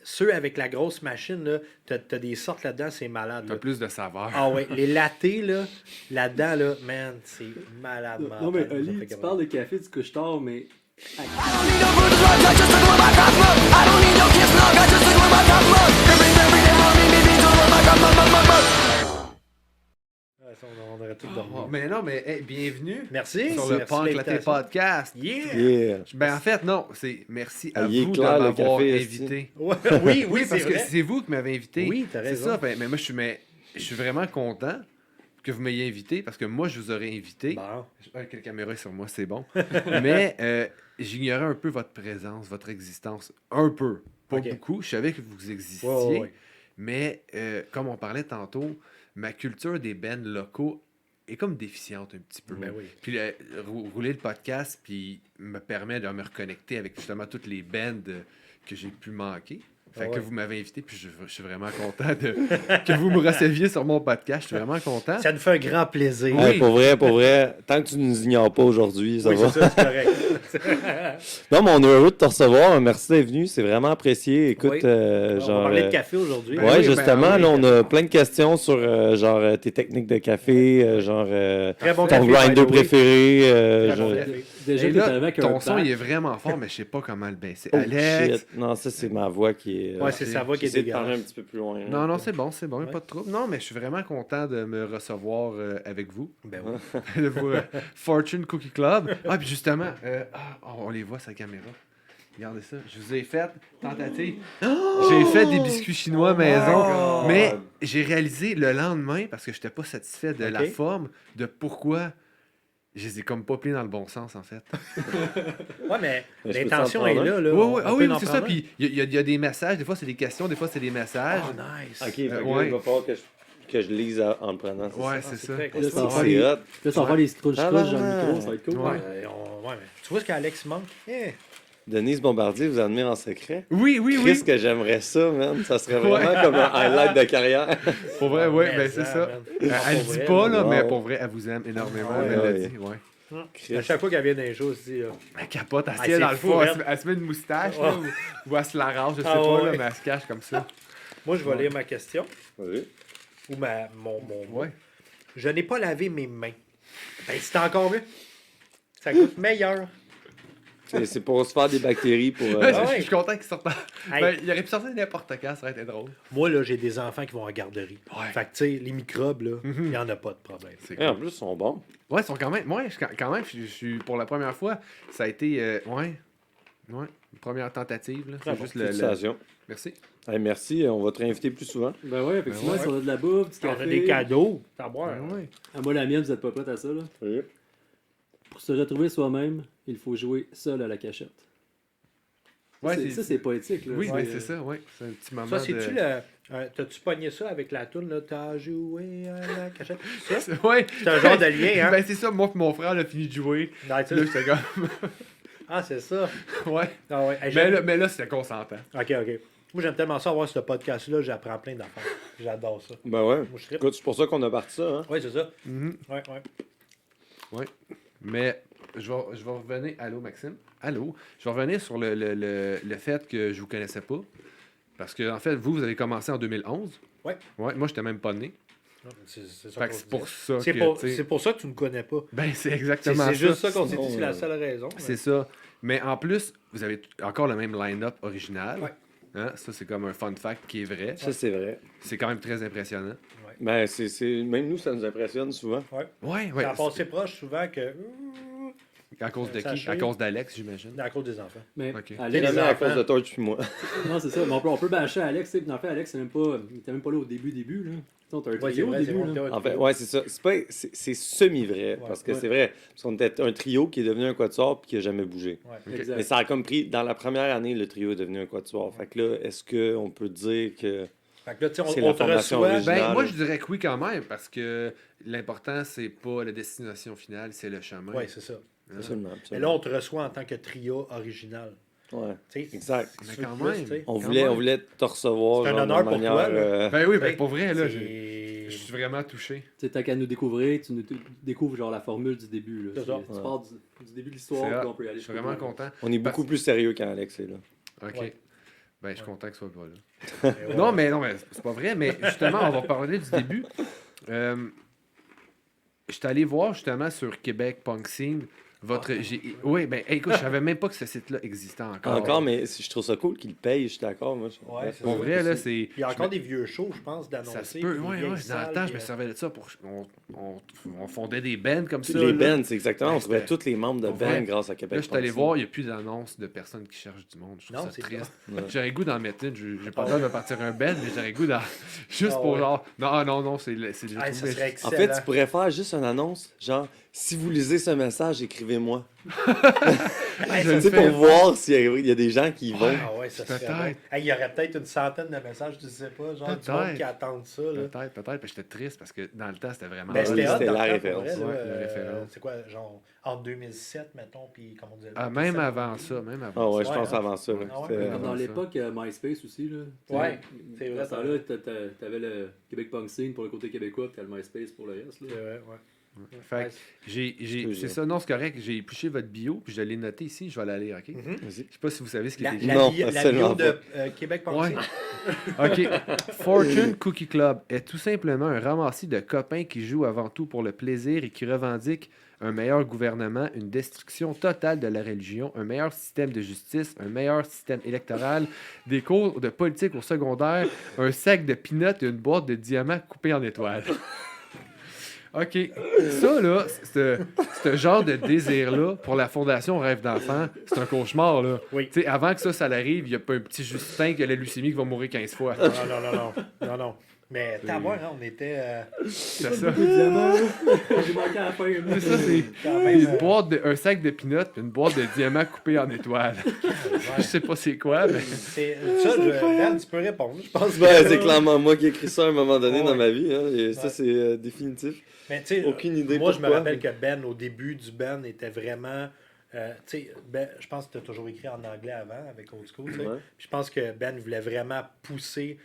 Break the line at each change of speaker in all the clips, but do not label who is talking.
ceux avec la grosse machine, là, t'as des sortes là-dedans, c'est malade.
T'as
Là.
plus de saveur.
Ah ouais, les lattés, là-dedans, là, man, c'est malade.
Non, mais
mental, ça
Oli,
fait
tu
comme-
parles de café, tu couches tard, mais.
On aurait tout dormi.
Oh, mais non, mais hey, bienvenue
Merci.
sur le
merci
Punk Latte
l'invitation.
Podcast.
Yeah!
Yeah.
Ben en fait, non, c'est merci à
Il est
vous
clair,
de
le
m'avoir
café,
invité.
Ouais, oui,
Oui,
c'est
parce que
vrai.
c'est vous qui m'avez invité.
Oui, t'as
C'est
raison.
ça, mais moi je suis vraiment content que vous m'ayez invité parce que moi je vous aurais invité.
Bon.
Avec la caméra est sur moi, c'est bon. Mais j'ignorais un peu votre présence, votre existence. Un peu. Pas
Ok.
beaucoup. Je savais que vous existiez.
Ouais.
Mais comme on parlait tantôt, ma culture des bands locaux est comme déficiente un petit peu.
Ben oui.
Puis rouler le podcast puis me permet de me reconnecter avec justement toutes les bands que j'ai pu manquer. Fait
Ah
que
ouais.
vous m'avez invité, puis je suis vraiment content que vous me receviez sur mon podcast. Je suis vraiment content.
Ça nous fait un grand plaisir.
Oui.
Ouais, pour vrai, tant que tu nous ignores pas aujourd'hui, ça
Oui,
va.
c'est ça, c'est correct.
Non, mais on est heureux de te recevoir. Merci d'être venu. C'est vraiment apprécié. Écoute,
Oui. On va
genre.
parler de café aujourd'hui.
Ben
Ouais,
oui,
justement,
oui.
là, on a plein de questions sur genre tes techniques de café,
Très bon
ton
café, by
grinder
the way.
préféré.
Très bon
genre-
café.
Déjà,
Et
t'es
là,
arrivé avec un
ton son,
pack.
il est vraiment fort, mais je sais pas comment le baisser.
Oh,
Alex.
shit. Non, ça, c'est ma voix qui est.
Ouais, c'est sa voix qui est
J'essaie de parler un
dégueulasse.
petit peu plus loin.
Non, non, c'est bon,
Ouais.
pas de trouble. Non, mais je suis vraiment content de me recevoir avec vous.
Ben oui.
Le Fortune Cookie Club. Ah, puis justement, on les voit sa caméra. Regardez ça. Je vous ai fait tentative. J'ai fait des biscuits chinois maison,
God.
mais j'ai réalisé le lendemain, parce que je n'étais pas satisfait de la
Ok.
forme, de pourquoi je les ai comme pas pliés dans le bon sens, en fait.
Ouais, mais
Mais je peux
l'intention
t'en
est
prendre
là.
un?
là.
Oui,
On
oui, ah
peut
oui,
en
c'est ça.
prendre un?
Puis il y a des messages. Des fois, c'est des questions. Des fois, c'est des messages.
Oh, nice.
Ok, fait que là,
ouais.
il va falloir que je lise en le prenant. c'est
Ouais,
ça?
c'est ça.
très cool.
Là, ça va faire
C'est
les-
hot.
là, ça va faire les scrolls dans le
Ah,
micro, ça va être cool.
Ouais.
Ouais, mais tu vois ce qu'Alex manque? Yeah.
Denise Bombardier, vous admire en secret.
Oui, oui, oui.
Qu'est-ce que j'aimerais ça, man? Ça serait vraiment
Ouais.
comme un highlight de carrière.
Pour vrai, oui,
Mais
ben c'est ça.
man.
Elle le
Pour
dit
vrai,
pas, là,
wow.
mais pour vrai, elle vous aime énormément.
Ouais,
Elle l'a
ouais.
dit, ouais.
À chaque fois qu'elle vient d'un show, aussi, là.
Elle capote, elle se
Ah,
tient
c'est
dans le
fou,
fond,
hein.
elle se met une moustache, là, ou elle se l'arrache, je sais
Ah,
pas,
ouais.
là, mais elle se cache comme ça.
Moi, je vais lire ma question.
Oui.
Ou mon.
Ouais.
Je n'ai pas lavé mes mains. Ben, c'est encore mieux. Ça coûte meilleur.
C'est pour se faire des bactéries. Pour,
Ouais,
Ah
je
ouais.
suis content qu'il sorte.
Hey.
Ben, il aurait pu sortir n'importe quand, ça aurait été drôle.
Moi, là, j'ai des enfants qui vont en garderie.
Ouais.
Fait que, tu sais, les microbes, là, il n'y en a pas de problème.
C'est
Et en
cool.
plus, ils sont bons.
Ouais, ils sont quand même. Moi, quand même, je suis pour la première fois, ça a été. Ouais. Ouais. Une première tentative, là.
Très
C'est
bon.
juste
Félicitations.
Merci.
Hey, merci, on va te réinviter plus souvent.
Ben ouais, effectivement,
Ben ouais.
si on a de la bouffe, du
On
café.
a des cadeaux. T'as boire.
Ben ouais.
Ah, moi, la mienne, vous êtes pas prête à ça, là.
Oui.
Pour se retrouver soi-même, il faut jouer seul à la cachette.
Ouais,
Ça, c'est poétique, là.
Oui, ben c'est ça, ouais. C'est un petit moment.
Ça, c'est-tu
de...
le. T'as-tu pogné ça avec la toune, là? T'as joué à la cachette? Ça?
Ouais.
C'est un genre de lien, hein?
Ben, c'est ça, moi et mon frère, on a fini de jouer.
Non, tu
Là,
sais-
j'étais comme.
Ah, c'est ça.
Ouais.
Ah ouais. Hey,
Mais là c'était consentant.
Ok. Moi, j'aime tellement ça avoir ce podcast-là, j'apprends plein d'affaires. J'adore ça.
Ben ouais.
Moi, je trippe.
Écoute, c'est pour ça qu'on a parti ça. Hein?
Oui, c'est ça.
Mhm.
Ouais.
Ouais. Mais je vais revenir. Allô, Maxime? Allô? Je vais revenir sur le fait que je vous connaissais pas. Parce que, en fait, vous avez commencé en 2011.
Ouais.
Ouais, moi, j'étais même pas né.
C'est ça.
Fait que
qu'on
c'est
se
pour
dit.
ça
C'est
que.
pour,
tu sais-
c'est pour ça que tu ne me connais pas.
Ben, c'est
C'est
exactement ça.
c'est juste ça qu'on s'est dit,
Sinon,
c'est la seule raison.
C'est ça. Mais en plus, vous avez encore le même line-up original.
Ouais.
Hein? Ça, c'est comme un fun fact qui est vrai.
Ça, c'est vrai.
C'est quand même très impressionnant.
Ben, même nous, ça nous impressionne souvent.
Ouais,
Ça a passé proche souvent que.
À cause de qui?
Sachez.
À cause d'Alex, j'imagine.
À cause des enfants.
Mais
Ok.
Alex,
Jamais à
enfants.
cause de toi puis moi.
non, c'est ça. Mais on peut bâcher Alex. Tu sais, en fait, Alex, il était même pas là au début, là. Tu sais, on t'a un
Ouais, c'est
trio au
vrai, c'est
début,
bon.
là.
En fait, ouais, c'est ça. C'est semi-vrai. Parce que
Ouais.
c'est vrai. Parce qu'on était un trio qui est devenu un quatuor puis qui a jamais bougé.
Ouais.
Ok.
Exact.
Mais ça a comme pris. Dans la première année, le trio est devenu un quatuor. Fait que là, est-ce qu'on peut dire que.
Fait que là, tu sais,
C'est
on
la
te
formation
reçoit.
originale.
Ben, moi, je dirais que oui, quand même, parce que l'important, c'est pas la destination finale, c'est le chemin.
Oui, c'est ça.
Absolument.
Mais là, on te reçoit en tant que trio original.
Ouais.
Tu sais,
Exact.
tu
Mais
veux
quand
plus,
même.
tu sais.
On
Quand
voulait,
même.
on voulait te recevoir
C'est un
genre,
honneur
de
pour
manière,
toi, là.
Ben oui, ben
Hey,
pour vrai, là,
c'est-
je suis vraiment touché.
Tu sais, tant qu'à nous découvrir, tu nous découvres genre la formule du début, là.
C'est ça.
Tu pars du début de l'histoire,
C'est
puis
hot.
on peut y aller.
Je suis vraiment content.
On est beaucoup plus sérieux quand Alex est là.
OK.
Ouais.
Ben, je suis content que ce soit pas là.
Mais ouais.
Non, mais c'est pas vrai. Mais justement, on va parler du début. Je suis allé voir justement sur Québec Punk Scene. Oui, ben écoute, je savais même pas que ce site-là existait encore.
Encore, mais je trouve ça cool qu'ils le payent, je suis d'accord. Moi,
Ouais, c'est
Pour
ça.
vrai, là, c'est.
Il y a encore des vieux shows, je pense,
Ça
d'annoncer.
se peut.
puis des
Ouais,
vieilles
dans le
salles,
temps, je me
puis,
servais de ça pour. On fondait des bands comme ça.
Les
là.
bands, c'est exactement. On
Ouais,
trouvait
c'était-
tous les membres de
Pour vrai.
bands grâce à Québec.
Là, je suis allé
Punk
voir, il n'y a plus d'annonces de personnes qui cherchent du monde. Je trouve
Non,
ça
c'est
triste.
Ouais.
J'aurais le goût d'en mettre une. J'ai pas
Ah
le temps
ouais.
de partir un band, mais j'aurais le goût d'en. Juste
Ah
pour
ouais.
genre. Non, c'est j'ai
ça
trouvé-
serait
En
excellent.
fait, tu pourrais faire juste une annonce, genre, si vous lisez ce message, écrivez-moi.
Hey,
Je
ça
le
Tu sais,
fais.
pour voir s'il y a des gens qui y vont.
Ah ouais, ça serait
Peut-être.
bon. Hey, il y aurait peut-être une centaine de messages, tu sais pas, genre du
Peut-être.
monde qui attendent ça. Là.
Peut-être. Parce que j'étais triste parce que dans le temps, c'était vraiment.
Ben,
Ah
c'était
oui,
hot
c'était
dans
la
le temps,
référence.
pour vrai, là,
Ouais, la référence.
C'est quoi, genre, en 2007, mettons, puis comme on disait.
Ah, même avant ça, même avant
Ah ouais,
ça.
je pense
Ouais,
avant ça. là.
Ah ouais,
C'était-
ouais.
Comme dans
ça.
l'époque MySpace aussi, là.
Ouais, c'est vrai,
Dans ce temps-là, t'avais le Québec Punk Scene pour le côté québécois, puis t'as le MySpace pour le reste, là.
C'est vrai, ouais.
Fait que c'est ça, non, c'est correct. J'ai épluché votre bio, puis je l'ai noté ici. Je vais la lire, OK?
Mhm.
Vas-y.
Je sais pas si vous savez ce qui
La,
est écrit.
la,
Non,
bio, la
absolument
bio de Québec Punk
Ouais.
Scene.
OK. Fortune Cookie Club est tout simplement un ramassis de copains qui jouent avant tout pour le plaisir et qui revendiquent un meilleur gouvernement, une destruction totale de la religion, un meilleur système de justice, un meilleur système électoral, des cours de politique au secondaire, un sac de peanuts et une boîte de diamants coupés en étoiles. OK. Ça, là, ce genre de désir-là, pour la Fondation Rêve d'enfant, c'est un cauchemar, là.
Oui.
Tu sais, avant que ça l'arrive, il n'y a pas un petit Justin qui a la leucémie qui va mourir 15 fois.
Non. Mais t'as voir, hein, on était
C'est ça.
J'ai manqué à la fin.
C'est ça, c'est
quand même.
un sac de peanuts et une boîte de diamants coupés en étoiles. Je sais pas c'est quoi, mais...
Dan, tu peux répondre, je pense.
Ben, c'est clairement moi qui ai écrit ça à un moment donné
Ouais.
dans ma vie. Hein, et ça,
Ouais.
c'est définitif.
Mais tu sais,
Aucune idée
moi, je me
pourquoi.
rappelle que Ben, au début du Ben, était vraiment. Tu sais, Ben, je pense que tu as toujours écrit en anglais avant avec Old School. tu sais.
Ouais.
Puis je pense que Ben voulait vraiment pousser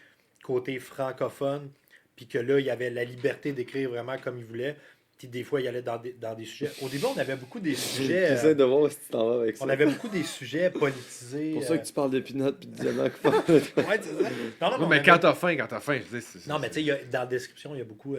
côté francophone. Puis que là, il avait la liberté d'écrire vraiment comme il voulait. Puis des fois, il allait dans des sujets. Au début, on avait beaucoup des sujets.
J'essaie de voir si tu t'en vas avec ça.
On avait beaucoup des sujets politisés.
C'est pour ça que tu parles de peanuts puis de diamants.
Ouais, c'est ça. Non,
Non,
on
mais
avait-
quand t'as faim, je dis...
Non, mais tu sais, dans la description, il y a beaucoup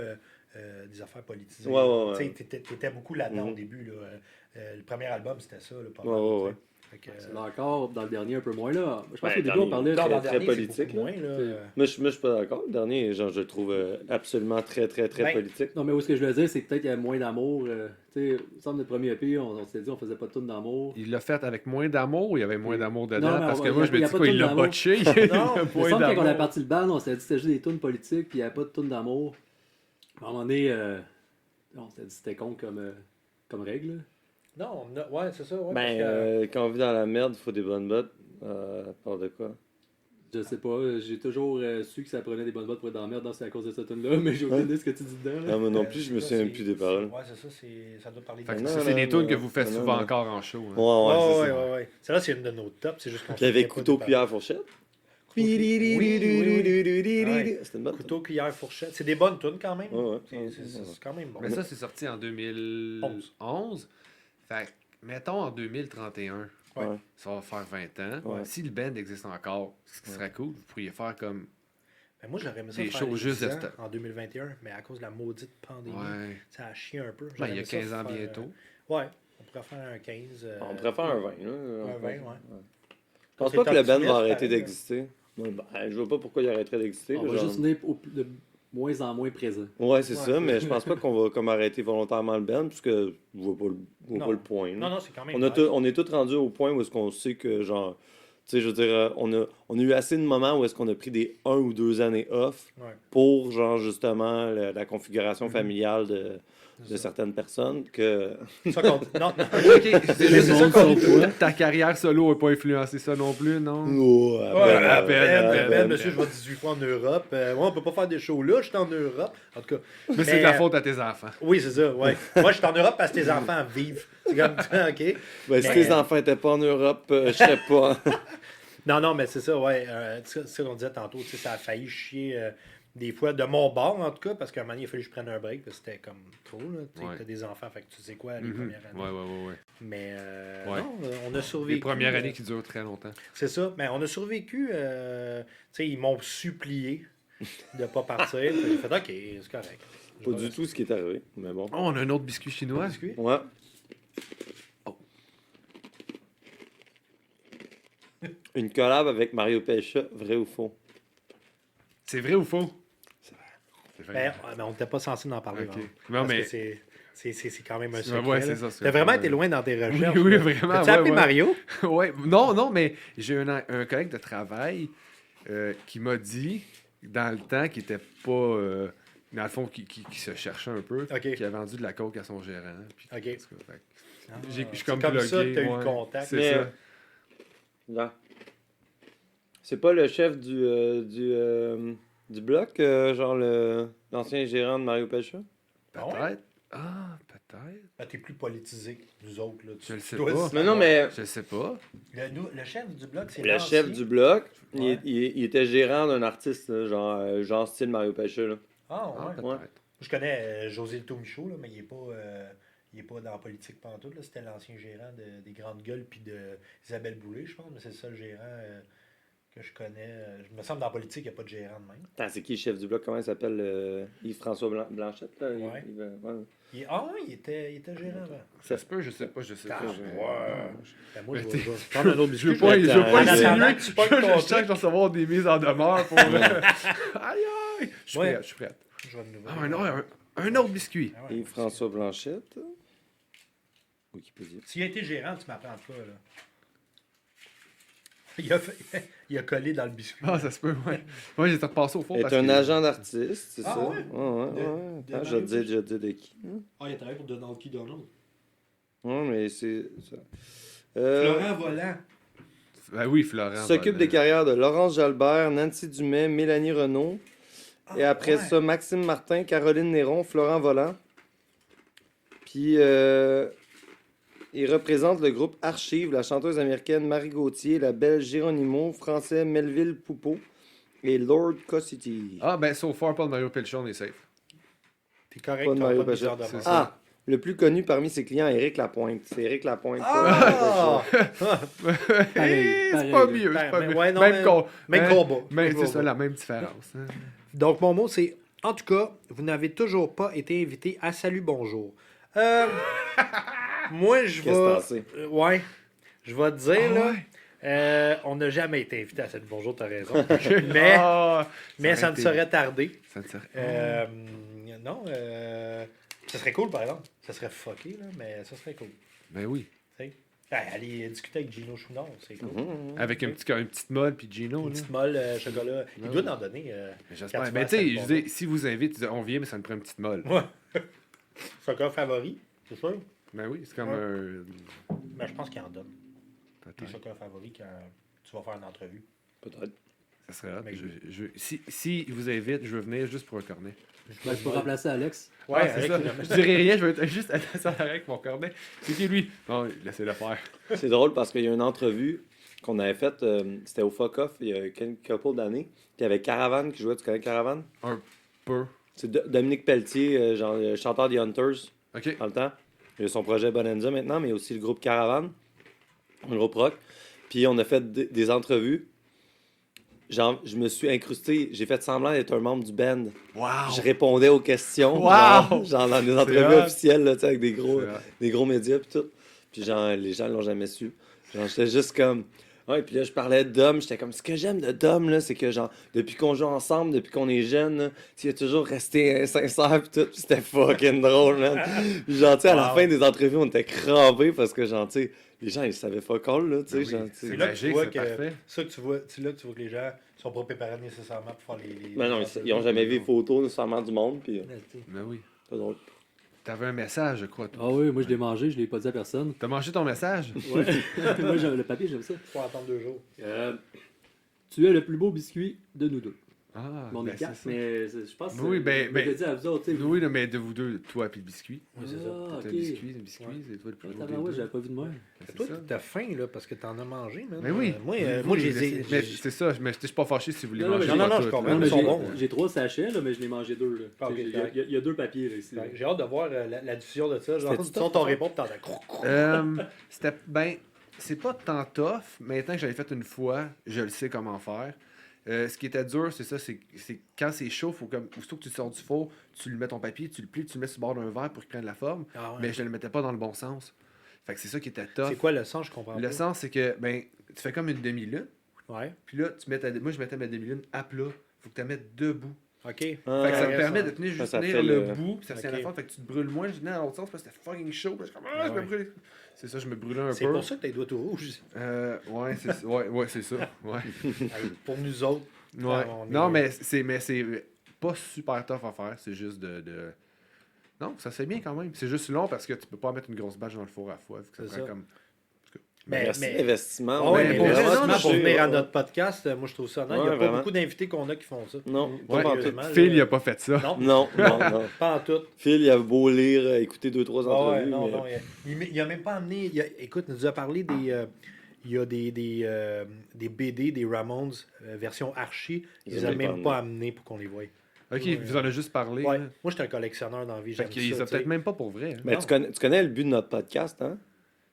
des affaires politisées.
Ouais.
Tu sais, t'étais beaucoup là-dedans
Mhm.
au début. Là. Le premier album, c'était ça. Là, pas
Ouais,
mal,
ouais,
tu sais.
ouais.
Fait que,
C'est là encore, dans le dernier, un peu moins, là. Je pense
Ben,
qu'au début,
dernier.
on parlait...
non, dans le
très
dernier,
politique,
c'est beaucoup moins. Là.
Moi, je suis pas d'accord. Le dernier, genre, je le trouve absolument très
Ben,
politique.
Non, mais où ce que je veux dire, c'est que peut-être qu'il y a moins d'amour. Tu sais, il me semble notre premier EP, on s'était dit on faisait pas de tune d'amour.
Il l'a fait avec moins d'amour ou il y avait moins d'amour dedans?
Non, mais
Parce que
il y
moi,
a-
je me
il y a
dis
pas
quoi,
de
il l'a
d'amour.
botché. Il
Non,
a
Il me
moins
semble que quand on a
d'amour.
parti le band, on s'était dit que c'était juste des tunes politiques, puis il n'y avait pas de tunes d'amour. À un moment donné, on s'était dit que c'était con comme règle.
Non, ouais, c'est ça. Ouais,
Ben,
parce que-
quand on vit dans la merde, il faut des bonnes bottes. Parle de quoi?
Je sais pas, j'ai toujours su que ça prenait des bonnes bottes pour être dans la merde, c'est à cause de cette tune-là, mais j'ai aucune idée de ce que tu dis dedans. Là.
Non, moi non plus, je me
ça,
souviens
c'est-
plus des paroles.
Ouais, c'est ça, ça doit parler de
Fait que
Non,
ça,
non,
c'est des
non,
tunes que vous faites
non,
souvent
non.
encore en show. hein.
Ouais, c'est
ouais,
ça.
ouais. Celle-là, c'est une de nos tops. C'est juste qu'on
Puis avec
se souvient
couteau,
pas des
cuillère, fourchette.
paroles. Ouais.
C'était une bonne.
Couteau, cuillère, fourchette. C'est des bonnes tunes quand même.
Ouais.
C'est quand même bon.
Mais ça, c'est sorti en 2011. Fait que, mettons en 2031,
Ouais.
Ouais.
ça va faire 20 ans.
Ouais.
Si le band existe encore, ce qui serait cool, vous pourriez faire comme...
Ben, moi, j'aurais aimé ça
Des
faire
shows
les
juste
10
de
ans
cette-
en 2021, mais à cause de la maudite pandémie,
Ouais.
ça a chié un peu.
Ben,
J'aurais
il y a
aimé ça
15 ans
faire,
bientôt.
Ouais, on pourrait faire un 15.
On pourrait faire un 20. Là.
Un 20, ouais.
Je pense
C'est
pas que le
Tom
band
Smith,
va arrêter
pareil, là.
d'exister. Ouais, ben, je vois pas pourquoi il arrêterait d'exister.
On
là,
va
genre.
juste venir de moins en moins présent.
Ouais, c'est
Ouais.
ça, mais je pense pas qu'on va comme arrêter volontairement le band, parce que je vois pas
Non.
le point. là.
Non, c'est quand même.
On, a
nice.
on est tous rendus au point où est-ce qu'on sait que, genre, tu sais, je veux dire, on a eu assez de moments où est-ce qu'on a pris des 1 ou 2 années off
Ouais.
pour, genre, justement, la configuration
Mhm.
familiale de certaines personnes que...
Ça compte. Non, non.
Ok, c'est
Le
ça
monde
qu'on
sont quoi?
ta carrière solo n'a pas influencé ça non plus, non?
Oh,
Ouais,
à peine,
Ben, monsieur, je vais 18 fois en Europe. Ouais, on peut pas faire des shows là, je suis en Europe. En tout cas.
Mais c'est de la faute à tes enfants.
Oui, c'est ça, ouais. Moi, je suis en Europe parce que tes enfants vivent. C'est comme ça, OK.
Ben, si
Mais-
tes enfants étaient pas en Europe, je serais pas...
Non, mais c'est ça, ouais. C'est ça qu'on disait tantôt, tu sais, ça a failli chier des fois, de mon bord en tout cas, parce qu'à un moment donné, il a fallu que je prenne un break, parce que c'était comme trop, là. Tu sais,
Ouais.
t'as des enfants, fait que tu sais quoi, les
Mhm.
premières années.
Ouais.
Mais
Ouais.
non, on a survécu.
Les premières années qui durent très longtemps.
C'est ça. Mais on a survécu. Tu sais, ils m'ont supplié de ne pas partir. Puis j'ai fait OK, c'est correct.
Pas du tout ce qui est arrivé, mais bon.
Oh, on a un autre biscuit chinois.
Biscuit?
Ouais. Une collab avec Mario Pelcha, vrai ou faux?
C'est vrai ou faux?
C'est vrai.
C'est
Mais on n'était pas censé en parler.
Ok.
vraiment.
Non,
Parce
mais.
que c'est quand même un
Ouais,
secret.
ouais,
là.
c'est ça, c'est
T'as vraiment
vraiment-
été loin dans tes
Oui,
recherches.
oui,
là.
vraiment.
T'as-tu
ouais,
appelé
ouais.
Mario?
Ouais. Non, mais j'ai un collègue de travail qui m'a dit, dans le temps, qu'il était pas. Dans le fond, qui se cherchait un peu,
Ok.
qui a vendu de la coke à son gérant. Puis,
Ok.
en tout cas, fait que
Ah,
je suis
c'est
comme
comme ça
plugué,
que t'as eu
ouais.
le contact.
C'est
Mais,
ça.
Non. C'est pas le chef du bloc, genre l'ancien gérant de Mario Pelcha?
Ah ouais?
Peut-être. Ah, peut-être.
Ah, t'es plus politisé que nous autres. Là. Tu-
Je le
tu
sais
dois
pas.
le
Mais non,
savoir.
mais
Je sais pas.
Le chef du bloc, c'est
le
l'ancien.
chef du bloc,
Ouais.
il était gérant d'un artiste, là, genre style Mario Pelcha. Là.
Ah, ouais.
Ah, peut-être.
Ouais.
Je connais José Lito Michaud, là, mais il est pas dans la politique pantoute. Là. C'était l'ancien gérant des Grandes Gueules puis de Isabelle Boulay, je pense. Mais c'est le seul gérant que je connais. Je me semble dans la politique, il n'y a pas de gérant de même.
Attends, c'est qui le chef du bloc? Comment il s'appelle? Yves-François Blanchette? Là?
Ouais. Il était gérant avant.
Ça se peut, je sais pas, je sais pas.
Ah,
je-
ouais. Ben, moi,
Mais
je
t'es-
vais prendre un autre
Je veux
biscuit.
pas, je veux pas
En
attendant
insinuer.
que tu
Je
pognes ton
sens que
truc.
je vais recevoir des mises en demeure pour. Aïe aïe! Je suis
Ouais.
prête, je suis prête.
Je vais de nouveau.
Ah, un autre biscuit.
Ah ouais.
Yves-François Blanchette. Wikipédia.
S'il a été gérant, tu m'apprends pas, là. Il a collé dans le biscuit.
Ah, ça se peut, ouais. Moi, j'étais repassé au fond.
Est
parce
un
que-
agent d'artiste, c'est
Ah
ça?
ouais?
Ouais.
De
Attends, je
Mario
vais te dire de qui.
Ah, il a travaillé pour Donald Key Donald.
Ouais, mais c'est ça.
Florent Volant.
Ben oui, Florent.
S'occupe
voilà.
des carrières de Laurence Jalbert, Nancy Dumais, Mélanie Renaud.
Ah,
Et après
ouais.
ça, Maxime Martin, Caroline Néron, Florent Volant. Puis il représente le groupe Archive, la chanteuse américaine Marie Gauthier, la belge Géronimo, français Melville Poupeau et Lord Cossity.
Ah, ben, so far, pas de Mario Pelchon, on est safe.
T'es correct,
Pas de
t'as
Mario
pas de bizarre
Pelcha.
de
C'est
mort.
Ah, le plus connu parmi ses clients, Éric Lapointe. C'est Éric Lapointe.
Ah!
C'est
pareil,
pas
là.
mieux, c'est pas
Ben,
mieux.
ouais, non,
Même
mais-
con-
même
hein,
combat.
Même,
Même
c'est ça,
combat.
la même différence. hein.
Donc, mon mot, c'est en tout cas, vous n'avez toujours pas été invité à Salut Bonjour. Moi, je
Qu'est-ce que t'en
vais.
sais?
Ouais. Je vais te dire,
Ah
là.
ouais?
On n'a jamais été invité à Salut Bonjour, t'as raison. mais
Ah,
mais ça
aurait
ne
été-
serait tardé.
Ça ne serait.
Non, ça serait cool, par exemple. Ça serait fucké, là, mais ça serait cool.
Ben oui.
Tu sais. Aller discuter avec Gino Chouinard, c'est cool.
Avec une petite molle puis Gino.
Une
Là.
petite molle chocolat. Il
Ouais.
doit en donner.
Mais j'espère.
quand tu
Mais
vas
tu
à
sais,
Salut
je
Bonjour.
dis, si vous invite, on vient, mais ça me prend une petite molle.
Ouais. Chocolat favori, c'est sûr.
Ben oui, c'est comme
Ouais.
un.
Ben, je pense qu'il en donne. Des
Peut-être.
chocolats favoris quand tu vas faire une entrevue.
Peut-être.
Ça serait hot.
Mais
Si il vous invite, je veux venir juste pour un cornet.
Ben, tu peux remplacer Alex.
Ouais,
Ah, c'est
avec
ça.
une-
Je dirais rien, je veux être juste assis avec mon cornet. C'est qui lui? Non, laissez-le faire.
C'est drôle parce qu'il y a une entrevue qu'on avait faite, c'était au Fuck Off il y a quelques couple d'années. Puis il y avait Caravane qui jouait. Tu connais Caravane?
Peu.
C'est Dominique Pelletier, genre le chanteur des Hunters
OK.
dans le temps. Il a son projet Bonanza maintenant, mais il y a aussi le groupe Caravane, un groupe rock. Puis on a fait des entrevues. Genre, je me suis incrusté, j'ai fait semblant d'être un membre du band.
Wow!
Je répondais aux questions.
Wow!
Genre dans des
C'est
entrevues
hot.
officielles, là, tu sais, avec des gros
C'est hot.
médias puis tout. Puis genre, les gens l'ont jamais su. Genre, j'étais juste comme... Ouais, puis là, je parlais de Dom, j'étais comme... Ce que j'aime de Dom, là, c'est que genre, depuis qu'on joue ensemble, depuis qu'on est jeunes, là, tu sais, il a toujours resté sincère puis tout. Puis c'était fucking drôle, man. Puis genre, tu sais, à la
Wow.
fin des entrevues, on était crevés parce que genre, tu sais, les gens, ils savaient fuck all, là, tu sais,
Ben oui,
genre, tu sais.
C'est là que tu
magique,
vois
c'est
que
parfait.
ça que tu vois, c'est là que tu vois que les gens sont pas préparés nécessairement pour faire les
Mais non, ils ont jamais vu les photos nécessairement du monde, puis
Ben oui.
c'est drôle.
T'avais un message, je crois. toi.
Ah oui, moi je l'ai mangé, je l'ai pas dit à personne.
T'as mangé ton message?
Ouais. Moi, le papier, j'aime ça.
Faut attendre 2 jours.
Tu es le plus beau biscuit de nous deux.
Ah,
Mais on
ben,
est
c'est
4,
ça.
mais je pense que
Oui, ben,
je
ben,
l'ai dit à vous autres, tu sais.
Oui, non, mais de vous deux, toi puis le biscuit.
Oui, c'est ça.
Ah,
T'as
ok.
un biscuit,
Ouais.
c'est toi le plus
Ah,
gros des
tabarouette,
deux.
j'avais pas vu de moi.
Ben, c'est
Toi,
ça.
t'as faim, là, parce que t'en as mangé, man.
Mais oui.
Moi, j'ai
Mais c'est ça, mais je suis pas fâché si vous voulez
Non, non,
manger.
mais
pas
non, je
tout,
comprends,
là.
Non,
mais
mais
ils sont bons,
j'ai 3 sachets, là, mais je l'ai mangé 2. Là.
Ah, ok,
Tu sais,
correct.
il y a 2 papiers là, ici. Là.
J'ai hâte de voir la diffusion de ça. Genre,
C'était
tu
tough,
sors ton
ça?
réponse et t'entends.
C'était, ben, c'est pas tant tough, mais étant que j'avais fait une fois, je le sais comment faire. Ce qui était dur, c'est ça, c'est quand c'est chaud, faut comme, aussitôt que tu sors du four, tu lui mets ton papier, tu le plies, tu le mets sur le bord d'un verre pour qu'il prenne la forme,
Ah ouais.
mais je le mettais pas dans le bon sens. Fait que c'est ça qui était tough.
C'est quoi le sens, je comprends
Le
pas.
sens, c'est que, ben, tu fais comme une demi-lune,
Ouais.
puis là, moi, je mettais ma demi-lune à plat. Faut que tu la mettes debout.
OK.
Fait que ça me
intéressant.
permet de tenir juste
Ça
tenir
fait
le
le-
bout, puis ça tient
Ok.
la forme, fait que tu te brûles moins. Je venais dans l'autre sens parce que c'était fucking chaud. Puis je suis comme, je
Ouais.
me brûle. C'est ça, je me brûlais un
C'est
peu.
pour ça que t'as les doigts tout rouges.
Ouais, c'est ça. Ouais.
Hey, pour nous autres.
Ouais.
on est-
Non, mais c'est pas super tough à faire. C'est juste de. Non, ça se fait bien quand même. C'est juste long parce que tu peux pas mettre une grosse bâche dans le four à fois. Vu que ça
C'est
prend
ça.
comme.
Merci
mais-
l'investissement.
Ah ouais,
mais
mais
pour
pour,
vrai,
vraiment,
non,
pour
je-
venir à notre podcast, moi je trouve ça honnête. Il n'y a
Ouais,
pas
vraiment.
beaucoup d'invités qu'on a qui font ça.
Non,
Ouais,
pas en tout.
sérieusement,
Phil,
là.
il a pas fait ça.
Non,
Non, non.
pas en tout.
Phil, il a beau lire, écouter 2-3
Ah ouais,
entrevues.
non,
mais...
non. Il a même pas amené. Écoute, il nous a parlé des. Il y a des BD, des Ramones, version Archie. Il les a même pas amenés pour qu'on les voie.
Ok,
Ouais.
vous en avez juste parlé.
Ouais.
là.
Moi, j'étais un collectionneur dans la vie.
Fait
J'aime
qu'ils
ça.
ont peut-être même pas pour vrai. hein.
Mais
Non.
tu connais le but de notre podcast, hein?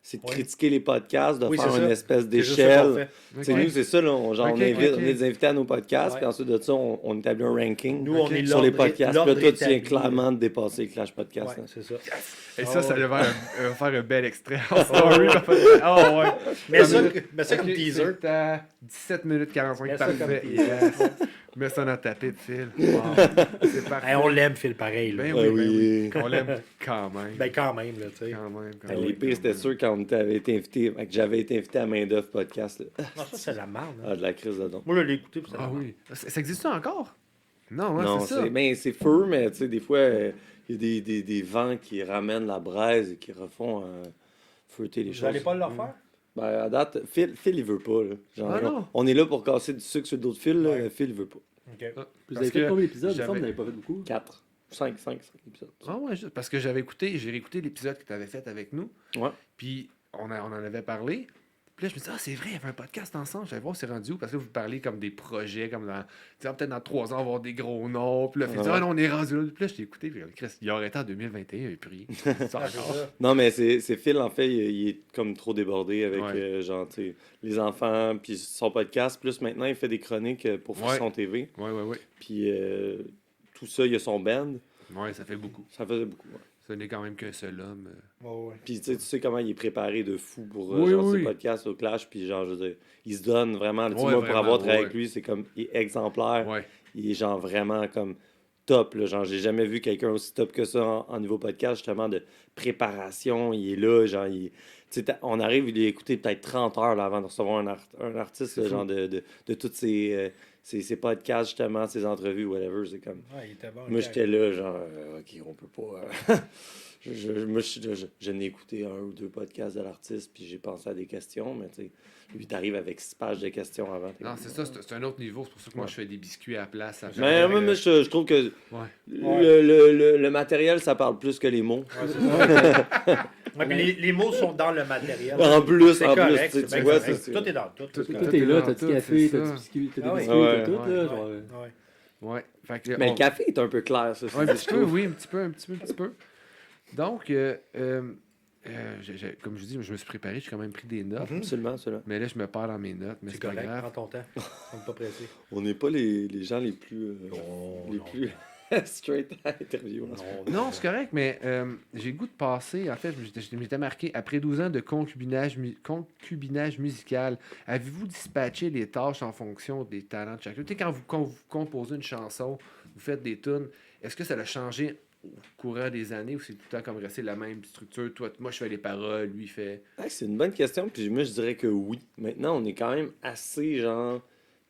C'est de
Ouais.
critiquer les podcasts, de
Oui,
faire
c'est
une
ça.
espèce
C'est juste ça qu'on
d'échelle.
fait.
Tu sais,
Ok.
nous, c'est ça, là, on
Ok,
invite,
ok.
on est des invités à nos podcasts,
Ouais.
puis ensuite de ça, on établit un ranking
Nous, on est
sur les
l'ordre-
podcasts. Puis
l'ordre
là, toi, tu viens
établi.
clairement de dépasser Clash Podcast.
Ouais,
hein.
c'est ça.
Et
Ah
ça
ouais.
devait faire un bel extrait en story. Oh ouais.
Mais ça comme
Ok,
teaser.
C'est à 17 minutes 45,
Mets ça comme
parfait.
teaser.
Yes. Mets ça dans ta pite, Phil. Wow. C'est parfait.
Hey, on l'aime, Phil, pareil. Là.
Ben
Ah
oui,
oui.
On l'aime quand même.
Ben, quand même, là, tu sais.
Quand même. quand
Les
même,
pires,
quand
c'était
même.
sûr quand on t'avait été invité, que j'avais été invité à Main d'œuvre podcast. Là.
Non, ça, c'est la merde. Hein.
Ah, de la crise de don.
Moi, je l'ai écouté, puis c'est la
Ah
merde.
oui. Ça existe encore? Non, ouais,
Non,
c'est ça.
c'est feu, mais tu sais, des fois, il y a des vents qui ramènent la braise et qui refont feuter les
Vous
choses.
n'allez pas le refaire?
Ben, à date, Phil, il veut pas. Là. Genre,
Ah non?
on est là pour casser du sucre sur le dos de Phil. Là.
Ouais.
Phil, il veut pas.
OK.
Ah,
Vous
parce
avez fait
que
combien d'épisodes? Il me semble que
j'avais-
vous n'avez pas fait beaucoup.
4, 5 épisodes.
Ah ouais, parce que j'ai réécouté l'épisode que tu avais fait avec nous.
Ouais.
Puis on en avait parlé. Puis là, je me disais, c'est vrai, il y avait un podcast ensemble. J'allais voir, c'est rendu où? Parce que là, vous parlez comme des projets, comme dans. Tu sais, peut-être dans 3 ans, on va avoir des gros noms. Puis là, il dit,
Ouais.
ah non, on est rendu là. Puis là, je t'ai écouté. Puis Chris, il a arrêté en 2021, et puis rien. Ça
Ah, c'est
encore.
ça.
Non, mais c'est Phil, en fait, il est comme trop débordé avec
Ouais.
genre, tu sais, les enfants, puis son podcast. Plus maintenant, il fait des chroniques pour
Ouais.
Frisson TV.
Ouais.
Puis tout ça, il y a son band.
Ouais, ça fait beaucoup.
Ça faisait beaucoup. Ouais.
Ce n'est quand même qu'un seul homme.
Ouais.
Puis tu sais comment il est préparé de fou pour
Oui,
genre,
oui.
ses podcasts au Clash. Puis genre, je veux dire, il se donne vraiment. Tu sais,
Ouais,
moi, pour
vraiment,
avoir travaillé
ouais.
avec lui, c'est comme, il est exemplaire.
Ouais.
Il est genre vraiment comme top. Là. Genre, j'ai jamais vu quelqu'un aussi top que ça en niveau podcast, justement, de préparation. Il est là, genre, tu sais, on arrive, il a écouté peut-être 30 heures là, avant de recevoir un artiste,
C'est
là,
fou.
genre de tous ses podcasts, justement, ses entrevues, whatever. C'est comme.
Ouais, il était bon.
Moi, j'étais là, genre, OK, on peut pas. Moi, je n'ai écouté 1 ou 2 podcasts de l'artiste, puis j'ai pensé à des questions, mais tu sais, lui, t'arrives avec 6 pages de questions avant.
Non, c'est ça, c'est un autre niveau. C'est pour ça que moi, je fais des biscuits à la place. Ça fait-
Mais moi, je trouve que
Ouais.
le matériel, ça parle plus que les mots.
Ouais, c'est ça. Ouais, puis les mots sont dans le matériel.
En plus,
C'est
en plus,
correct,
tu
c'est
sais,
bien
tu vois,
correct.
c'est-
Tout est dans tout.
Tout-
c'est
Tout
correct.
est là,
dans
t'as du
tout,
café,
c'est
t'as
ça.
du biscuit, t'as des
Ah oui.
biscuits,
Ouais.
t'as tout, là.
Ouais,
genre,
ouais.
Ouais. Fait que,
Mais
on-
le café est un peu clair, ça.
Ouais, un petit peu, oui, un petit peu. Donc, comme je dis, je me suis préparé, j'ai quand même pris des notes.
Absolument, cela.
Mais là, je me perds dans mes notes, mais
C'est
c'est pas
correct,
grave.
prends ton temps. On n'est pas pressé.
On n'est pas les gens les plus,
Non,
les
non.
plus straight à l'interview.
Non, c'est correct, mais j'ai le goût de passer. En fait, je m'étais marqué après 12 ans de concubinage musical, avez-vous dispatché les tâches en fonction des talents de chacun? Tu sais, quand vous composez une chanson, vous faites des tunes, est-ce que ça a changé au courant des années ou c'est tout le temps comme resté la même structure? Toi, moi, je fais les paroles, lui, il fait.
C'est une bonne question, puis moi, je dirais que oui. Maintenant, on est quand même assez, genre,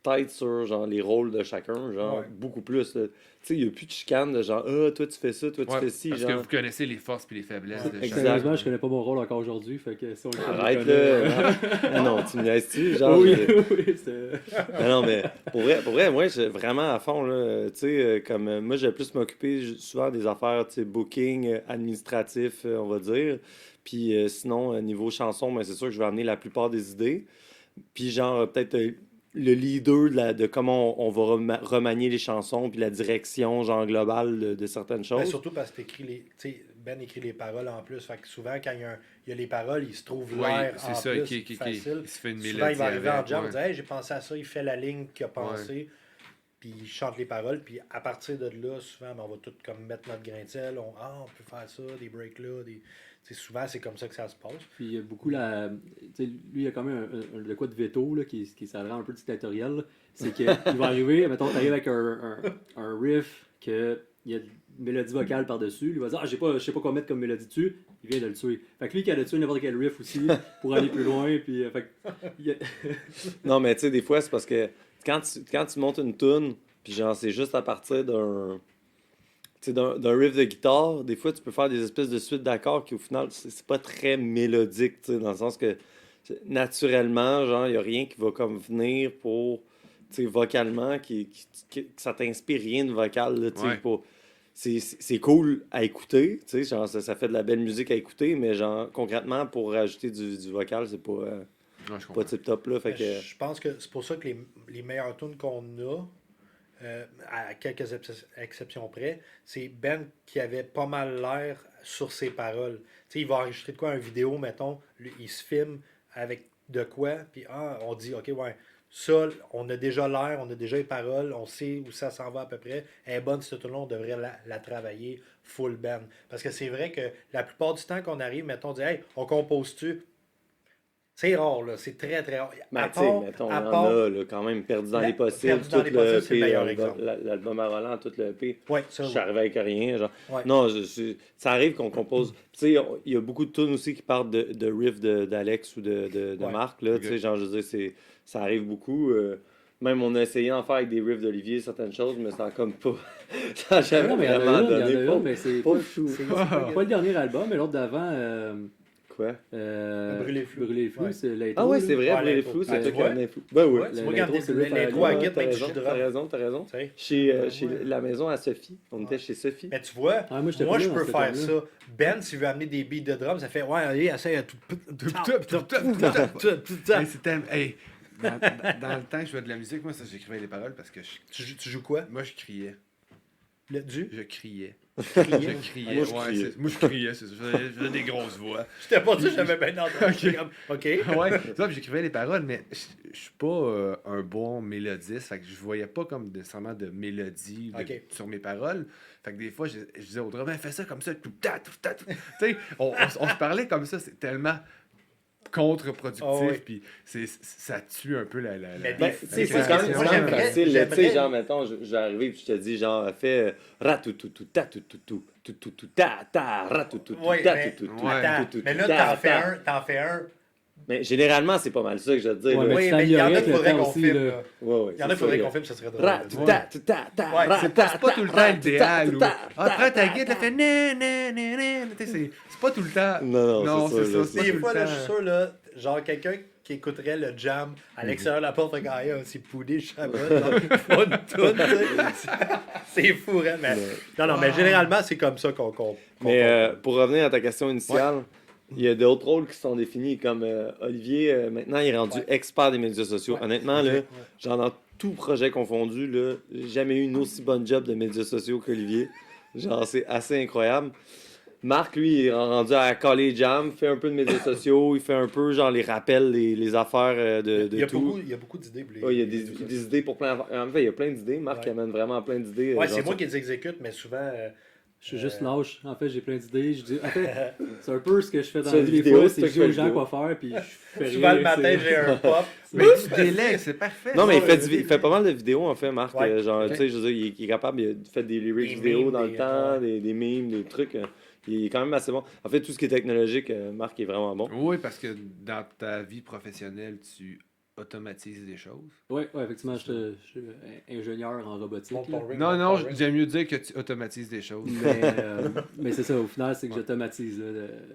tête sur genre les rôles de chacun, genre
Ouais.
beaucoup plus. Tu sais, il n'y a plus de chicane de genre ah, toi tu fais ça, toi tu
Ouais,
fais ci,
parce que
genre.
vous connaissez les forces et les faiblesses de
Exact.
chacun.
Sérieusement, je connais pas mon rôle encore aujourd'hui, fait que si on le
Arrête
connaît,
là. Non, tu me laisses-tu, genre.
Oui,
je-
oui, c'est...
Non, mais pour vrai, moi, j'ai vraiment à fond, là. Tu sais, comme moi, j'ai plus m'occuper souvent des affaires, tu sais, booking, administratif, on va dire. Puis sinon, niveau chanson, ben, c'est sûr que je vais amener la plupart des idées. Puis genre, peut-être le leader de comment on va remanier les chansons, puis la direction, genre, globale de certaines
Ben,
choses.
surtout parce que t'écris les. Tu sais, Ben écrit les paroles en plus. Fait que souvent, quand il y a les paroles, il se trouve
Oui,
l'air
c'est
en
ça,
plus
qui
facile.
il se fait une
Souvent,
mélodie
il va arriver en
avec,
jam,
ouais.
il dit Hey, j'ai pensé à ça, il fait la ligne qu'il a pensé, puis il chante les paroles, puis à partir de là, souvent, ben, on va tout comme mettre notre grain de sel, on peut faire ça, des breaks là, des. Tu sais, souvent, c'est comme ça que ça se passe.
Puis il y a beaucoup la. Tu sais, lui, il y a quand même de quoi de veto là, qui ça le rend un peu dictatorial. Là. C'est qu'il va arriver, mettons, t'arrives avec un riff, qu'il y a une mélodie vocale par-dessus. Lui va dire je sais pas quoi mettre comme mélodie dessus. Il vient de le tuer. Fait que lui, qui a le tuer n'importe quel riff aussi pour aller plus loin. Puis, fait que, il y a-
Non, mais tu sais, des fois, c'est parce que quand tu montes une tune, puis genre, c'est juste à partir tu sais, d'un riff de guitare, des fois, tu peux faire des espèces de suites d'accords qui, au final, c'est pas très mélodique, tu sais, dans le sens que, naturellement, genre, il n'y a rien qui va comme venir pour, tu sais, vocalement, que ça t'inspire rien de vocal, là, tu sais,
Ouais.
c'est cool à écouter, tu sais, genre, ça fait de la belle musique à écouter, mais genre, concrètement, pour rajouter du vocal, c'est pas,
Ouais, je
pas
comprends.
tip-top, là, fait
Mais
que...
Je pense que c'est pour ça que les meilleures tunes qu'on a, à quelques exceptions près, c'est Ben qui avait pas mal l'air sur ses paroles. Tu sais, il va enregistrer de quoi, une vidéo, mettons, lui, il se filme avec de quoi, puis on dit, OK, ouais, ça, on a déjà l'air, on a déjà les paroles, on sait où ça s'en va à peu près. Elle est bonne, cette tune-là, on devrait la travailler full band. Parce que c'est vrai que la plupart du temps qu'on arrive, mettons, on dit, hey, on compose-tu? C'est rare, là, c'est très, très rare.
Ben,
À
tu sais,
part-
mettons,
à
on en
part-
a là, quand même perdu dans les possibles,
Perdu dans
tout
les
le
possibles, c'est le
EP,
meilleur exemple.
l'album à Roland, tout le EP.
Ouais,
Je
ça,
suis arrivé avec rien, genre.
ouais.
Non, ça arrive qu'on compose. Tu sais, il y a beaucoup de tunes aussi qui partent de riffs d'Alex ou de
Ouais.
Marc, là, tu sais, genre, je veux dire, ça arrive beaucoup. Même on a essayé d'en faire avec des riffs d'Olivier, certaines choses, mais ça a comme pas... ça a jamais
Non, mais il y en
vraiment
a une,
donné. Pas-
mais c'est
pas
pas,
fou.
pas le dernier album, mais l'autre d'avant.
Quoi?
Brûler Flou.
Brûler Flou,
Ouais.
c'est l'intro.
Ah ouais,
là.
c'est vrai,
Ouais,
Brûler les
l'intro.
flous,
Ah,
c'est
tu
toi qui
vois?
en as fou. Ben oui.
Ouais, tu vois,
l'intro,
quand
c'est l'intro
l'intro à guide,
t'as
mais du
raison,
jus de
t'as
rhum.
raison, t'as raison.
Tu sais.
Chez
Ouais.
la maison à Sophie. On était chez Sophie.
Mais tu vois,
Ah, moi, j'étais
moi
pas
je
là
peux
dans ce
faire
temps-là.
ça. Ben, s'il veut amener des beats de drum, ça fait ouais, allez, essaye à tout.
Hey, c'est tellement- hey, dans le temps que je jouais de la musique, moi, ça, j'écrivais les paroles parce que
Tu joues quoi?
moi, je criais.
Le du?
Je criais.
Crier?
Je criais.
Moi, je
ouais,
criais.
moi, je criais, c'est ça. Je faisais des grosses voix.
J'étais pas dit, j'avais bien entendu.
Ok.
J'étais comme, OK.
Ouais, c'est ça, puis j'écrivais les paroles, mais je suis pas un bon mélodiste. Fait que je voyais pas comme nécessairement de mélodie
Ok.
sur mes paroles. Fait que des fois, je disais au drum, ben, fais ça comme ça. Tout, ta, tout, ta, tout. Tu sais, on se parlait comme ça. C'est tellement contre-productif.
Ah ouais.
Puis ça tue un peu la
Mais
Ben,
des-
tu sais, c'est
moi,
quand même
moi,
quand même
j'aimerais-
facile. là. Tu sais,
j'aimerais-
genre, mettons, je vais arriver et je te dis, genre, fais ratoutou, ta, toutou, toutou, ta, ratoutou,
Ouais,
ta,
mais,
toutou,
attends,
toutou,
mais là,
ta, ta.
t'en fais un.
Mais généralement, c'est pas mal ça que je vais te dire.
Ouais,
là.
mais
Oui,
tu
mais il y en a
t'améliorais
qu'il faudrait
avec le
qu'on
temps
filme.
aussi, là.
là.
Ouais, ouais,
Il y en a
c'est
qu'il faudrait
ça,
qu'on filme, ça serait drôle.
Ratou,
là.
ta, ta, ta,
Ouais,
ra,
C'est
ta,
pas tout le
ta,
temps
ra,
idéal. Ou...
ta, ta,
Après, ta
ta,
guide, elle fait né, né, né, né. Tu sais, c'est pas tout le temps.
Non, c'est ça, là,
c'est pas
Des
tout le
fois, là, je
temps.
suis sûr, là, genre quelqu'un qui écouterait le jam à l'extérieur de la porte, fait que c'est poudé, je sais pas, une toune, tu sais. C'est fou, hein, mais... Non, non, mais généralement, c'est comme ça qu'on
Mais pour revenir à ta question initiale, il y a d'autres rôles qui sont définis, comme Olivier, maintenant, il est rendu
Ouais.
expert des médias sociaux.
Ouais.
Honnêtement, là,
Ouais.
genre dans tout projet confondu, là, j'ai jamais eu une aussi bonne job de médias sociaux qu'Olivier. Genre, c'est assez incroyable. Marc, lui, il est rendu à caller jam, fait un peu de médias sociaux, il fait un peu, genre, les rappels, les affaires de
il, y a
tout.
beaucoup, il y a beaucoup d'idées. pour les-
Ouais, il y a
les
des,
médias
des
sociaux.
idées pour plein d'affaires. En fait, il y a plein d'idées. Marc
Ouais.
amène vraiment plein d'idées.
Ouais,
genre,
c'est moi
sur-
qui les exécute, mais souvent...
Je suis juste lâche. En fait, j'ai plein d'idées. En fait, c'est un peu ce que je fais dans
Sur
la
une
vie des
vidéo,
fois,
c'est
c'est
toi
que
qui
je dis
fais
aux gens
le
quoi faire, puis je fais
Souvent,
rien,
le matin,
c'est-
j'ai un pop.
Mais tu délègues, c'est parfait.
Non, mais il
Ouais,
fait,
ouais.
il fait pas mal de vidéos, en fait, Marc.
Ouais.
Genre,
Ok.
tu sais, je veux dire, il est capable, il fait des lyrics
Des
vidéo
memes,
dans le
des-
temps,
ouais.
des memes, des trucs. Il est quand même assez bon. En fait, tout ce qui est technologique, Marc est vraiment bon.
Oui, parce que dans ta vie professionnelle, tu automatise des choses.
Ouais, effectivement, je suis ingénieur en robotique.
Monte ton ring,
Non,
monte
non,
ton ring.
j'aime mieux dire que tu automatises des choses.
Mais c'est ça, au final, c'est que j'automatise. Là,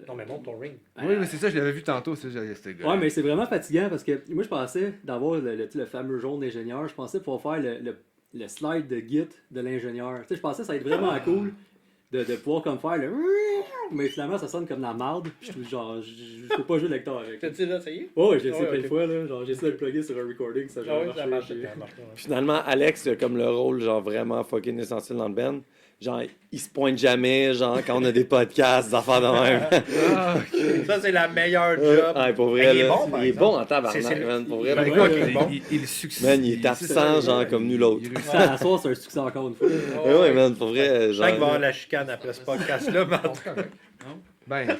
Non, mais monte ton ring.
Oui, mais c'est ça, je l'avais vu tantôt, ça, c'était gars.
Ouais, mais c'est vraiment fatigant parce que moi, je pensais d'avoir le fameux jaune d'ingénieur. Je pensais pouvoir faire le slide de Git de l'ingénieur. Tu sais, je pensais que ça allait être vraiment cool de pouvoir comme faire le. Mais finalement, ça sonne comme de la marde. Je trouve genre, je peux pas jouer le lecteur avec.
T'as-tu déjà essayé?
Ouais, j'ai essayé
Ouais,
plein de
ok.
fois. Là. Genre, j'ai essayé de le plugger sur un recording, ça a
Ah
jamais
oui, ça
marché.
marche. Ça marche pas, ouais.
Finalement, Alex, il a comme le rôle, genre, vraiment fucking essentiel dans le band. Genre, il se pointe jamais, genre, quand on a des podcasts, des affaires de même.
Ah, ok.
Ça, c'est la meilleure job.
Ah, pour
Mais
vrai,
il est
là,
bon, par
il est
exemple.
bon en
C'est
tabarnak,
le-
man. Pour vrai,
Ben,
Ouais,
pour
écoute,
ouais, bon.
il succède.
Man, il est absent, genre, comme nul autre.
Ça, à soir, c'est un succès encore une fois.
Ouais, man, pour vrai,
Je sens qu'il va y avoir
genre.
la chicane après ce podcast-là. mais-
Ben,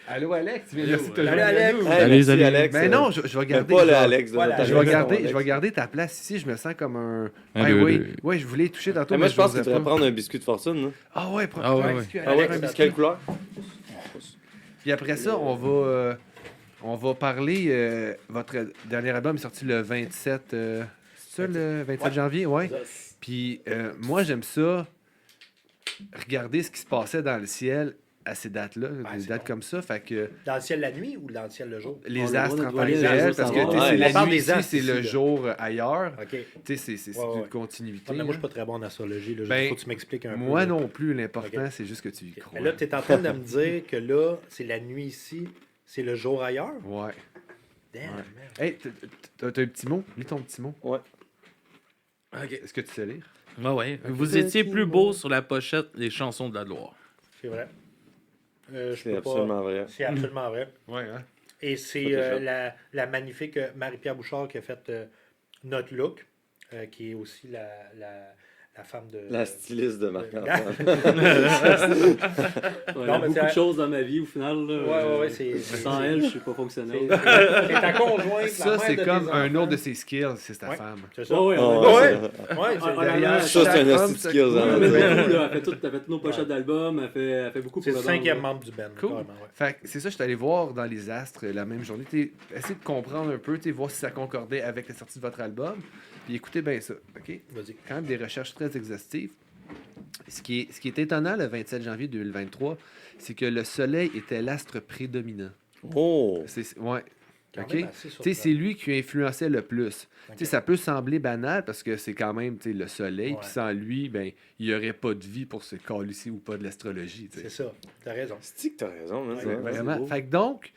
allô Alex, tu viens de
Allô,
te
allô,
joindre à
Alex.
nous.
Hey,
Salut,
merci,
salut.
Alex.
Ben non, je vais
Mais
garder.
pas
je
le
vais-
Alex. de
Voilà,
notre
Je vais,
Alex,
garder,
ton
je vais
Alex.
garder ta place ici, je me sens comme un.
Un,
Ouais,
deux,
oui,
deux.
ouais, je voulais y toucher tantôt.
Hey, moi,
mais
je pense que
j'osais
tu devrais
pas.
prendre un biscuit de fortune. Là.
Ah ouais,
Ah ouais, ouais.
biscuit,
Ah ouais,
un biscuit.
quelle couleur?
Puis après ça, on va parler. Votre dernier album est sorti le 27. C'est ça, le 27
Ouais.
janvier? Ouais. Puis moi, j'aime ça. Regarder ce qui se passait dans le ciel à ces dates-là, des
c'est
dates
bon.
comme ça. Fait que
Dans le ciel la nuit ou dans le ciel le jour?
les
On
astres
a
en
le
tant que
droit de
tel,
les
parce que
savoir.
tu sais,
Ouais,
c'est
on
la
parle
nuit
des
ici,
astres
c'est
ici,
le
là.
jour ailleurs.
OK.
Tu sais, c'est
Ouais,
une
ouais.
continuité.
Ouais, mais moi, je
là.
suis pas très bon en astrologie. Il
Ben,
faut que tu m'expliques un peu.
Moi
là.
non plus, l'important,
Ok.
c'est juste que tu y crois.
Mais là, tu es en train de me dire que là, c'est la nuit ici, c'est le jour ailleurs?
Ouais.
Damn,
Ouais.
man.
Hey, t'as un petit mot? Lis ton petit mot.
Ouais.
OK.
Est-ce que tu sais lire?
Ouais. Vous étiez plus beau sur la pochette des chansons de la Loire.
C'est vrai. Je
C'est
peux
absolument
pas...
vrai.
C'est absolument vrai.
Ouais, hein?
Et c'est
déjà.
la magnifique Marie-Pierre Bouchard qui a fait notre look, qui est aussi la femme de...
La styliste de Marc-Antoine.
Ouais, il y
Non,
a
mais
beaucoup
c'est-
de choses dans ma vie au final. Là,
Ouais, c'est...
Sans elle, je suis pas fonctionnel.
C'est ta conjointe,
Ça,
la mère
c'est
de
comme
tes
un
enfants.
autre de ses skills, c'est ta
Ouais.
femme.
C'est ça?
Ouais,
Oh,
ouais,
Ouais,
ouais.
ouais, c'est
Ah,
derrière.
Ça, c'est un
Chaque
hostie
homme,
de skills.
chaque-
hein.
Mais
Ouais.
beaucoup, là, elle fait toutes nos pochettes d'albums, elle fait beaucoup
C'est
pour
le
le band,
cinquième
là.
membre du band.
Cool.
Carrément, ouais.
Fait que c'est ça, je suis allé voir dans les astres la même journée. Essayer de comprendre un peu, voir si ça concordait avec la sortie de votre album. Puis écoutez bien ça, OK?
Vas-y.
Quand même des recherches très exhaustives. Ce qui est étonnant le 27 janvier 2023, c'est que le Soleil était l'astre prédominant.
Oh!
Ouais.
Quand
OK?
même assez
Tu sais,
surprenant.
c'est lui qui influençait le plus.
Ok.
Tu sais, ça peut sembler banal parce que c'est quand même tu sais, le soleil,
Ouais.
puis sans lui, ben, il n'y aurait pas de vie pour se calisser ou pas de l'astrologie. tu sais.
C'est ça. T'as raison.
C'est que t'as raison, man.
Ouais,
c'est
ouais,
vrai.
Vraiment.
beau.
Fait que donc,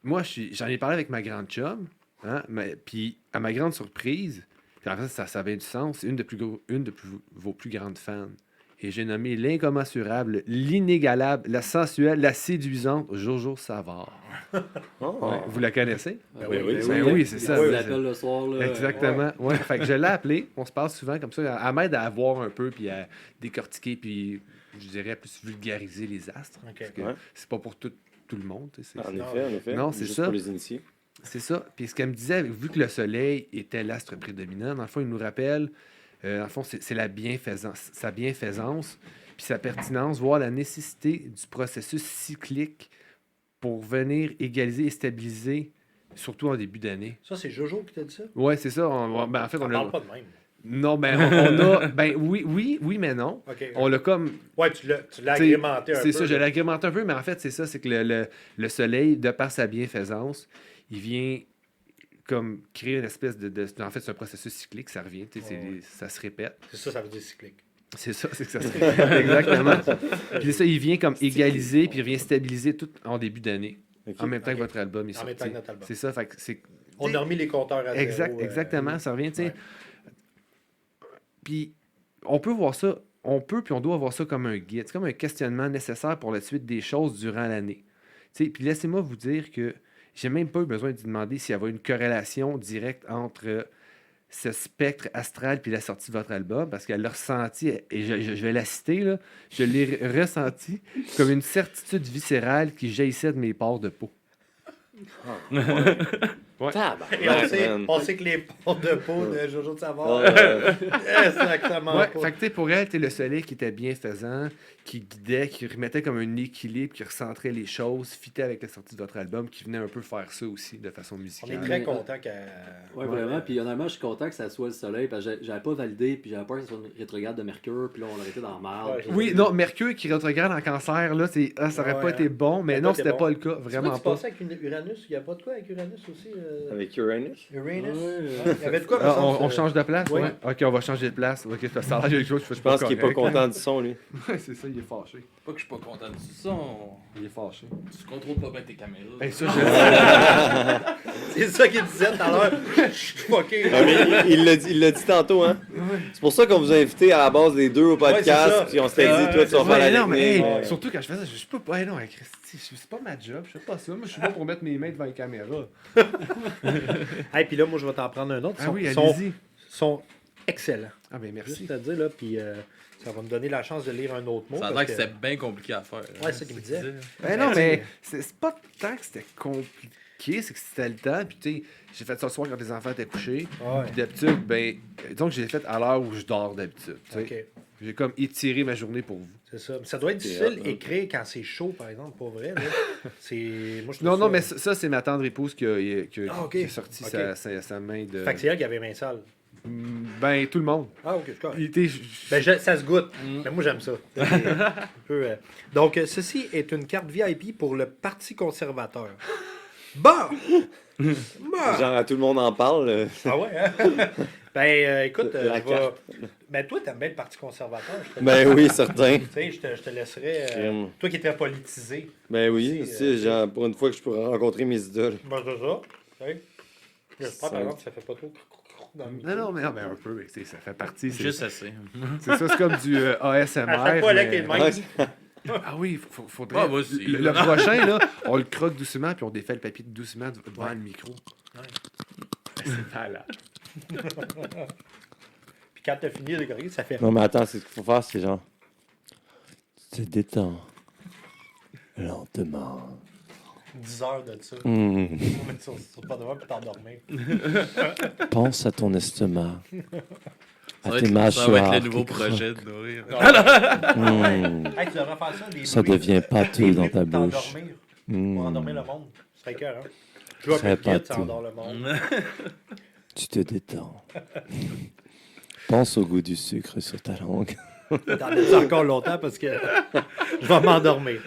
moi, j'en ai parlé avec ma grande chum, hein, puis à ma grande surprise, puis en fait, ça avait du sens, une de vos plus grandes fans. Et j'ai nommé l'incommensurable, l'inégalable, la sensuelle, la séduisante Jojo Savard.
Oh.
Ouais, vous la connaissez?
Ben
oui, oui,
ben oui, c'est ça.
Je
c'est-
l'appelle le soir. Là,
Exactement. Ouais. Fait que je l'ai appelé. On se parle souvent comme ça. Elle m'aide à voir un peu, puis à décortiquer, puis je dirais plus vulgariser les astres.
OK.
Parce que
Ouais.
c'est pas pour tout le monde. tu sais,
En
c'est-
effet, en effet.
Non, c'est
Juste
ça.
pour les initiés.
C'est ça. Puis ce qu'elle me disait, vu que le soleil était l'astre prédominant, dans le fond, il nous rappelle, dans le fond, c'est la bienfaisance, sa bienfaisance, puis sa pertinence, voire la nécessité du processus cyclique pour venir égaliser et stabiliser, surtout en début d'année.
Ça, c'est Jojo qui t'a dit ça?
Ouais, c'est ça. Ben, en fait,
On
on
parle
a.
pas de même.
Non, ben, on a. Ben, oui, mais non.
OK.
On l'a comme.
Ouais, tu l'as
T'sais,
agrémenté un peu.
C'est ça, je
là.
l'ai agrémenté un peu, mais en fait, c'est ça, c'est que le soleil, de par sa bienfaisance, il vient comme créer une espèce en fait, c'est un processus cyclique, ça revient, tu sais,
Ouais.
ça se répète.
C'est ça, ça veut dire cyclique.
C'est ça, c'est que ça se répète, exactement. Puis ça, il vient comme égaliser, puis il vient stabiliser tout en début d'année,
Ok.
en même temps
Ok.
que votre album est
En même temps
sorti.
que notre album.
C'est ça, fait que c'est...
On a remis les compteurs à zéro.
Exactement, ça revient, tu sais.
ouais.
Puis on peut voir ça, puis on doit voir ça comme un guide. C'est comme un questionnement nécessaire pour la suite des choses durant l'année. Tu sais, puis laissez-moi vous dire que j'ai même pas eu besoin de demander s'il y avait une corrélation directe entre ce spectre astral puis la sortie de votre album, parce qu'elle l'a ressenti, et je vais la citer, là, je l'ai ressenti comme une certitude viscérale qui jaillissait de mes pores de peau. Ouais.
On sait que les portes de peau de Jojo de Savard, exactement
Ouais,
pas.
fait que tu sais, pour elle, t'es le soleil qui était bienfaisant, qui guidait, qui remettait comme un équilibre, qui recentrait les choses, fitait avec la sortie de votre album, qui venait un peu faire ça aussi de façon
On
musicale.
est très content qu'elle...
Ouais, vraiment. Puis honnêtement, je suis content que ça soit le soleil parce que j'avais pas validé, puis j'avais peur que ce soit une rétrograde de Mercure, puis là, on aurait été dans la merde.
Ouais,
Oui, non, Mercure qui retrograde en cancer, là, ça aurait pas été bon, mais
Ça
non,
aurait
c'était
été
pas
bon.
le cas, vraiment
C'est
pas.
quoi qui se passait avec Uranus? Il n'y a pas de quoi avec Uranus aussi?
Avec Uranus?
Uranus?
Ouais,
Il y avait de quoi,
Ah,
me semble,
on change de place,
Oui.
ouais. Ok, on va changer de place. Ok, parce que ça a l'air quelque chose,
Je pense qu'il est pas content du son, lui.
Ouais, c'est ça, il est fâché.
Pas que je suis pas content du son.
Il est fâché.
Tu contrôles pas bien tes caméras.
Hey, ça, je
C'est ça qu'il disait tout à l'heure. Je suis fucké.
Ah, mais il l'a dit tantôt, hein? C'est pour ça qu'on vous a invité à la base des deux au
Ouais, c'est ça.
podcast, puis on s'était dit, toi, tu vas faire
Ouais,
la
non, mais hey,
technique.
surtout quand je fais ça, je peux pas. Hey, non, Christy, c'est pas ma job, je fais pas ça. Moi, je suis là pour mettre mes mains devant les caméras.
Et puis là, moi, je vais t'en prendre un autre.
Ah oui,
Ils sont-
allez-y.
sont excellents.
Ah, ben merci.
Juste à dire, là, puis ça va me donner la chance de lire un autre mot.
Ça a l'air
parce
que c'était bien compliqué à faire.
Ouais, c'est ça qu'il me disait.
Ben non, mais c'est pas tant que c'était compliqué, c'est que c'était le temps. Puis, tu sais, j'ai fait ça le soir quand les enfants étaient couchés.
Ouais.
Puis d'habitude, ben, disons que j'ai fait à l'heure où je dors d'habitude. tu sais.
OK.
J'ai comme étiré ma journée pour vous.
C'est ça. Mais ça doit être
C'est
difficile
hot, hein.
d'écrire quand c'est chaud, par exemple, pas vrai. Là. C'est... Moi, je trouve
Non,
ça-
non, mais ça, c'est ma tendre épouse qui
Ah, ok.
qui a sorti
Ok.
sa main de.
Fait que c'est elle qui avait main sale.
Ben, tout le monde.
Ah, OK, c'est correct.
Il était.
Ben, ça se goûte. Mais moi, j'aime ça. C'est un peu, Donc, ceci est une carte VIP pour le Parti conservateur. Bon! Bon!
Genre, à tout le monde en parle.
Ah ouais, hein? Ben, écoute,
La
je vais-
carte.
Ben, toi, t'aimes bien le Parti conservateur. Je te...
Ben oui, certain.
Tu sais, je te laisserais...
Crime.
toi qui es très politisé.
Ben oui,
Aussi,
aussi, genre, pour une fois que je pourrais rencontrer mes idoles.
Ben, c'est ça. Tu sais. J'espère, par
Ça-
exemple, que ça fait pas trop... dans le micro.
Non, mais un peu, mais ça fait partie. C'est
Juste assez.
c'est ça, c'est comme du ASMR.
À chaque fois, là,
mais-
qu'il est de même.
Ouais,
Ah oui, faudrait.
Ah, moi aussi.
Le prochain, là, on le croque doucement, puis on défait le papier doucement devant le micro. C'est malade.
Puis quand t'as fini de corriger, ça fait...
Non, mais attends, c'est ce qu'il faut faire, c'est genre. Tu te détends. Lentement.
10 heures de ça.
Hmm.
Faut mettre sur pas devant puis t'endormir.
Pense à ton estomac.
Ça
À
va
tes
être,
mâchoires.
ça va être le nouveau
qui
projet de nourrir.
Hmm.
Hey, tu devrais faire ça, des
Ça
bruits-
devient pâteux
des
dans
bruits
ta
pour
bouche.
t'endormir,
Hmm.
pour endormir le monde. Ce serait cœur, hein? Joue
Très
avec le guide, ça
pâteux.
endort le monde.
Tu te détends. Pense au goût du sucre sur ta langue.
T'en as encore longtemps parce que je vais m'endormir.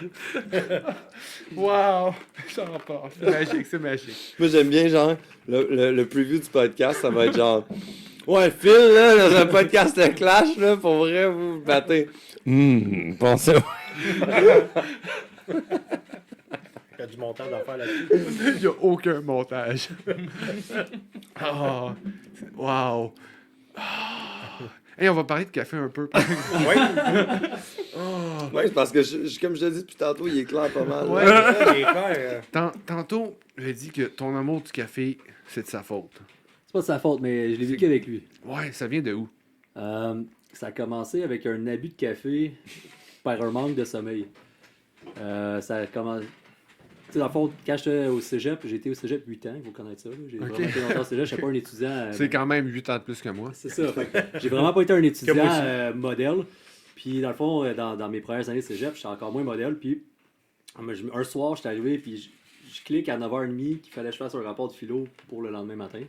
Wow! J'en parle. C'est magique, c'est magique.
Moi, j'aime bien, genre, le preview du podcast, ça va être genre. Ouais, Phil, là, dans un podcast de Clash, là, pour vrai, vous vous battez. Pensez
Il y a du montage à faire là-dessus.
Il n'y a aucun montage. Ah, wow! Hey, on va parler de café un peu.
Oui,
Ouais, c'est parce que, comme je te dis depuis tantôt, il est clair pas mal.
ouais,
là.
c'est ça, les frères.
Tantôt, j'ai dit que ton amour du café, c'est de sa faute.
C'est pas de sa faute, mais je l'ai vécu avec lui.
Ouais, ça vient de où?
Ça a commencé avec un abus de café par un manque de sommeil. Ça a commencé. Tu sais, dans le fond, quand j'étais au cégep, j'ai été au cégep 8 ans, il faut connaître ça. là. J'ai
Ok.
vraiment été longtemps au cégep, je suis pas un étudiant.
C'est quand même 8 ans de plus que moi.
C'est ça. Fait que j'ai vraiment pas été un étudiant
moi aussi.
modèle. Puis dans le fond, dans mes premières années de cégep, j'étais encore moins modèle. Puis un soir, j'étais arrivé, puis je clique à 9h30 qu'il fallait que je fasse un rapport de philo pour le lendemain matin.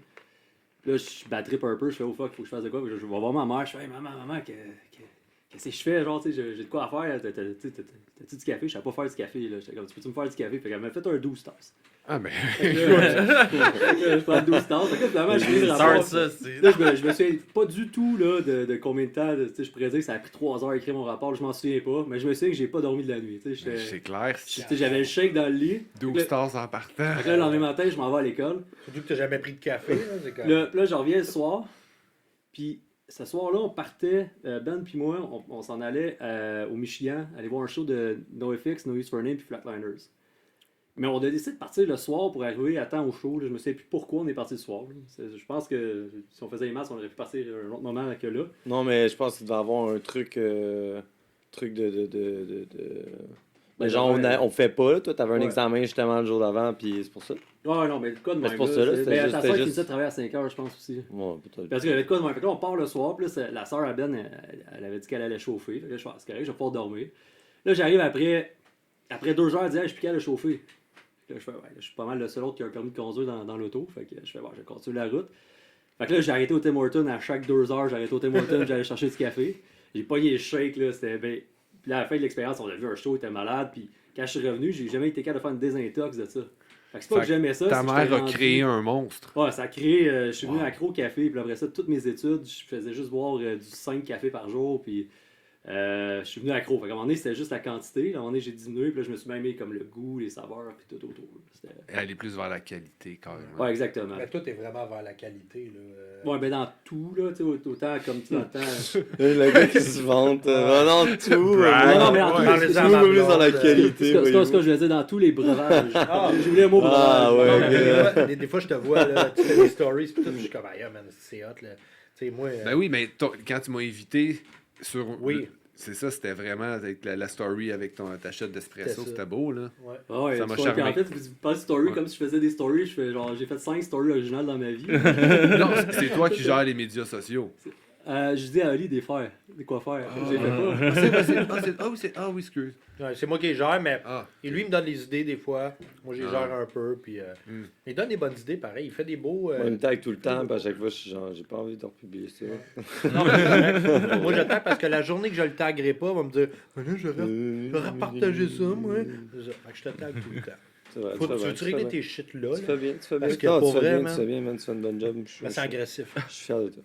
Puis là, je battrippe un peu, je fais oh fuck, faut que je fasse de quoi. Puis je vais voir ma mère, je fais hey, maman, qu'est-ce que je fais? Genre, tu sais, j'ai de quoi à faire. T'as-tu du café? Je savais pas faire du café. Là. J'étais comme, tu peux-tu me faire du café? Fait qu'elle m'a fait un 12 tasses.
Ah, mais.
Fait que là, je prends 12 tasses. Fait que là, finalement, je finis le rapport.
Start ça, c'est.
Là, je me souviens pas du tout là, de combien de temps. Tu sais, je pourrais dire que ça a pris 3 heures à écrire mon rapport, je m'en souviens pas. Mais je me souviens que j'ai pas dormi de la nuit. Tu sais,
C'est clair.
tu sais, j'avais le shake dans le lit.
12
Fait
stars en partant.
que là, le lendemain matin, je m'en vais à l'école.
Surtout que t'as jamais pris de café. Là, c'est comme...
Là, je reviens le soir. Puis ce soir-là, on partait, Ben puis moi, on s'en allait au Michigan, aller voir un show de NoFX, No Use for a Name puis Flatliners. Mais on a décidé de partir le soir pour arriver à temps au show. Là. Je me souviens plus pourquoi on est parti le soir. Là. Je pense que si on faisait les masses, on aurait pu partir un autre moment que là.
Non, mais je pense qu'il devait avoir un truc. Ben, Mais genre, on fait pas, là. Toi, t'avais un
Ouais.
examen justement le jour d'avant, puis c'est pour ça.
Ouais, non, mais de quoi de
Mais
même.
c'est pour ça, là, c'était
Mais
juste-
ta
c'était
soeur qui
juste-
disait de travailler à 5 heures, je pense aussi.
Ouais, peut-être.
Parce qu'il y avait de quoi de même. Fait que là, on part le soir, puis là, la soeur à Ben, elle avait dit qu'elle allait chauffer. Fait que là, je fais, c'est correct, je vais pouvoir dormir. Là, j'arrive après 2 heures, elle dit, hey, je suis plus capable de chauffer. Fait que là, je fais, ouais, je suis pas mal le seul autre qui a un permis de conduire dans l'auto. Fait que je fais, ouais, je vais continuer la route. Fait que là, j'ai arrêté au Tim Hortons à chaque 2 heures, j'arrêtais au Tim Hortons, j'allais chercher du café. J'ai pogné le shake, là, c'était bien. Puis là, à la fin de l'expérience, on a vu un show, il était malade. Puis quand je suis revenu, j'ai jamais été capable de faire une désintox de ça. Fait que c'est pas que j'aimais ça.
Ta
c'est que
mère
j'étais
a
rendu-
créé un monstre.
Ouais, ça a créé. Je suis venu accro au café, puis après ça, toutes mes études, je faisais juste boire du 5 cafés par jour, puis je suis venu accro. Fait qu'à un moment donné, c'était juste la quantité. À un moment donné, j'ai diminué, puis là, je me suis même mis comme le goût, les saveurs, puis tout autour. C'était...
Elle est plus vers la qualité, carrément.
Ouais, exactement.
Mais toi, t'es vraiment vers la qualité. Là.
Ouais, ben dans tout, là, tu sais, autant comme tu dans le temps.
Le gars qui se vante. Non, tout.
Brag.
Non, mais en tout cas,
Parlez-en
c'est
à
ça,
ma
plus dans la
blonde,
qualité.
c'est ce que
voyez-vous.
je voulais dire dans tous les breuvages.
Ah.
J'ai oublié un mot breuvage.
Ah, ouais,
Non, mais
ok.
des fois, je te vois, là, tu fais des stories, puis tout, puis je suis comme, ah, man, c'est hot, là. Tu sais, moi.
Ben oui, mais quand tu m'as invité sur.
Oui.
C'est ça, c'était vraiment avec la story avec ta shot d'espresso,
C'était ça.
c'était beau, là.
Ouais.
Ah ouais,
Ça m'a
tu vois, puis
charmé.
en fait, vous parlez de story
Ouais.
comme si je faisais des stories. J'ai fait 5 stories originales dans ma vie.
Non, c'est toi qui gères les médias sociaux.
Je dis à Ali des faire, des quoi faire. J'ai fait pas.
Ah oui, excuse.
Ouais, c'est moi qui les gère, mais
Ah,
et lui, il me donne les idées des fois. Moi, je les
Ah.
gère un peu, puis
Hmm.
il donne des bonnes idées, pareil. Il fait des beaux.
En même temps, avec tout le temps, puis à chaque fois, je suis genre, j'ai pas envie de republier ça.
Non, mais c'est correct. Moi, j'attends parce que la journée que je le taguerai pas, il va me dire, mais là, j'aurais partagé ça, moi. C'est ça. Fait que je te tag tout le temps.
C'est vrai,
Faut,
tu
tu
fais
veux-tu
bien,
régler
tu fais
tes shit là?
bien. Tu
là?
fais bien, tu fais bien.
Parce que
Non,
pour
tu fais
vrai,
bien,
man.
tu fais bien, man, tu fais une bonne job.
Mais c'est agressif.
Je suis fier de toi.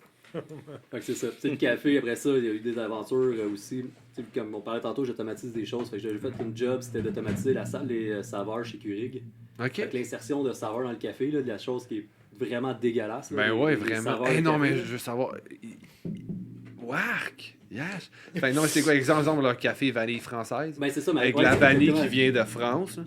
Fait que c'est ça. Tu sais, le café, après ça, il y a eu des aventures aussi. Tu sais, comme on parlait tantôt, j'automatise des choses. Fait que j'avais fait une job, c'était d'automatiser les saveurs chez Keurig.
ok.
Fait que l'insertion de saveurs dans le café, là, de la chose qui est vraiment dégueulasse. là,
Ben
les-
ouais,
les
vraiment.
saveurs
Eh
de
non,
café,
mais
là.
je veux savoir. Wark! Yes! Fait que non, mais c'est quoi, exemple, leur café vanille française?
Ben c'est ça, mais
Avec
ouais,
la
c'est
vanille
exactement.
qui vient de France.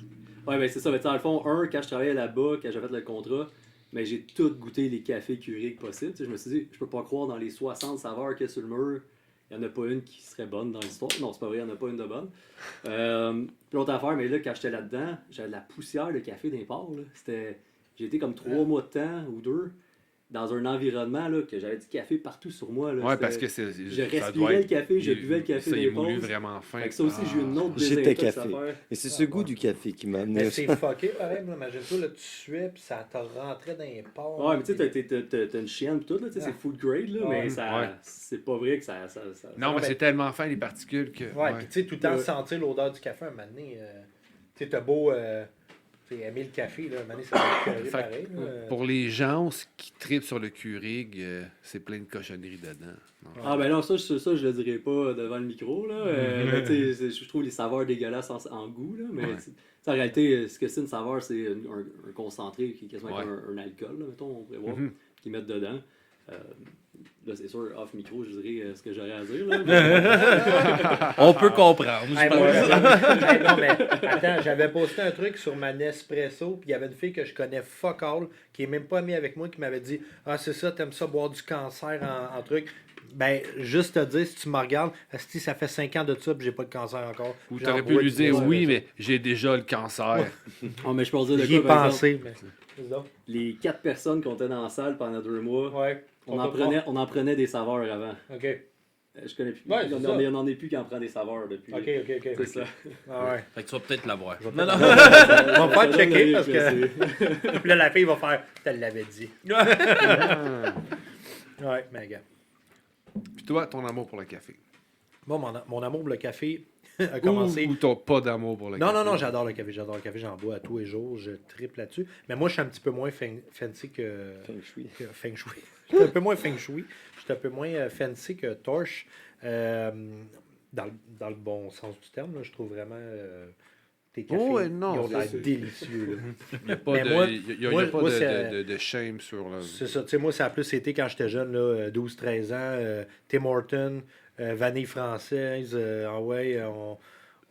Ouais, ben c'est ça. Mais tu sais, dans le fond, quand je travaillais là-bas, quand j'avais fait le contrat, mais j'ai tout goûté les cafés Keurig possibles. Tu sais, je me suis dit, je peux pas croire dans les 60 saveurs qu'il y a sur le mur, il n'y en a pas une qui serait bonne dans l'histoire. Non, c'est pas vrai, il n'y en a pas une de bonne. Puis l'autre affaire, mais là, quand j'étais là-dedans, j'avais de la poussière de café d'import. J'ai été comme 3 mois de temps ou 2 dans un environnement là, que j'avais du café partout sur moi. Là.
Ouais,
C'était-
parce que c'est.
je
ça
respirais
doit
le
être-
café, je buvais le café
Ça, il est
des
moulu
pauses.
vraiment fin.
Fait que ça aussi, j'ai eu une autre
J'étais
désintox à
café.
faire.
Et c'est ce goût du café qui m'a amené
Mais
à
c'est
ça.
fucké, pareil. Là. Imagine-toi, là, tu suais, puis ça te rentrait dans les pores.
Ouais, mais tu sais, t'as une chienne pis tout, là, tu sais, c'est food grade, là,
Ouais.
mais ça,
Ouais.
c'est pas vrai que ça
Non, mais
mais-
c'est tellement fin, les particules que.
Ouais, puis tu sais, tout le temps
Ouais.
sentir l'odeur du café, un moment donné, tu sais, t'as beau tu sais, aimer le café, là, un moment donné, ça va être
Fait
pareil. là.
Pour les gens qui tripent sur le Keurig, c'est plein de cochonneries dedans. Non.
Ah ben non, ça je le dirais pas devant le micro, là, mais tu sais, je trouve les saveurs dégueulasses en goût, là, mais
Ouais.
tu sais, en réalité, ce que c'est une saveur, c'est un concentré qui est quasiment
Ouais.
comme un alcool, là, mettons, on pourrait voir,
Mhm.
qu'ils mettent dedans. Là, c'est sûr, off micro, je dirais ce que j'aurais à dire, là, mais-
On peut comprendre, je
Hey, moi,
pense.
hey, non, mais attends, j'avais posté un truc sur ma Nespresso, puis il y avait une fille que je connais fuck all, qui est même pas amie avec moi, qui m'avait dit ah, c'est ça, t'aimes ça boire du cancer en truc. Ben, juste te dire, si tu me regardes, asti, ça fait 5 ans de ça, puis j'ai pas de cancer encore.
Ou
J'en
t'aurais pu
bois
lui
du
dire
Nespresso.
oui, mais j'ai déjà le cancer.
Ah, mais je peux dire de
J'y ai
quoi, par exemple,
pensé, mais. C'est ça.
les 4 personnes qu'on était dans la salle pendant 2 mois,
Ouais.
on en prenait des saveurs avant.
Ok.
Je connais plus.
Ouais,
il
c'est ça.
y en a plus qui en prend des saveurs depuis.
Ok, ok, ok.
C'est ça.
Ah ouais.
Fait que tu vas peut-être l'avoir.
Je vais
Non, non.
On va me faire
Ça
checker
donne
parce
que
que. Puis là, la fille va faire. Tu l'avais dit.
Ah.
Ouais, mais gars.
Puis toi, ton amour pour le café.
Bon, mon amour pour le café a commencé.
Ou t'as pas d'amour pour le
Non,
café.
non, non, j'adore le café. J'adore le café. J'en bois à tous les jours. Je triple là-dessus. Mais moi, je suis un petit peu moins fancy que.
Feng shui.
Feng Shui. Je suis un peu moins Feng Shui. Je suis un peu moins fancy que Torch. Dans le bon sens du terme, là, je trouve vraiment. Tes cafés,
Oh, ouais, non,
ils ont l'air
c'est-
délicieux. là.
Il n'y a pas,
Mais
de,
moi-
il y a
moi-
pas
moi,
de,
c'est-
de shame sur le.
C'est ça. Tu sais, moi, ça a plus été quand j'étais jeune, là, 12-13 ans. Tim Hortons, vanille française. Ah ouais,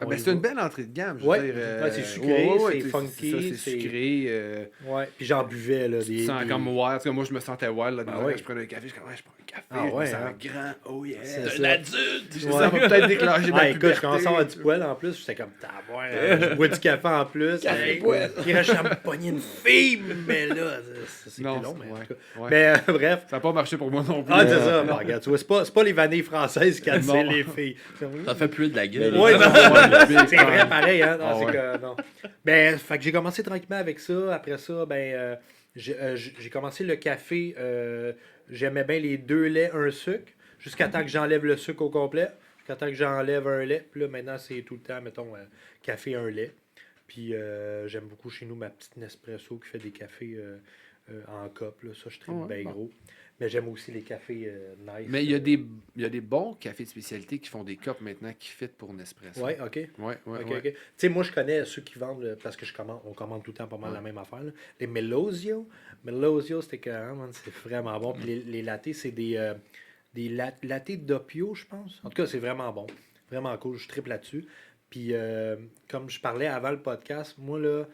Ah,
On
ben,
y
c'est
va.
une belle entrée de gamme, je
Ouais.
veux dire.
Ouais, c'est sucré, c'est
ça,
funky,
c'est
c'est-
sucré.
Ouais, puis j'en buvais, là,
Tu te sens comme wild. Parce que moi, je me sentais wild. Là,
Ah ouais.
je prenais un café. Je suis comme, ouais, je prends un café.
Ah
je me
ouais,
sens
hein.
grand. Oh yeah.
C'est
T'es
ça.
un adulte!
Ça va peut-être déclencher ma
Ah, écoute, je commençais à avoir
puberté.
du poil en plus, j'étais comme, je bois du café en plus.
Café
Hey,
poêle.
Il reste à me pogner une fille, mais là, c'était
Non,
long, mais en
ouais,
tout cas.
ouais.
Mais bref.
Ça n'a pas marché pour moi non plus.
Ah, c'est ça, bon, regarde, tu vois, c'est pas les vanilles françaises qui attirent
Non.
les filles.
Ça fait plus de la gueule.
Ouais, non,
Ouais,
c'est vrai, pareil, hein. Non,
Ah
c'est
ouais.
que, non. Ben, fait que j'ai commencé tranquillement avec ça. Après ça, ben, j'ai commencé le café. J'aimais bien les 2 laits, un sucre, jusqu'à temps que j'enlève le sucre au complet. Jusqu'à temps que j'enlève un lait. Puis là, maintenant, c'est tout le temps, mettons, café, un lait. Puis j'aime beaucoup chez nous ma petite Nespresso qui fait des cafés en cup. Là. Ça, je tripe
Ouais,
bien
bon.
gros. Mais j'aime aussi les cafés nice.
Mais il y a des bons cafés de spécialité qui font des cups maintenant qui fit pour Nespresso.
Ouais, ok.
Ouais, ouais,
Ok,
ouais.
ok. Tu sais, moi, je connais ceux qui vendent, parce que on commande tout le temps pas mal
Ouais.
la même affaire. Là. Les Melosio. Melosio, c'était carrément, man, c'est vraiment bon. Puis les lattés, c'est des lattés d'Opio, je pense. En tout cas, c'est vraiment bon. Vraiment cool. Je triple là-dessus. Puis, comme je parlais avant le podcast, moi, là,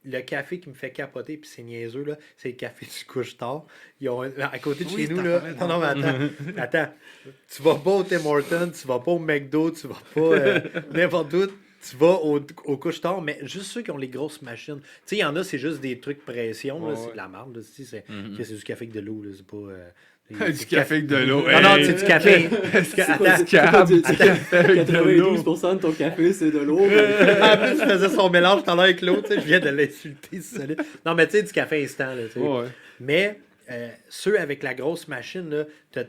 le café qui me fait capoter, puis c'est niaiseux, là, c'est le café du couche-tard. Ils ont à côté de
Oui,
chez nous,
t'en
là.
parlais
Non, non, mais attends. Tu vas pas au Tim Hortons, tu vas pas au McDo, tu vas pas n'importe où. Tu vas au couche-tard, mais juste ceux qui ont les grosses machines. Tu sais, il y en a, c'est juste des trucs pression, là,
Ouais,
c'est
ouais.
de la merde. Là, tu sais, c'est
Mhm.
c'est du café avec de l'eau, là, c'est pas...
Du café avec de l'eau.
Non, non, c'est du café.
quoi,
Attends,
Cab,
du-
du café avec de l'eau.
92% de ton café, c'est de l'eau.
en plus, je faisais son mélange tout à l'heure avec l'eau, tu sais, je viens de l'insulter, c'est solide. Non, mais tu sais, du café instant, là, tu sais.
Ouais.
Mais ceux avec la grosse machine, là,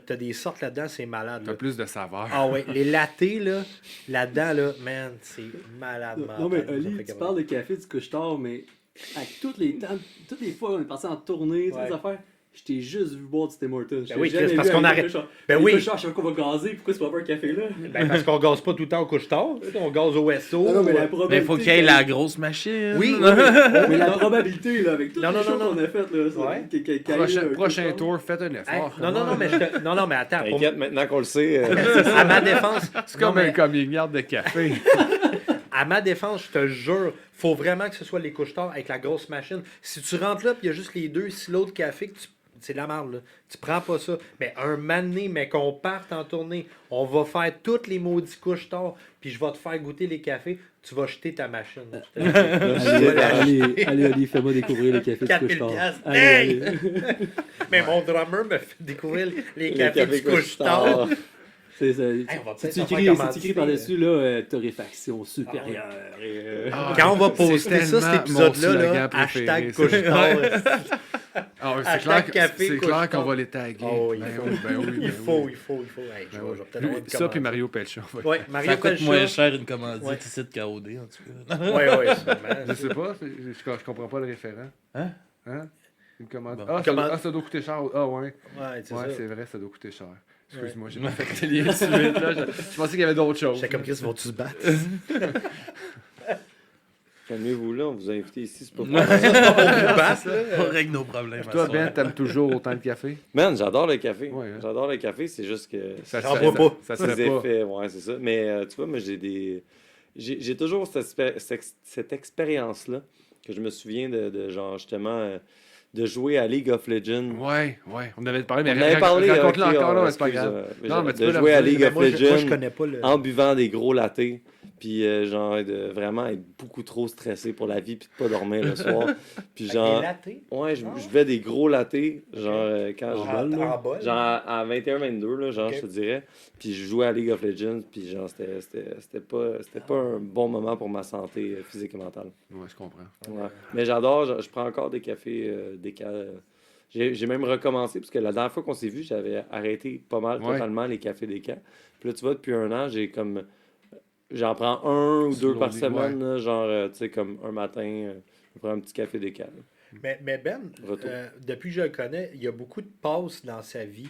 t'as des sortes là-dedans, c'est malade.
T'as
Là.
plus de saveur.
Ah ouais, les lattés, là-dedans, là, man, c'est malade, malade.
Non, mais
Ça fait
Oli, tu
capoter.
parles de café du couche-tard, mais avec toutes les fois qu'on est parti en tournée, toutes les
Ouais.
affaires, je t'ai juste vu boire du Tim Hortons. Je t'ai
oui,
jamais
Chris, parce
vu
qu'on
avec
arrête-
un couche-tard.
Ben
Les
oui.
couche-tards, je sais pas qu'on va gazer, pourquoi tu vas pas un café là?
Ben, parce qu'on gaze pas tout le temps au couche-tard, on gaze au SO.
Non, mais la
Mais
probabilité.
il faut qu'il y ait la grosse machine.
Oui,
Mais la probabilité, là, avec toutes
Non,
les
non,
choses
non,
qu'on a faites, là, ça-
Ouais.
qu'il y ait un
Prochain
couche-tard.
tour, faites un
Hey,
effort.
non, mais attends. pour-
T'inquiète, maintenant qu'on le sait.
À ma défense,
C'est comme
non,
un
mais
coming-out de café.
à ma défense, je te jure, faut vraiment que ce soit les couche-tards avec la grosse machine. Si tu rentres là, puis il y a juste les 2 silos de café, c'est de la merde, là. Tu prends pas ça. Mais un mané, mais qu'on parte en tournée, on va faire toutes les maudits couche-tards, puis je vais te faire goûter les cafés, tu vas jeter ta machine. Je te le dis.
Allez, Oli, fais-moi découvrir les cafés du
4000
couche-tard.
piastres.
Allez,
Hey!
allez.
Mais mon drummer me fait découvrir les
Les
cafés
cafés
du couche-tard.
C'est ça.
on va peut-être
C'est
en faire
écrit
commanditer,
par-dessus, là, torréfaction supérieure.
Ah,
Quand on va
c'est
poster ça, cet
tellement mon
épisode-là,
slogan
là,
préféré,
hashtag
ça.
couche-tard.
Ah ouais,
Hashtag
c'est clair,
café,
c'est
couche-tard.
clair qu'on va les taguer.
Oh, il
Ben
faut.
oui, ben oui, ben
Il
oui.
faut. Hey, je
Ben
vais
oui.
peut-être avoir
Lui,
une
ça puis
commande.
Mario Pelcha.
Ouais, Mario
Ça coûte moins
Pelcha.
cher une commandite
Ouais.
ici de KOD, en tout cas.
Ouais, sûrement.
Je sais pas, je comprends pas le référent.
Hein?
Hein? Une commande.
Bon.
Ah,
Commande-
ça doit coûter cher. Ah ouais.
Ouais, c'est
Ouais,
ça.
c'est vrai, ça doit coûter cher. Excuse-moi,
Ouais.
j'ai pas fait le lien tout de suite, là. Je pensais qu'il y avait d'autres choses.
J'étais comme Chris, vont-tu se battre?
Calmez-vous là, on vous a invité ici, c'est pas pour
On règle nos problèmes.
Toi,
à soir.
Ben, t'aimes toujours autant le café?
Man, j'adore le café.
Ouais, hein.
J'adore le café, c'est juste que.
J'en bois pas.
Ça
Ses
serait pas.
effets, ouais, c'est ça. Mais tu vois, moi, j'ai toujours cette expérience-là que je me souviens de genre, justement, de jouer à League of Legends.
Ouais. On avait parlé, mais
On avait parlé,
raconte-le
ok,
encore, là, mais c'est
excuse,
pas grave.
mais
Non, mais tu
de
peux la
jouer à
redire.
League of
Moi, je
Legends
connais pas le.
en buvant des gros latés. Puis genre, de vraiment être beaucoup trop stressé pour la vie, puis de pas dormir le soir. Puis genre, ouais, je buvais des gros latés, genre, quand je
En bol.
genre à 21-22, là, genre,
Ok.
je te dirais. Puis je jouais à League of Legends, puis genre, c'était pas un bon moment pour ma santé physique et mentale.
Ouais, je comprends.
Ouais. Mais j'adore, je prends encore des cafés décal. J'ai même recommencé, parce que la dernière fois qu'on s'est vu, j'avais arrêté pas mal
Ouais.
totalement les cafés décal. Puis là, tu vois, depuis un an, j'en prends un ou deux par
Slowly,
semaine, là, genre, tu sais, comme un matin, je prends un petit café décal.
Mais Ben,
Retour.
depuis que je le connais, il y a beaucoup de passes dans sa vie.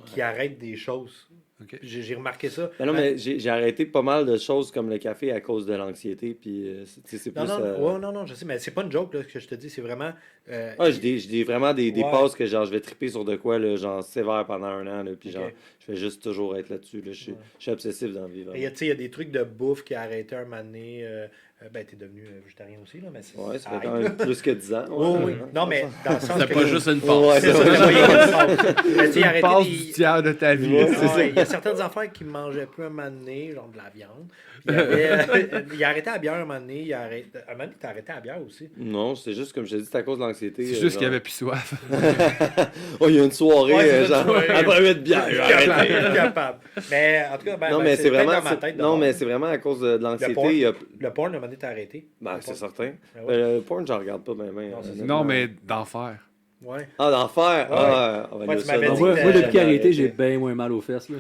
qui arrêtent des choses.
Ok.
J'ai remarqué ça.
Ben non, mais j'ai arrêté pas mal de choses comme le café à cause de l'anxiété. Puis c'est plus.
Non, je sais, mais c'est pas une joke là, que je te dis, c'est vraiment.
J'ai vraiment des
Ouais.
passes que genre je vais triper sur de quoi, là, genre sévère pendant un an. Là, puis
Ok.
genre, je vais juste toujours être là-dessus. Là, je suis obsessif dans la vie.
Il y a des trucs de bouffe qui a arrêté un moment donné. Ben, t'es devenu végétarien aussi, là, mais c'est.
Ouais, ça fait
arrête,
quand
là.
même plus que 10 ans.
Oh, oui.
Ouais.
Non, mais dans le sens
C'est
que.
pas juste une
Ouais,
passe.
C'est ça,
ouais.
c'est pas une pause. Mais tu sais, il a arrêté
Passe
des-
du tiers de ta vie.
Ouais,
là.
c'est ça.
Il y a certaines affaires qu'il ne mangeait plus un moment donné, genre de la viande. Puis il a arrêté la bière un moment donné. Un moment donné, t'as arrêté la bière aussi.
Non, c'est juste comme je t'ai dit, c'est à cause de l'anxiété.
C'est juste qu'il
genre.
avait plus soif.
Oh, il y a une soirée,
Ouais, c'est
genre,
une soirée.
après 8 bières, j'ai arrêté.
Capable. Mais en tout cas,
Non, mais c'est
peut-être
vraiment,
dans ma tête.
non,
d'abord.
mais c'est vraiment à cause de l'anxiété.
porn.
il y a-
Le porn, un moment donné, t'as arrêté.
Ben,
Le
c'est
porn.
certain.
Ben ouais.
Le porn, j'en regarde pas même.
Non, c'est ça.
Non, mais d'enfer.
Ouais.
Ah, d'enfer?
Ouais.
Ah, on va
Ouais,
dire
tu
ça.
m'avais
non.
dit
Moi,
que
moi, depuis qu'il a
J'avais
arrêté, j'ai bien moins mal aux fesses. Là.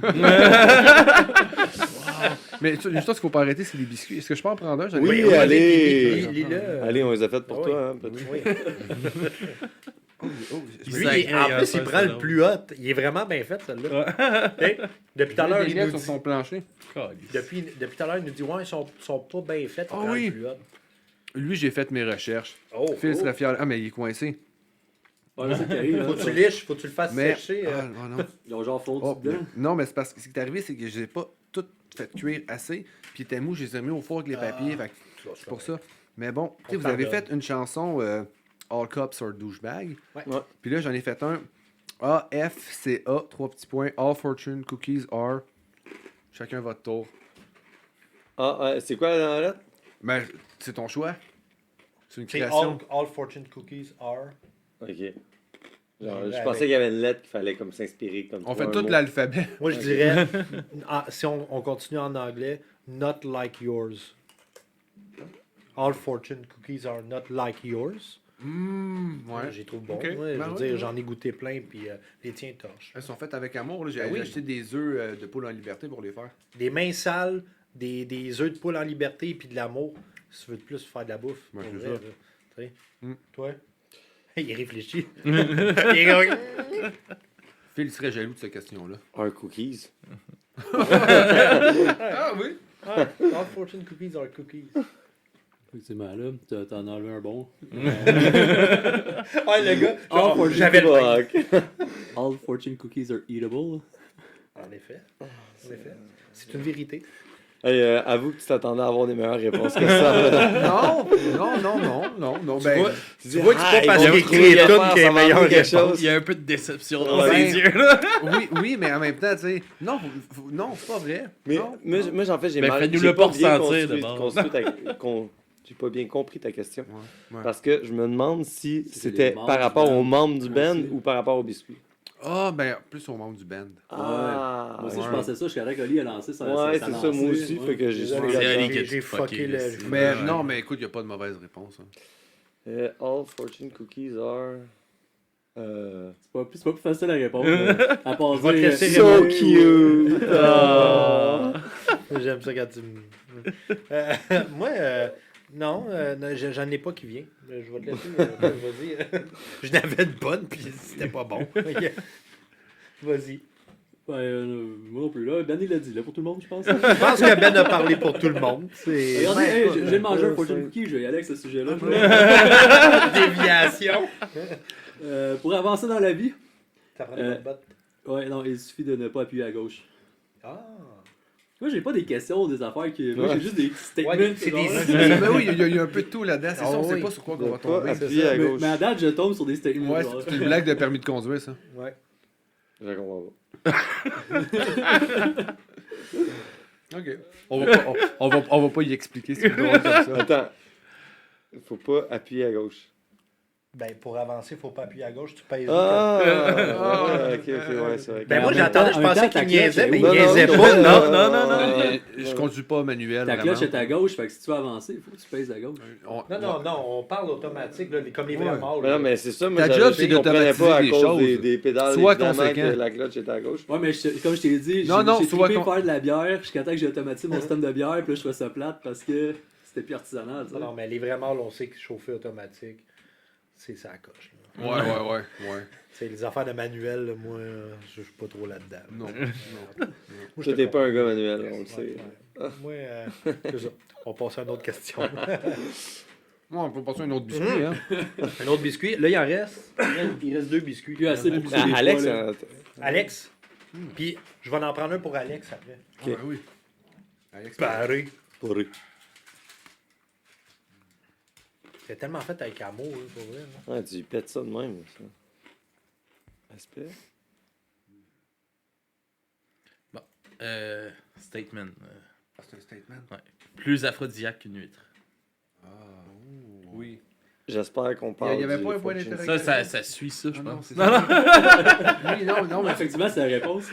Mais juste ce qu'il faut pas arrêter, c'est les biscuits. Est-ce que je peux en prendre un? J'en ai
Oui,
pas.
allez.
Lis-le.
Allez, on les a faites pour
Ah
toi.
oui.
Hein, petit.
Oui.
Oh,
Il
Lui,
sacré,
en
il a
plus, il
pas
prend
ça,
le
non.
plus haut. Il est vraiment bien fait, celle-là. Hey, depuis tout à l'heure,
Des
il
lettres
nous
sur
dit.
son plancher.
Depuis tout à l'heure, il nous dit ouais, ils sont pas bien faits.
Ah
on prend
oui.
le plus haut.
Lui, j'ai fait mes recherches.
Oh,
Phil
oh.
serait fier. Ah, mais il est coincé.
Ouais, là, c'est qui arrive,
Faut
là.
que tu liches, faut que tu le fasses
Mais.
sécher.
Ah, non.
Ils ont genre fondu
Oh,
dedans.
non, mais c'est parce que ce qui est arrivé, c'est que je les ai pas toutes fait cuire assez. Puis il était mou, je les ai mis au four avec les papiers. Fait que c'est pour ça. Mais bon, tu sais, vous avez
pardonne.
fait une chanson All Cups are Douchebag.
Ouais.
Ouais.
Puis là, j'en ai fait un AFCA, 3 petits points. All Fortune Cookies are. Chacun votre tour.
Ah, c'est quoi la lettre?
Mais c'est ton choix. C'est une
C'est
création.
all fortune cookies are.
Ok. Genre, je
Avec-
pensais qu'il y avait une lettre qu'il fallait comme s'inspirer. Comme
On
trouver
fait
un
tout
mot.
l'alphabet.
Moi, je dirais, si on continue en anglais, not like yours. All fortune cookies are not like yours.
Ouais.
J'ai trouvé bon.
Ok.
Ouais, je
Ben
veux
ouais,
dire,
ouais.
j'en ai goûté plein, puis les tiens torchent.
Elles sont faites avec amour. Là. J'ai
Ben oui.
acheté des œufs de poule en liberté pour les faire.
Des mains sales, des œufs de poule en liberté, puis de l'amour. Si tu veux de plus faire de la bouffe.
Ouais,
pour
c'est
vrai,
ça.
là. Tu sais.
Mm.
Toi? Il réfléchit. Il est comme-
Phil serait jaloux de cette question-là.
Un cookies.
Ah oui?
Ah, all fortune cookies are cookies.
Effectivement, là, t'en as enlevé un bon.
Ah, le gars,
All
genre,
fortune
j'avais le
Fuck.
All fortune cookies are eatable.
En effet. En effet. C'est une vérité.
Hey, avoue que tu t'attendais à avoir des meilleures réponses que ça.
Non, non. Ben,
Tu vois que c'est pas parce
ils vont
qu'il
trouver
écrit
quelque
tout
part,
qu'il y a
ça va
meilleure
amener quelque
réponse.
chose.
Il y a un peu de déception dans
Ben,
ses yeux, là.
oui, mais en même temps, tu sais. Non, non, c'est pas vrai.
Mais
non,
moi,
non.
moi, en fait, j'ai
Ben,
mal.
fais-nous
j'ai
le pas
bien
ressentir,
construit-
d'abord.
construit j'ai pas bien compris ta question.
Ouais.
Parce que je me demande si
C'est
c'était
les membres
par
du
rapport
band.
aux membres du band
Aussi.
ou par rapport aux biscuits.
Ah, ben, plus au membre du band.
Ah,
Moi aussi,
ouais.
je pensais ça. Je savais qu'Oli a lancé ça.
Ouais, c'est ça, moi aussi. Fait que j'ai
Désolé,
suivi
C'est
là-dedans.
Ali qui a
j'ai
tout
fucké
fucké,
le.
là.
Mais
Ouais.
non, mais écoute, il n'y a pas de mauvaise réponse. Hein.
All fortune cookies are.
C'est pas plus facile à répondre. À part
Je vais te
dire,
laisser
So
répondre.
cute!
Ah. J'aime ça quand tu me. Moi, non, j'en ai pas qui vient. Je vais te laisser. Vas-y. Je n'avais une bonne, puis c'était pas bon. Ok. Vas-y.
moi non plus. Là, Ben, il l'a dit, là, pour tout le monde, je pense.
Je pense que Ben a parlé pour tout le monde. C'est.
Regardez,
Ouais,
hey,
écoute,
je viens de manger un
ouais,
fortune
ouais.
cookie, je vais y aller avec ce sujet-là.
Déviation.
Pour avancer dans la vie,
Ça prend des bonnes bottes.
ouais, non, il suffit de ne pas appuyer à gauche.
Ah.
Moi, j'ai pas des questions, des affaires qui. Moi,
Ouais.
j'ai juste des statements.
Ouais, c'est
genre,
des
là.
Ben oui, il y a un peu de tout là-dedans. C'est
Ah
ça, on sait
oui.
pas sur quoi
De
qu'on va
pas
tomber.
appuyer à
mais,
gauche.
mais à date, je tombe sur des statements.
Ouais,
genre.
c'est une blague de permis de conduire, ça.
Ouais.
Je comprends pas.
Ok. On va pas y expliquer ce drôle comme ça.
Attends. Faut pas appuyer à gauche.
Ben, pour avancer, faut pas appuyer à gauche, tu pèses.
Ah! Ouais, ok, ouais, c'est vrai.
Ben, moi,
en même
j'attendais,
temps-
je
en même
pensais
temps,
qu'il
ta
niaisait,
cloche,
mais il
non,
niaisait
non,
pas.
non.
Non.
Je conduis pas manuel.
Ta
vraiment.
cloche est à gauche, fait que si tu veux avancer, il faut que tu pèses à gauche.
Non, on parle automatique, là, comme les vrais
Ouais.
morts.
Mais
là.
non, mais c'est ça, moi,
Ta
j'avais
job,
dit
c'est
qu'on prenait
d'automatiser
pas à
des
cause
choses.
des pédales,
Sois
évidemment,
conséquent.
que la cloche était à gauche.
Ouais, mais comme je t'ai dit,
Non, non,
j'ai
sois
trippé
con-
faire de la bière jusqu'à temps que j'ai automatisé mon système de bière, puis là, je trouvais ça plate parce que c'était plus artisanal. tu sais.
Non, mais les vrais morts, on sait que chauffer automatique, c'est ça coche. Là.
Ouais.
C'est les affaires de manuel, là, moi, je suis pas trop là-dedans.
Non.
Moi, je
Toi,
te
t'es pas un
comprends.
gars manuel, on le
Ouais,
sait.
ouais. Moi, c'est ça. On passe à une autre question.
Moi, on peut passer un autre biscuit, hein.
Un autre biscuit. Là, il en reste. Il reste 2 biscuits.
Plus assez pour
Ah,
des
Alex,
fois, là.
Alex. Puis, je vais en prendre un pour Alex après.
Ah, ben oui. Alex,
Pareil.
pour eux.
C'est tellement fait avec amour, là, pour vrai. là.
Ouais, tu pètes ça de même, ça. Respect.
Statement.
Ah, c'est un statement.
Plus aphrodisiaque qu'une huître.
Ah, oui.
J'espère qu'on parle.
Il y avait
du
pas un point
fucking-
d'interrogation.
Ça suit ça, je
Ah non,
pense.
c'est ça. Oui, non, mais
Effectivement, c'est la réponse.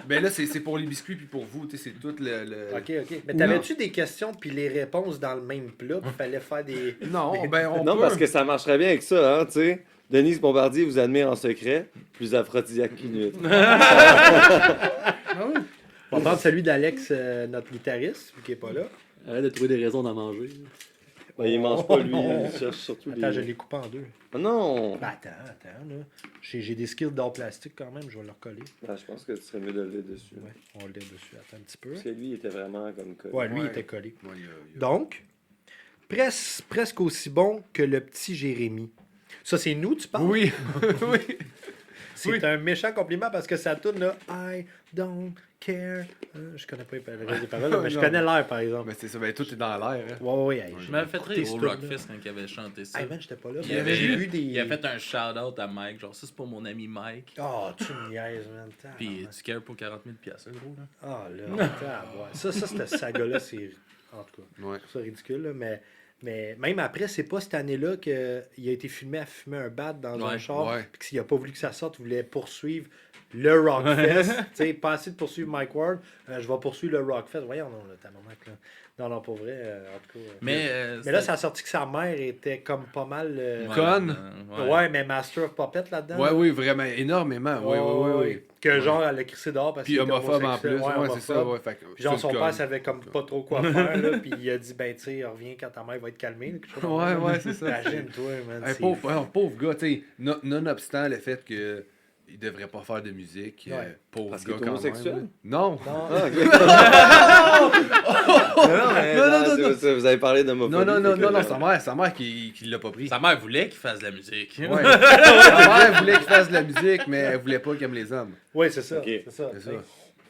ben là, c'est pour les biscuits puis pour vous, tu sais, c'est tout le...
Ok. Mais t'avais-tu des questions puis les réponses dans le même plat? Puis fallait faire des.
Non, ben on
Non,
peut.
parce que ça marcherait bien avec ça, hein, tu sais. Denise Bombardier vous admire en secret, plus aphrodisiaque qu'une huître.
Ah oui.
On va prendre celui d'Alex, notre guitariste, vu qu'il n'est pas là.
Arrête de trouver des raisons d'en manger.
Ben, il mange pas, lui. Il cherche surtout
Attends, je
les...
l'ai coupé en deux.
Ah non!
Ben, attends, là. J'ai des skills d'or plastique quand même, je vais le recoller.
Ben, je pense que tu serais mieux de le lever dessus.
Ouais, on le lève dessus. Attends un petit peu.
Parce que lui, il était vraiment comme collé.
Ouais, lui, il
Ouais.
était collé.
Ouais,
Donc, presque aussi bon que le petit Jérémy. Ça, c'est nous, tu parles?
Oui, oui.
C'est
oui.
un méchant compliment parce que ça tourne là. I don't care. Je connais pas le reste des paroles, mais je
Non.
connais l'air, par exemple.
Ben c'est ça, ben tout est dans l'air, hein.
Ouais, hey,
Je
j'ai
m'avais fait
écouté
rire
ce
au
truc-là.
Rockfest quand il avait chanté ça.
Hey man, j'étais pas là.
Il
mais
avait
j'ai
eu-
vu des.
Il a fait un shout-out à Mike, genre ça c'est pour mon ami Mike.
Oh, tu me niaises, man.
Puis tu cares pour 40 000 piastres, gros là.
Ah là, ouais. Ça, cette saga-là, c'est. En tout cas,
Ouais.
je trouve ça ridicule, là, mais même après, c'est pas cette année-là qu'il a été filmé à fumer un bat dans un
Ouais,
char.
ouais.
Puis qu'il a pas voulu que ça sorte, il voulait poursuivre le Rockfest. Tu sais, pas assez de poursuivre Mike Ward, je vais poursuivre le Rockfest. Voyons, non, là, tabarnak, là. Non, pas vrai, en tout cas. Mais là, ça a sorti que sa mère était comme pas mal.
Conne.
Ouais, mais Master of Puppet là-dedans.
Ouais,
là.
oui, vraiment, énormément. Oui, oui.
Que genre, elle l'a crissé dehors parce
Puis
qu'il était
homophobe en
homosexuel.
plus. Ouais, c'est ça,
homophobe.
ouais. Fait que
Puis genre,
c'est
son
le
père
con.
savait comme pas trop quoi faire, là, puis il a dit, ben, tu sais, reviens quand ta mère va être calmée. là, quelque chose comme
Ouais,
ça.
ouais, c'est ça.
Imagine-toi, man.
Hey,
c'est
pauvre gars, tu sais, nonobstant le fait que il devrait pas faire de musique,
Ouais.
pauvre
Parce
gars
qu'il est
quand
homosexuel?
même. Non.
Non,
Ah, ok. non, mais
Non,
vous avez parlé d'homophobie.
Non, sa mère qui l'a pas pris.
Sa mère voulait qu'il fasse de la musique.
Ouais. Sa mère voulait qu'il fasse de la musique, mais elle voulait pas qu'il aime les hommes.
ouais, c'est ça.
Ok.
C'est ça.
C'est ça.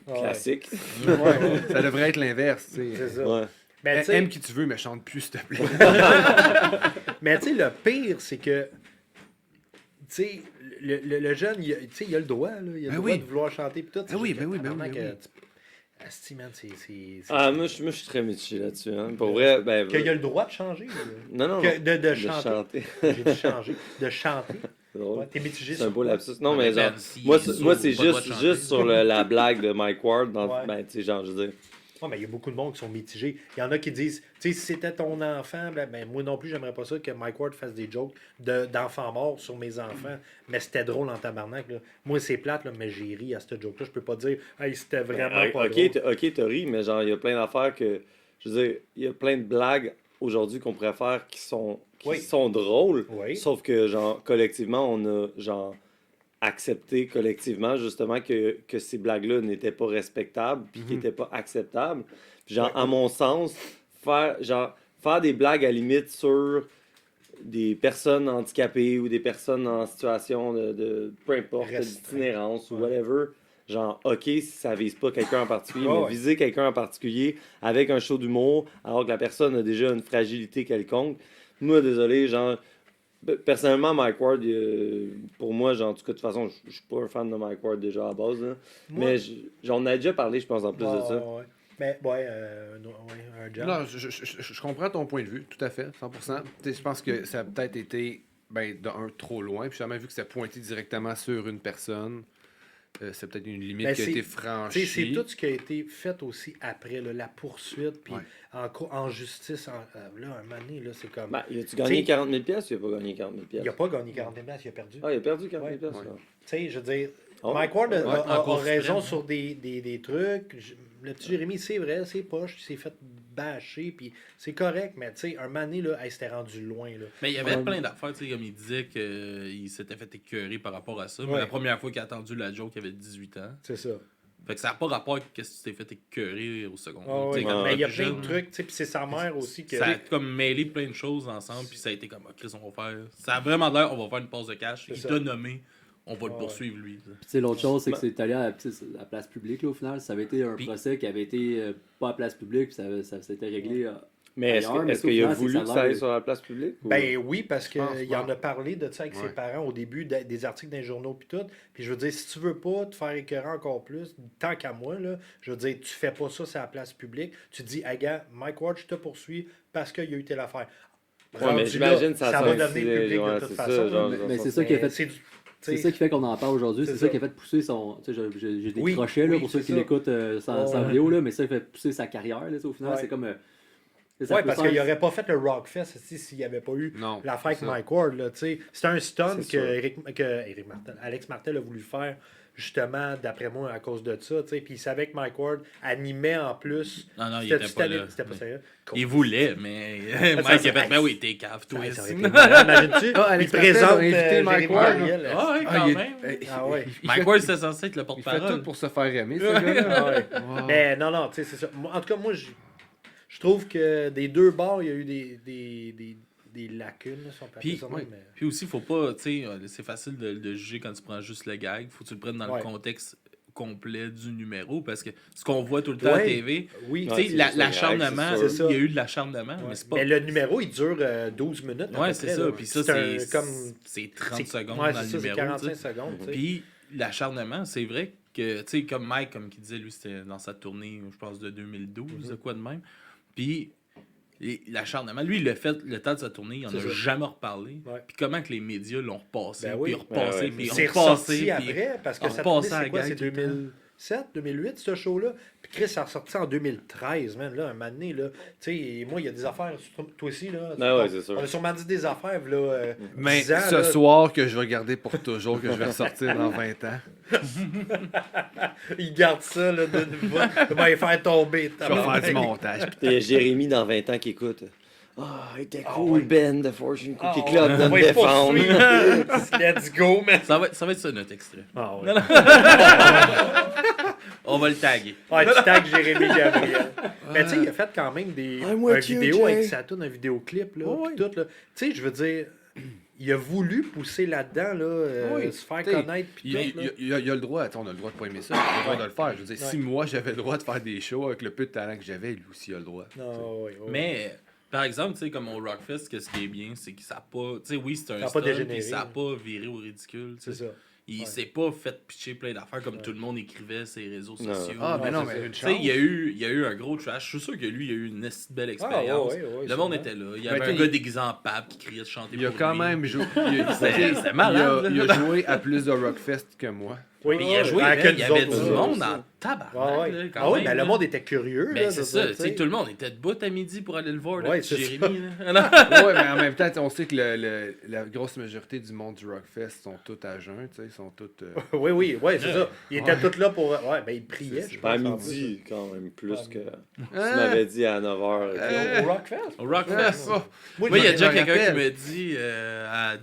Ouais.
Classique.
Ouais,
Ça devrait être l'inverse, tu
c'est
sais.
ça.
Ouais.
Mais tu sais,
Aime qui tu veux, mais chante plus, s'il te plaît.
mais tu sais, le pire, c'est que, tu sais, le jeune, tu sais, il a le droit, là. Il a le
Ben
droit
oui.
de vouloir chanter, puis tout.
Ben oui, ben oui.
Asti, man, c'est.
Ah, moi, je suis très mitigé là-dessus. Hein. Pour vrai, ben.
Qu'il a le droit de changer.
Non.
De
chanter.
chanter. J'ai dit changer. De chanter.
C'est drôle.
Ouais, t'es mitigé
C'est un
sur
beau
quoi?
lapsus. Non, mais genre,
Ben, si
moi,
il est
moi
sourd,
c'est
pas le droit de
juste
chanter.
sur la blague de Mike Ward.
Ouais.
Ben, tu sais, genre, je veux dire.
Ouais, mais il y a beaucoup de monde qui sont mitigés. Il y en a qui disent, tu sais, si c'était ton enfant, ben, moi non plus, j'aimerais pas ça que Mike Ward fasse des jokes d'enfants morts sur mes enfants. Mais c'était drôle en tabarnak. Là. Moi, c'est plate, là, mais j'ai ri à ce joke-là. Je peux pas dire, hey, c'était vraiment pas drôle.
Ok, t'as ri, mais genre, il y a plein d'affaires que. Je veux dire, il y a plein de blagues aujourd'hui qu'on pourrait faire qui sont
Oui.
drôles.
Oui.
Sauf que, genre, collectivement, on a, genre, accepté collectivement, justement, que ces blagues-là n'étaient pas respectables, puis qui n'étaient pas acceptables. Puis, genre,
Ouais.
à mon sens, faire des blagues à limite sur des personnes handicapées ou des personnes en situation de peu importe, d'itinérance ou
Ouais.
whatever. Genre, ok, si ça vise pas quelqu'un en particulier,
Ouais,
mais
ouais.
viser quelqu'un en particulier avec un show d'humour, alors que la personne a déjà une fragilité quelconque. Moi, désolé, genre, personnellement, Mike Ward, pour moi, genre, en tout cas, de toute façon, je suis pas un fan de Mike Ward déjà à base, là.
Moi-
Mais j'en ai déjà parlé, je pense, en plus de ça.
Ouais. Mais, ouais, un job.
Non, je comprends ton point de vue, tout à fait, 100%. Tu sais, je pense que ça a peut-être été, ben, trop loin. Puis jamais vu que c'est pointé directement sur une personne. C'est peut-être une limite
Ben,
qui a
c'est-
été
Tu sais,
franchie.
c'est tout ce qui a été fait aussi après, là, la poursuite, puis
Ouais.
en justice. Là, un moment donné, là, c'est comme.
Ben, as-tu gagné
T'sais-
40 000 pièces ou il a pas gagné 40 000
il n'a
pièces?
pas gagné 40 000 il a perdu.
Ah, il a perdu 40 000 pièces.
Ouais.
là.
Tu sais, je veux dire,
Oh.
Mike Ward
Ouais,
a
en cours
raison
suprême,
sur des trucs. le petit Jérémy, c'est vrai, c'est poche, il s'est fait bâcher, puis c'est correct, mais tu sais, un moment donné, là, hey, c'était rendu loin, là.
Mais il y avait
Ouais.
plein d'affaires, tu sais, comme il disait qu'il s'était fait écœurer par rapport à ça. Mais
Ouais.
la première fois qu'il a entendu la joke, il avait 18 ans.
C'est ça.
Fait que ça n'a pas rapport avec ce que tu t'es fait écœurer au second.
Ah
Tu sais,
ouais.
quand
Mais il y a
t'es
plein
jeune,
de trucs, tu sais, puis c'est sa mère aussi que...
Ça a comme mêlé plein de choses ensemble, puis ça a été comme, ah, Chris, on va faire. Ça a vraiment l'air, on va faire une pause de cash.
C'est
Il
ça.
t'a nommé, on va le
Ouais.
poursuivre, lui.
Puis, tu sais, l'autre chose, c'est que c'est allé à la place publique, là, au final. Ça avait été un
Puis-
procès qui avait été pas à place publique, puis ça s'était réglé.
Mais est-ce
Ailleurs, mais
qu'il a
au final,
voulu
c'est
que
ça a
ça aille
l'air-
sur la place publique? ou-
Ben oui, parce
Je pense
qu'il en
pas.
a parlé de ça avec
Ouais.
ses parents au début, des articles dans les journaux puis tout. Puis je veux dire, si tu veux pas te faire écœurer encore plus, tant qu'à moi, là, je veux dire, tu fais pas ça sur la place publique. Tu dis, ah gars, Mike Ward, je te poursuis parce qu'il y a eu telle affaire.
Ouais, mais
Rendu
j'imagine
là,
ça
ça
a
va
sorti,
devenir public
ouais,
de toute
c'est
façon.
ça, genre,
là.
Mais c'est ça qui a fait.
C'est
C'est ça qui fait qu'on en parle aujourd'hui.
C'est
C'est ça
ça.
qui a fait pousser son. Tu sais, j'ai des
Oui,
crochets là,
oui,
pour ceux
c'est
qui
ça.
l'écoutent sans
Ouais.
vidéo, là, mais ça fait pousser sa carrière. Là, tu sais, au final,
Ouais.
c'est comme. Ça
Oui,
peut
parce
faire-
qu'il n'aurait pas fait le Rockfest s'il n'y avait pas eu
Non.
l'affaire avec
c'est ça.
Mike Ward. Là, tu sais. C'était un stunt
C'est sûr.
Alex Martel a voulu faire, justement, d'après moi, à cause de ça. Tu sais. Puis il savait que Mike Ward animait en plus.
Non, non, il
C'était-
était pas là.
C'était pas sérieux.
Il voulait, mais
Ça,
Mike a
ça-
fait, ben oui, t'es cave, toi.
Ouais, ça aurait
aussi.
été malade, imagines-tu?
Ah,
Il
Alex Martel
présente
a invité Mike
Jérémy
Ward.
Gabriel.
Ah ouais,
Ah,
quand
il est-
même.
Ah ouais.
Mike Ward, c'est censé être le
Il fait
porte-parole.
tout pour se faire aimer, ce gars-là.
Ah ouais.
Wow.
Mais non, tu sais, c'est ça. En tout cas, moi, je trouve que des deux bords, il y a eu des lacunes, là, si on peut appeler
Puis,
ça de même, mais-
Puis aussi, faut pas, tu sais, c'est facile de juger quand tu prends juste le gag. Faut que tu le prennes dans
Ouais.
le contexte complet du numéro parce que ce qu'on voit tout le temps à
Ouais.
TV,
Oui,
tu
Ouais,
sais,
c'est
l'acharnement,
c'est
sûr.
il y a eu de l'acharnement,
Ouais.
mais c'est pas.
Mais le numéro, il dure 12 minutes. à
Ouais,
peu
c'est
près,
ça.
là.
Puis ça,
un-
c'est
comme
c'est 30
c'est-
secondes
ouais,
dans
c'est
le
ça, c'est
numéro.
45
tu sais.
secondes. tu sais.
Puis l'acharnement, c'est vrai que, tu sais, comme Mike, comme il disait, lui, c'était dans sa tournée, je pense, de 2012, de quoi de même. Puis l'acharnement, lui, il l'a fait le temps de sa tournée, il en
C'est
a
ça.
jamais reparlé.
Ouais.
Puis comment que les médias l'ont repassé,
Ben
puis
oui.
repassé,
Ouais, ouais.
puis
C'est
repassé.
ressorti
puis-
après, parce que
on
ça
repassait
c'est
à la
quoi?
gag
C'est
tout le temps.
2007, 2008, ce show-là. Puis Chris, ça a ressorti en 2013, man, là, un moment donné, là. Tu sais, et moi, il y a des affaires, toi aussi, là.
Ben ouais, c'est sûr.
On a sûrement dit des affaires, là,
Mais
10 ans,
ce
là.
soir que je vais garder pour toujours, que je vais ressortir dans 20 ans.
Il garde ça, là, de il va y faire tomber.
Je vais faire du montage.
Il y a Jérémy dans 20 ans qui écoute. Ah, il était cool, Ben, de Fortune
Ah,
Cookie Club, de
on
me
va y
défendre.
poursuivre. Let's go, man.
Ça va être ça notre extrait.
Ah ouais.
On va le taguer.
Ouais, tu tags Jérémy Gabriel. Mais tu sais, il a fait quand même
I'm with you,
vidéo
Jay.
avec sa tune, un vidéoclip, là,
Ouais,
pis tout, là. Tu sais, je veux dire, il a voulu pousser là-dedans, là,
Oui,
se faire
t'sais,
connaître, pis
Il,
tout, là.
il a le droit, on a le droit de pas aimer ça, il a le droit de le faire. Je veux dire,
Ouais.
si moi j'avais le droit de faire des shows avec le peu de talent que j'avais, lui aussi a le droit.
Non, ouais, ouais.
Mais, par exemple, tu sais, comme au Rockfest, ce qui est bien, c'est que ça n'a pas. Tu sais, oui, c'est
Ça
un
a pas
stunt,
dégénéré,
puis ça n'a
là.
pas viré au ridicule. tu
C'est
sais.
ça.
Il
Ouais.
s'est pas fait pitcher plein d'affaires comme
Ouais.
tout le monde écrivait sur les réseaux
Non.
sociaux.
Ah, mais
Ouais,
non,
c'est
mais
ça.
une
Tu
chance.
sais, il y a eu un gros trash. Je suis sûr que lui, il a eu une belle expérience. Le monde était là. Il y avait
Mais
un
t'sais,
gars déguisé en pape qui criait de chanter
Il a
pour
quand
lui.
même joué.
C'était malade,
Il a
là.
joué à plus de Rockfest que moi.
Oui,
Mais il a joué,
Ah,
man,
que
il y
nous
avait
autres
du
aussi.
monde
Ça.
en tabarnak.
Ah, ouais.
là, quand
Ah oui,
même,
mais le
là.
monde était curieux.
Mais
là,
c'est
de
ça,
dire,
tu sais, tout le monde était debout à midi pour aller le voir, le
Ouais,
petit
c'est
Jérémy. là.
Ouais, mais en même temps, on sait que la grosse majorité du monde du Rockfest sont tous à jeun, tu sais, ils sont tous.
Oui, oui, ouais, c'est ça. Il était
Ouais.
tout là pour. Ouais, ben il priait,
C'est
je
Pas à
pense. en
midi, quand même, plus
Ah,
que. Tu
Ah!
m'avais dit à 9h.
plus. Au Rockfest.
Au Rockfest.
Ah,
Moi,
Moi, il y a
je
déjà
me
quelqu'un qui
rappelle.
me dit à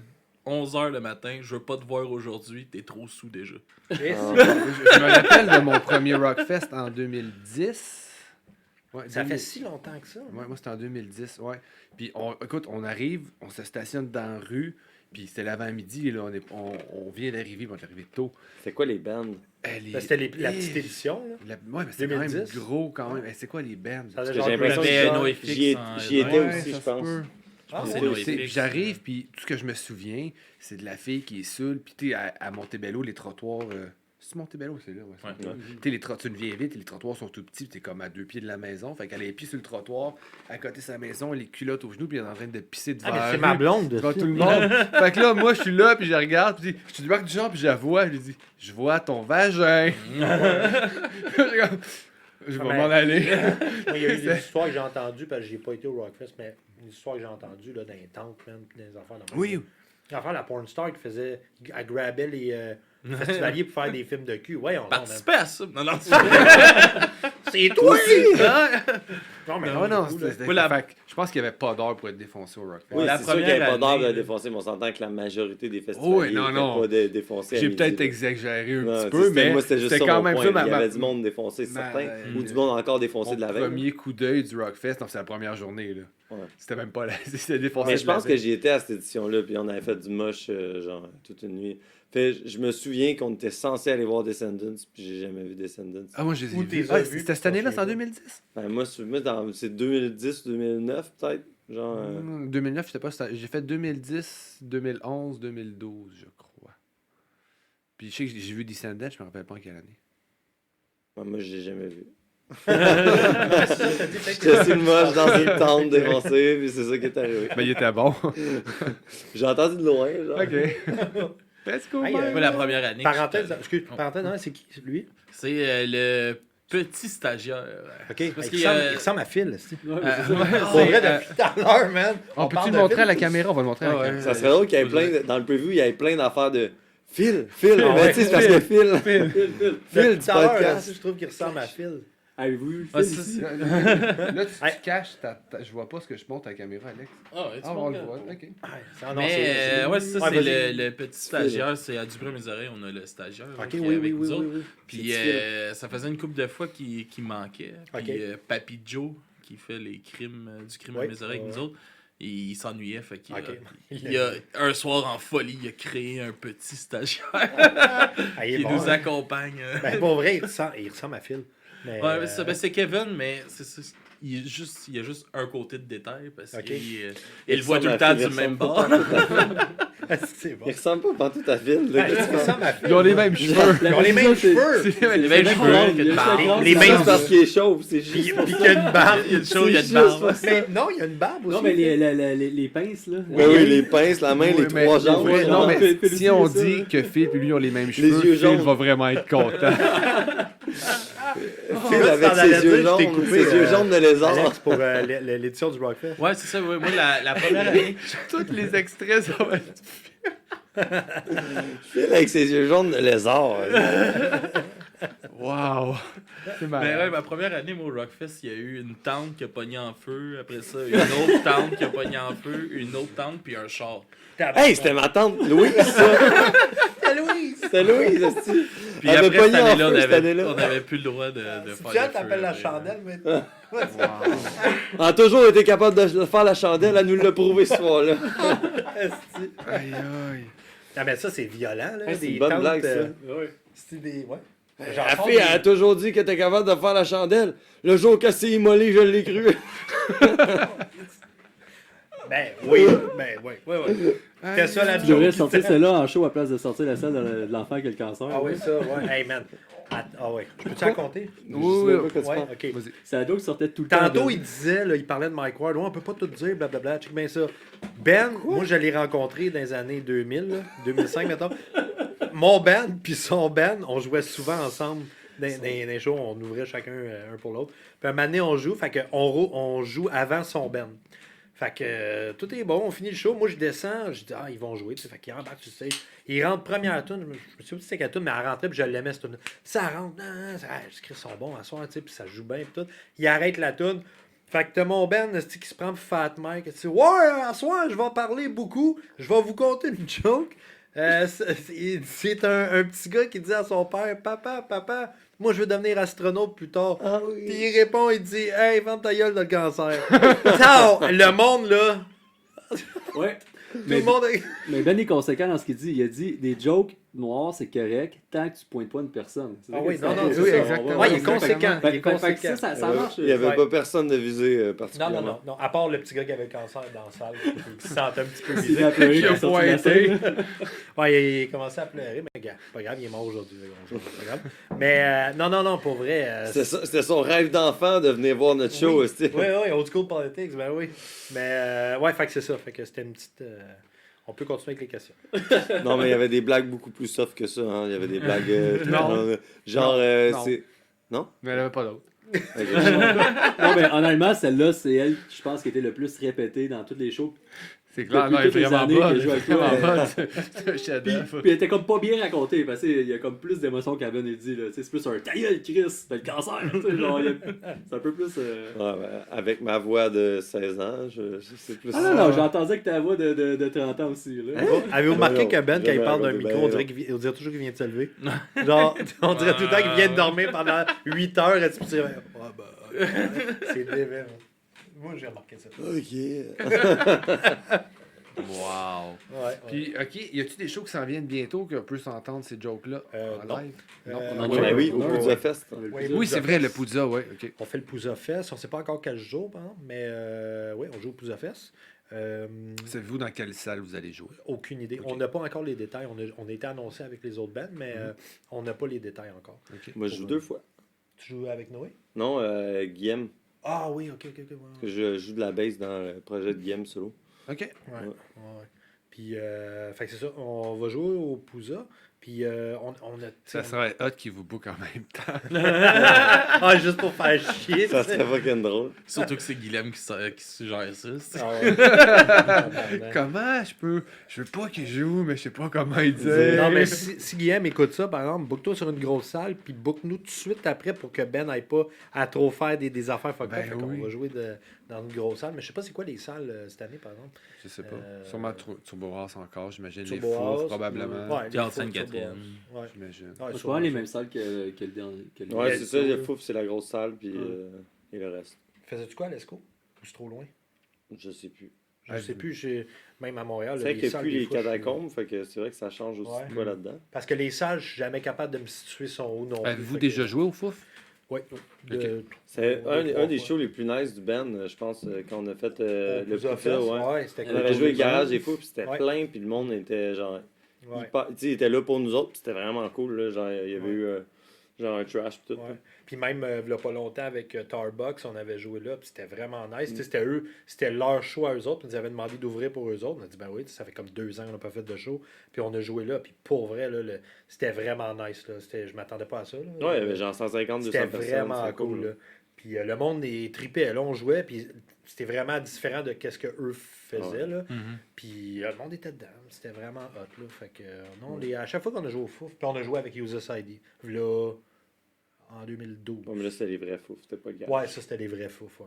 11h le matin, je veux pas te voir aujourd'hui, t'es trop sous déjà.
Et
Ah.
je me rappelle de mon premier Rockfest en 2010. Ouais,
ça
2000.
fait si longtemps que ça.
Ouais, moi, c'était en 2010, ouais. Puis, écoute, on arrive, on se stationne dans la rue, puis c'était l'avant-midi, là, on vient d'arriver, on est arrivé tôt.
C'est quoi les bands?
Ben, c'était la petite édition. Là.
Ouais, mais c'était quand même
2010.
gros, quand même. C'est quoi les bands?
Ça avait
que
genre
j'ai l'impression
deux
que
ans.
Noé-
J'y
en-
étais
Ouais,
aussi,
ça
je
se
pense.
peut.
Ah,
C'est
ouais.
Noé
Puis
Fix,
j'arrive, puis tout ce que je me souviens, c'est de la fille qui est saoule. Puis tu sais, à Montebello, les trottoirs. C'est Montebello, c'est là. Ouais, c'est
Ouais.
Montebello. Tu sais, c'est une vieille ville, les trottoirs sont tout petits, puis t'es comme à 2 pieds de la maison. Fait qu'elle a les pieds sur le trottoir, à côté de sa maison, les culottes aux genoux, puis elle est en train de pisser devant
Ah, mais
la
c'est
rue,
ma blonde.
devant tout le monde. Fait que là, moi, je suis là, puis je regarde, puis je débarque du genre, puis je la vois, je lui dis, je vois ton vagin. Je vais
Ah, mais-
m'en aller.
Moi, il y a eu des histoires que j'ai entendues, parce que j'ai pas été au Rockfest, mais une histoire que j'ai entendue là, dans les tentes, même, puis dans les affaires. Dans
Oui.
L'affaire, la porn star qui faisait. Elle grabait festivalier pour faire des films de cul. Ouais, on
Participer à ça. Non, non,
c'est toi! Non, mais
Non, non,
cool,
c'était.
Moi, la-
Fait que je pense qu'il n'y avait pas d'heure pour être défoncé au Rockfest.
Oui,
La
c'est sûr qu'il n'y
première
avait pas d'heure de
année,
la défoncer, mais on s'entend que la majorité des festivals
Oui, non, non.
pas défoncés à
J'ai
midi,
peut-être
là.
exagéré un
Non,
petit
c'était-
peu, mais
moi, c'était juste ça
quand
mon
même
point.
ça.
Il y avait du monde défoncé, certain. Ou du monde encore défoncé
mon
de la veille.
premier coup d'œil du Rockfest, non, c'est la première journée. Là.
Ouais.
C'était même pas la. C'était défoncé.
Mais
de
je
la
pense que
veille.
j'y étais à cette édition-là, puis on avait fait du moche, genre, toute une nuit. Fait, je me souviens qu'on était censé aller voir Descendants, puis j'ai jamais vu Descendants.
Ah, moi, je les ai
Où
vus.
t'es as
Ah,
vus,
c'était cette
tu
année-là,
t'en
c'est en
souviens
2010
Moi, c'est 2010, 2009, peut-être. Genre,
2009, je sais pas. J'ai fait 2010, 2011, 2012, je crois. Puis je sais que j'ai vu Descendants, je me rappelle pas en quelle année.
moi, je l'ai jamais vu.
J'étais
J'étais sur le moche dans une tente défoncée, puis c'est ça qui est arrivé.
Ben, il était bon.
J'ai entendu de loin, genre.
Ok. Let's go,
Hey,
man.
Moi, la première année. que
Parenthèse,
j'étais-
excuse, parenthèse, non, c'est qui, c'est lui?
C'est le petit stagiaire.
Ok,
Parce
il,
qu'il y
ressemble,
a-
il ressemble à Phil. c'est-
Ouais, mais c'est ça.
ouais,
Pour
c'est,
vrai, depuis tout à l'heure, man.
On
parle
peut-tu
de
le montrer
Phil.
à la caméra? On va le montrer à la
Ah ouais.
caméra.
Ça serait drôle qu'il y ait plein dans le preview, il y ait plein d'affaires de Phil.
Ah
Mais
ouais,
tu sais, c'est parce que Phil. Phil
Depuis
du
tout à l'heure,
podcast.
je trouve qu'il ressemble à Phil.
Avez-vous vu le
Ah,
film
c'est
ici?
Là, tu
Hey.
te caches, je vois pas ce que je monte à la caméra, Alex.
Ah, ouais, tu
Ah,
vois,
on le
regarde.
voit, ok.
Ah, non,
Mais ouais, ça,
Ouais,
c'est
vas-y.
le petit stagiaire. C'est à Dupré mes oreilles, on a le stagiaire là,
Ok,
qui est
oui,
avec
oui,
nous
oui,
autres.
oui, oui.
Puis ça faisait une couple de fois qu'il manquait. Puis
Ok.
Papy Joe, qui fait les crimes du crime à
Ouais,
mes oreilles avec
ouais.
nous autres, il s'ennuyait. Fait qu'il
Ok.
il a, un soir en folie, il a créé un petit stagiaire
Ah, il est
qui
bon,
nous
hein.
accompagne.
Ben, pour vrai, il ressemble à Phil. Mais,
Ouais, mais c'est Kevin, mais il y a juste un côté de détail parce
Ok.
qu'il le voit tout le temps du même bord.
c'est bon.
Il ressemble pas partout à Phil.
Ouais, il ressemble à Phil.
Ils ont les mêmes cheveux.
Ils ont les mêmes cheveux.
Les mêmes cheveux, que de barbe.
Les mêmes-
C'est parce qu'il est chauve, c'est
Puis
juste.
puis qu'il y a une barbe.
Il y a une chose, il y a une
C'est
barbe.
juste
Mais non, il y a une barbe aussi.
Non, mais les pinces, là.
Ben oui, les pinces, la main,
Oui,
les
mais-
trois jambes.
oui,
genre.
non, mais
Phil aussi,
si on
ça.
dit que Phil et lui ont les mêmes cheveux,
yeux
Phil
jaunes.
va vraiment être content.
Phil
Là,
avec
tu t'en allais
ses yeux
dire, je t'ai
jaunes,
coupé,
ses yeux jaunes de lézard.
Alex, pour l'édition du Rockfest.
Ouais, c'est ça. Ouais. Moi, la première année.
Tous les extraits, ça va être...
Phil avec ses yeux jaunes de lézard.
Wow! C'est
Mais ouais,
marrant.
ma première année, moi, au Rockfest, il y a eu une tente qui a pogné en feu. Après ça, une autre tente qui a pogné en feu. Une autre tente, puis un char.
Hey, c'était ma tante Louise, ça. C'était Louise, esti.
Puis
Elle avait
après,
pogné
cette
en
année-là,
feu, cette année-là.
on n'avait plus le droit de faire
Si
le
tu
feu
t'appelles la
après.
chandelle maintenant.
On a toujours été capable de faire la chandelle, elle nous l'a prouvé ce soir-là.
Esti.
Aïe, aïe.
Ah, mais ça, c'est violent, là.
C'est
des
une bonne
tentes,
blague, ça.
Ouais.
C'est des. Ouais.
La fille, elle a toujours dit qu'elle était capable de faire la chandelle. Le jour qu'elle s'est immolée, je l'ai cru.
Ben oui, ben oui. C'était ça la
Tu devrais
joke.
sortir celle-là en show à place de sortir la salle de l'enfant qui a le cancer.
Ah oui, ça, ouais. Hey, man. Ah ouais. Je peux-tu raconter?
Oui,
pas que tu
Ouais,
parles.
ok.
Vas-y.
C'est ado qui sortait tout le temps.
Tantôt,
de-
il disait, là, il parlait de Mike Ward. Ouais, on peut pas tout dire, blablabla. Check bien ça. Ben, moi, je l'ai rencontré dans les années 2000, là, 2005, mettons. Mon band, puis son band, on jouait souvent ensemble dans les shows. On ouvrait chacun un pour l'autre. Puis un moment donné, on joue. Fait que on joue avant son band. Fait que tout est bon, on finit le show. Moi, je descends, je dis, ils vont jouer. Fait qu'il embarque sur le stage. Il rentre première tune. Je me souviens pas si c'était quelle tune, mais elle rentrait, puis je l'aimais cette tune. Ça rentre, je crie son bon à soir, tu sais, puis ça joue bien, puis tout. Il arrête la tune. Fait que t'as mon Ben qui se prend pour Fat Mike. Il dit, ouais, à soir, je vais en parler beaucoup. Je vais vous conter une joke. C'est un petit gars qui dit à son père, papa, moi je veux devenir astronaute plus tard.
Ah
Puis
oui.
il répond, il dit, hey, vends ta gueule de le cancer. Non, le monde là,
Ouais.
tout
Mais,
le monde.
mais Ben est conséquent dans ce qu'il dit. Il a dit des jokes noirs, c'est correct, tant que tu pointes pas une personne. C'est
Ah
ça
oui,
que
non,
c'est-
non,
c'est ça.
exactement.
Ouais, il est
Exactement.
conséquent.
Fait-
Il est
fait- fait que
conséquent.
ça marche.
Il n'y avait
Ouais.
pas personne de visé
Non,
particulièrement.
non. À part le petit gars qui avait le cancer dans la salle, qui se sentait un petit peu
Il
visé.
a pleuré
Qui a
quand il est sorti de la
pointé.
scène.
Ouais, il commençait à pleurer, mais gars, pas grave, il est mort aujourd'hui. C'est pas grave. Mais non, pour vrai.
C'était son rêve d'enfant de venir voir notre show, esti.
Oui, old school politics, ben oui. Mais ouais, fait que c'est ça. Fait que c'était une petite. On peut continuer avec les questions.
Non, mais il y avait des blagues beaucoup plus soft que ça. Hein. Il y avait des blagues.
Non.
Genre,
Non.
c'est.
Mais elle avait pas d'autre.
Ok.
Non, mais en allemand, celle-là, c'est elle, je pense, qui était le plus répétée dans toutes les shows.
C'est clair,
Depuis
non, il est
toutes les
vraiment
années
bonne.
que je joue avec toi,
Vraiment bonne. C'est un
Puis,
chef-d'œuvre.
puis elle était comme pas bien racontée, parce qu'il y a comme plus d'émotions qu'Aben a dit, là. Tu sais, c'est plus un ta gueule, Chris, t'as le cancer, tu sais, genre, c'est un peu plus...
Ouais, avec ma voix de 16 ans, c'est plus
Ah non, j'entendais que ta voix de 30 ans aussi, là.
Avez-vous remarqué
non,
que Ben, quand il
jamais
parle d'un
raconté,
micro,
ben
on dirait, on dirait toujours qu'il vient de se lever? Genre, on dirait tout le temps qu'il vient de dormir pendant 8 heures. Et tu sais, c'est dévers. Moi, j'ai remarqué ça.
Ok.
Wow.
Ouais,
Puis, OK, y a-tu des shows qui s'en viennent bientôt qu'on peut s'entendre ces jokes-là en
non.
live?
on en
Ben
a
oui,
un,
au
on a
Poudza
un.
Fest.
Oui, c'est vrai, le Poudza, ouais, OK.
On fait le Poudza Fest. On ne sait pas encore quel jour, par exemple, mais oui, on joue au Poudza Fest.
Savez-vous dans quelle salle vous allez jouer?
Aucune idée.
Ok.
On n'a pas encore les détails. On a été annoncé avec les autres bands, mais on n'a pas les détails encore.
OK.
Moi, je joue 2 fois.
Tu joues avec Noé?
Non, Guillaume.
Ah oui, ok. Ouais.
Je joue de la bass dans le projet de Guillaume solo.
OK.
Ouais. Puis, fait que c'est ça. On va jouer au Poudza. Puis, on a.
Ça serait hot qui vous book en même temps.
Ah, juste pour faire chier.
Ça
tu sais.
serait fucking drôle.
Surtout que c'est Guilhem qui suggère ça. c'est-
Ah ouais.
Comment je peux... Je veux pas qu'il joue, mais je sais pas comment il dit.
Non, mais si Guillaume écoute ça, par exemple, book-toi sur une grosse salle, puis book-nous tout de suite après pour que Ben n'aille pas à trop faire des affaires fuck
Ben
up. Fait qu'on
oui.
va jouer dans une grosse salle. Mais je sais pas c'est quoi les salles cette année, par exemple.
Je sais pas.
Euh,
Sûrement Turbo House encore, j'imagine. Les
Turbo House,
Fours, probablement.
Ouais, les
Théâtre
Fours,
Sainte-Catherine.
Turbo House. Ouais.
J'imagine.
Ouais,
C'est pas
sûrement
les
ça.
mêmes salles que le dernier.
Ouais,
Le
c'est ça,
Fouf.
le Fouf, c'est la grosse salle, puis et le reste.
Faisais-tu quoi à l'ESCO? Ou c'est trop loin?
Je sais plus.
Je sais plus. Même à Montréal,
C'est vrai qu'il n'y a
salles,
plus
des
les
fois, je suis-
catacombes, fait que c'est vrai que ça change aussi
Ouais.
quoi là-dedans.
Parce que les salles, je suis jamais capable de me situer son où non plus.
Avez-vous
Fait
déjà
que-
joué au Fouf?
Oui.
C'est
Deux,
un
trois
des
fois.
shows les plus nice du band, je pense, quand on a fait
Le
le
Poudza
Poudza,
Fest,
ouais.
ouais, c'était
On
cool.
avait joué au garage des Fous, puis c'était
Ouais.
plein, puis le monde était genre.
Ouais.
Tu sais, il était là pour nous autres, puis c'était vraiment cool, là. Genre, il y avait
Ouais.
eu genre un trash, pis tout.
Ouais. Puis même, il y a pas longtemps, avec Tarbucks, on avait joué là, puis c'était vraiment nice. Tu sais, c'était eux, c'était leur show à eux autres, puis ils nous avaient demandé d'ouvrir pour eux autres. On a dit, ben oui, ça fait comme 2 ans qu'on n'a pas fait de show, puis on a joué là, puis pour vrai, là, c'était vraiment nice. Là. Je m'attendais pas à ça. Là.
Ouais, il y avait genre 150, 200
C'était
personnes.
vraiment
c'était
cool.
là.
Là. Puis le monde est trippé. Là, on jouait, puis c'était vraiment différent de ce qu'eux faisaient. Là.
Mhm.
Puis le monde était dedans. C'était vraiment hot. Là. Fait que, non, à chaque fois qu'on a joué au Fouf, puis on a joué avec User ID. Là, en 2012.
Ouais, mais là, c'était les vrais Fous, c'était pas le garage.
Ouais, ça c'était les vrais Fouf. Ouais.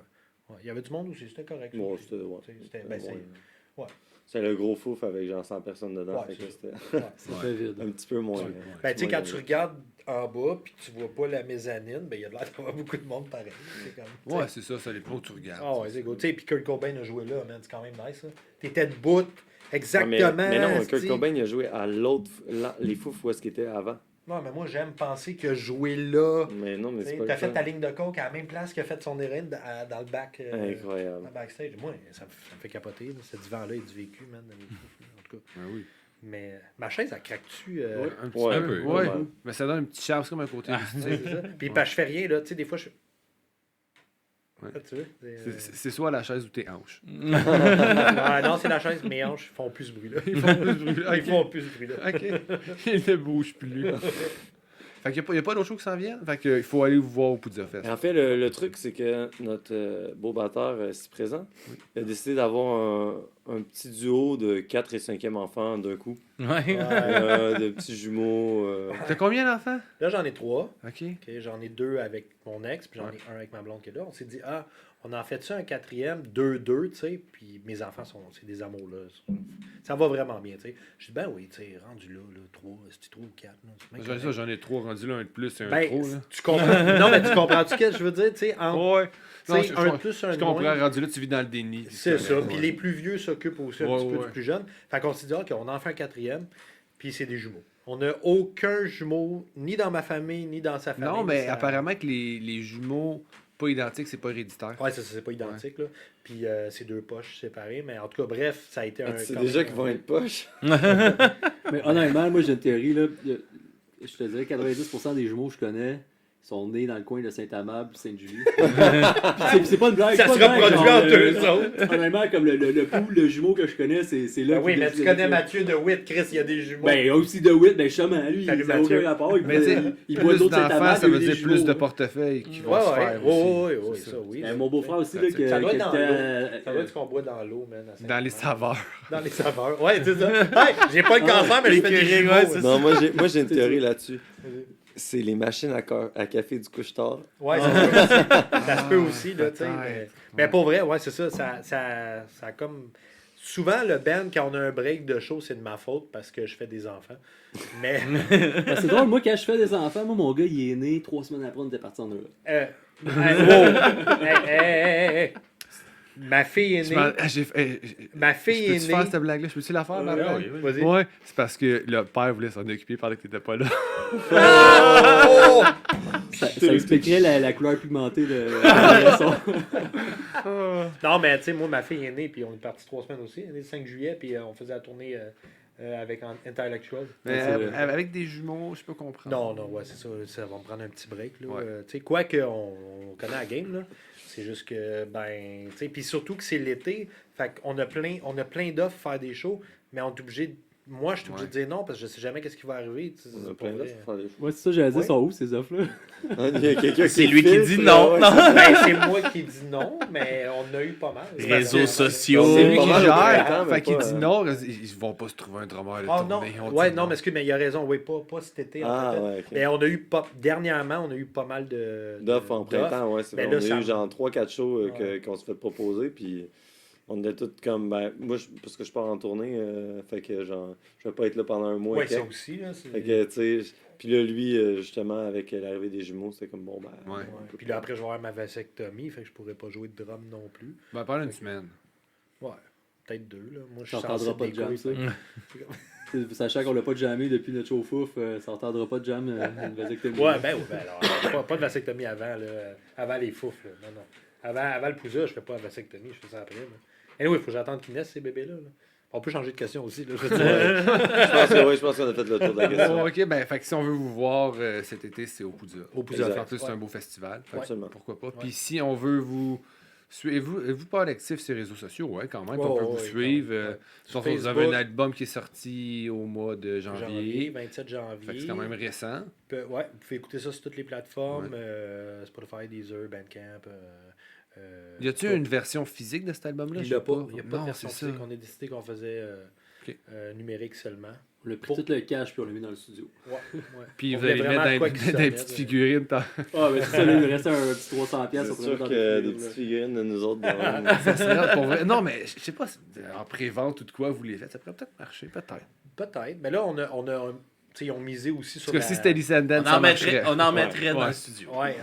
Ouais. Il y avait du monde aussi, c'était correct. ça
Bon,
aussi.
c'était ouais.
Tu sais, c'était- ben, c'est- ouais.
C'est le gros Fouf avec genre 100 personnes dedans,
Ouais,
fait que
c'est
c'était
Ouais.
Ça fait vide.
un petit peu moins.
Ben, tu sais,
moins
quand tu regardes en bas puis tu vois pas la mezzanine, ben, il y a de l'air d'avoir beaucoup de monde pareil. C'est comme, tu sais.
Ouais, c'est ça, ça dépend où tu regardes.
Ah ouais, c'est cool. Tu sais, puis Kurt Cobain a joué là, man, c'est quand même nice. Là. T'étais debout,
Ouais,
exactement.
mais non, Kurt
esti.
Cobain, il a joué à l'autre, les Fouf où est-ce qu'il était avant.
Non, mais moi, j'aime penser qu'il a joué là.
Mais non, mais
Tu sais,
c'est pas
t'as
le
fait
cas.
ta ligne de coke à la même place qu'il a fait son héroïne dans le back.
Incroyable.
Dans le backstage. Moi, ça me fait capoter. Là. Ce divan-là est du vécu, man. Dans les Fouf, là, en tout cas.
Ah oui.
Mais ma chaise, elle craque-tu.
Un petit
Ouais,
peu.
un peu.
Ouais.
Ouais.
Mais ça donne un petit charme, c'est comme un côté rustique.
C'est ça. Puis parce que je fais rien, là. Tu sais, des fois, je.
Ouais.
Ah, tu vois,
C'est soit la chaise ou tes hanches.
Ouais, non, c'est la chaise. Mes hanches font plus ce bruit-là.
Ils font plus de bruit.
Ils font plus ce bruit-là.
OK. Ils ne bougent plus. Fait qu'il n'y a pas d'autres choses qui s'en viennent. Fait qu'il faut aller vous voir au Poudza Fest.
En fait, le truc, c'est que notre beau batteur, si présent, il a décidé d'avoir un petit duo de 4 et 5e enfants d'un coup.
Ouais.
De petits jumeaux.
T'as combien d'enfants?
Là, j'en ai 3.
OK.
Ok, j'en ai 2 avec mon ex, puis j'en ai un avec ma blonde qui est là. On s'est dit, on en fait ça un 4e, 2-2, tu sais, puis mes enfants, c'est des amours, là. Ça va vraiment bien, tu sais. Je dis, ben oui, tu sais, rendu là, 3, c'est 3 ou 4. Là, c'est bien correct.
J'en ai 3 rendus là, un de plus, c'est un
Ben,
trop. Là.
tu comprends. Non, mais tu comprends-tu ce que je veux dire, tu sais,
Ouais.
tu
Non,
sais, un de plus, un
je
de
comprends,
moins.
rendu là, tu vis dans le déni.
C'est ça.
correct,
Puis
ouais.
les plus vieux s'occupent aussi un
Ouais,
petit peu
ouais.
du plus jeune. Fait qu'on s'est dit, OK, on en fait un 4e, puis c'est des jumeaux. On n'a aucun jumeau, ni dans ma famille, ni dans sa famille.
Non, mais
Ça-
apparemment que les jumeaux pas identiques, c'est pas héréditaire.
Ouais, ça, c'est pas identique, là. Puis c'est 2 poches séparées, mais en tout cas, bref, ça a été un.
C'est
quand
déjà
même
qu'ils
un-
vont être poches.
Mais honnêtement, moi j'ai une théorie, là. Je te dirais 90% des jumeaux que je connais, sont nés dans le coin de Saint-Amable puis Sainte-Julie. Puis c'est pas une blague.
Ça
c'est pas
sera
une blague,
produit
genre,
entre eux autres.
Honnêtement, comme le poule, le jumeau que je connais, c'est là.
Ben oui,
qu'il
mais
décide
tu
de-
connais Mathieu de Witt, Chris, il y a des jumeaux.
Ben, il y a aussi de Witt, ben justement, lui,
Salut,
il n'a
Mathieu.
aucun rapport.
Mais tu sais,
Il boit de
plus
l'eau de
d'enfants,
Saint-Amable.
ça veut
il y a
dire
des
plus de
jumeaux.
portefeuilles qui vont
Ouais,
se
ouais,
faire
ouais,
aussi.
ouais,
C'est
ça, oui.
Mon beau-frère aussi, là,
Ça
qui
doit être dans
était,
Ça doit être ce qu'on boit dans l'eau, man. à
Dans les
Saint-Amand.
saveurs.
Dans les saveurs. Ouais, c'est ça. Hey, j'ai pas le cancer, mais je fais des
les
jumeaux.
ouais, c'est
Non, moi j'ai une théorie là-dessus. C'est les machines à café du couche-tard.
Ouais, ça se peut aussi. Ça se peut aussi, là, tu sais.
Peut-être.
Mais pour vrai, ouais, c'est ça. Ça comme. Souvent, le band, quand on a un break de show, c'est de ma faute parce que je fais des enfants. Mais.
c'est drôle, moi, quand je fais des enfants, moi, mon gars, il est né 3 semaines après, on était partis en Europe.
Wow. Hey. Ma fille est
Je
née.
m'en-
Ma fille est
Peux-tu faire
née.
cette blague-là? Je peux-tu la faire, ma
Ouais,
blague?
oui, vas-y.
Ouais, c'est parce que le père voulait s'en occuper pendant que t'étais pas là.
Oh!
Ça expliquerait la couleur pigmentée de la leçon.
Non, mais tu sais, moi, ma fille est née, puis on est parti 3 semaines aussi. Elle est née le 5 juillet, puis on faisait la tournée avec Intellectual.
Mais
c'est vrai.
avec des jumeaux, je peux comprendre.
Non, ouais, c'est ça. Ça va me prendre un petit break. Là.
Ouais.
Tu sais, quoi qu'on connaît la game, là. C'est juste que, ben, tu sais, puis surtout que c'est l'été. Fait qu'on a plein d'offres pour faire des shows, mais on est obligé de. Moi, je suis obligé de dire non parce que je sais jamais qu'est-ce qui va arriver. Tu sais,
On a
c'est
plein
pas
d'offres
vrai.
pour faire des
Ouais, c'est ça, j'allais dire,
Ouais.
sont où ces offres-là?
Il y a quelqu'un
C'est lui qui
filtre,
dit
là,
non.
ouais,
Non.
Ben, c'est moi qui dis non, mais on a eu pas mal.
Réseaux sociaux.
C'est lui
pas
qui
mal au
gère.
printemps, mais
Fait qu'il
pas,
dit non, ils vont pas se trouver un drummer de
Oh non,
tournée. on
ouais,
dit
non, mais excuse, mais il a raison, oui, pas cet été.
Ah,
en fait.
ouais, ok.
Mais on a eu dernièrement, on a eu pas mal
D'offres en printemps, ouais.
Ben
On
là,
a
ça-
eu genre 3-4 shows
Ouais.
qu'on se fait proposer, puis on était tous comme, ben, moi, parce que je pars en tournée, fait que genre, je vais pas être là pendant un mois
Oui,
et
ça
quelques.
aussi. Là, c'est-
Fait que, tu sais, puis là, lui, justement, avec l'arrivée des jumeaux, c'était comme, bon, ben...
Ouais.
Ouais. Puis là, après, je vais avoir ma vasectomie, fait que je pourrais pas jouer de drum non plus.
Ben, pendant une semaine.
Ouais, peut-être 2, là. Moi, je suis
Ça
censé
entendra pas de jam,
décoller.
ça. Sachant qu'on l'a pas jammé depuis notre show fouf, ça entendra pas de jam une vasectomie.
Ouais, ben alors, pas de vasectomie avant, là, avant les foufs, là. Non. Avant le pousa, je fais pas la vasectomie, je fais ça après. Là. Anyway, il faut que j'attende qu'ils naissent, ces bébés-là. Là. On peut changer de question aussi, là, je veux dire.
Je pense qu'on a fait le tour de la question.
Bon, ok, ben, fait que si on veut vous voir cet été, c'est au Pouza.
Au Pouza.
Exact.
En plus, c'est
Ouais.
un beau festival. Fait que
Absolument.
Pourquoi pas. Puis si on veut vous suivre, êtes-vous pas actif sur les réseaux sociaux? Ouais, quand même.
Ouais,
on peut
ouais,
vous
ouais,
suivre.
ouais.
Sauf
Sur
que vous avez un
Facebook.
album qui est sorti au mois de janvier.
27 janvier.
Fait que c'est quand même récent.
Ouais, vous pouvez écouter ça sur toutes les plateformes.
Ouais.
Spotify, Deezer, Bandcamp.
Y a-tu une version physique de cet album-là?
Il
Je
n'y a
sais
pas, il y a pas de
Non,
version
c'est ça.
physique. On a décidé qu'on faisait
Ok.
numérique seulement.
On a pris tout le cash puis on l'a mis dans le studio.
Ouais.
Puis
On
vous allez
voulait
le mettre
vraiment de quoi
dans,
qui
dans des
sonnait,
petites
là.
figurines.
Ah, mais c'est ça, là, il nous restait un petit 300$.
C'est
on pourrait
sûr
mettre dans
que
le
des
film,
petites
là.
figurines de nous autres. dans-
Ça serait pour vrai. Non, mais je sais pas, en pré-vente ou de quoi vous les faites, ça pourrait peut-être marcher, peut-être.
Peut-être. Mais là, on a tu sais, ils ont misé aussi sur
Parce que si c'était Descendants,
On
ça
en mettrait,
marcherait.
on en mettrait
Ouais.
dans
Ouais.
le studio.
Ouais,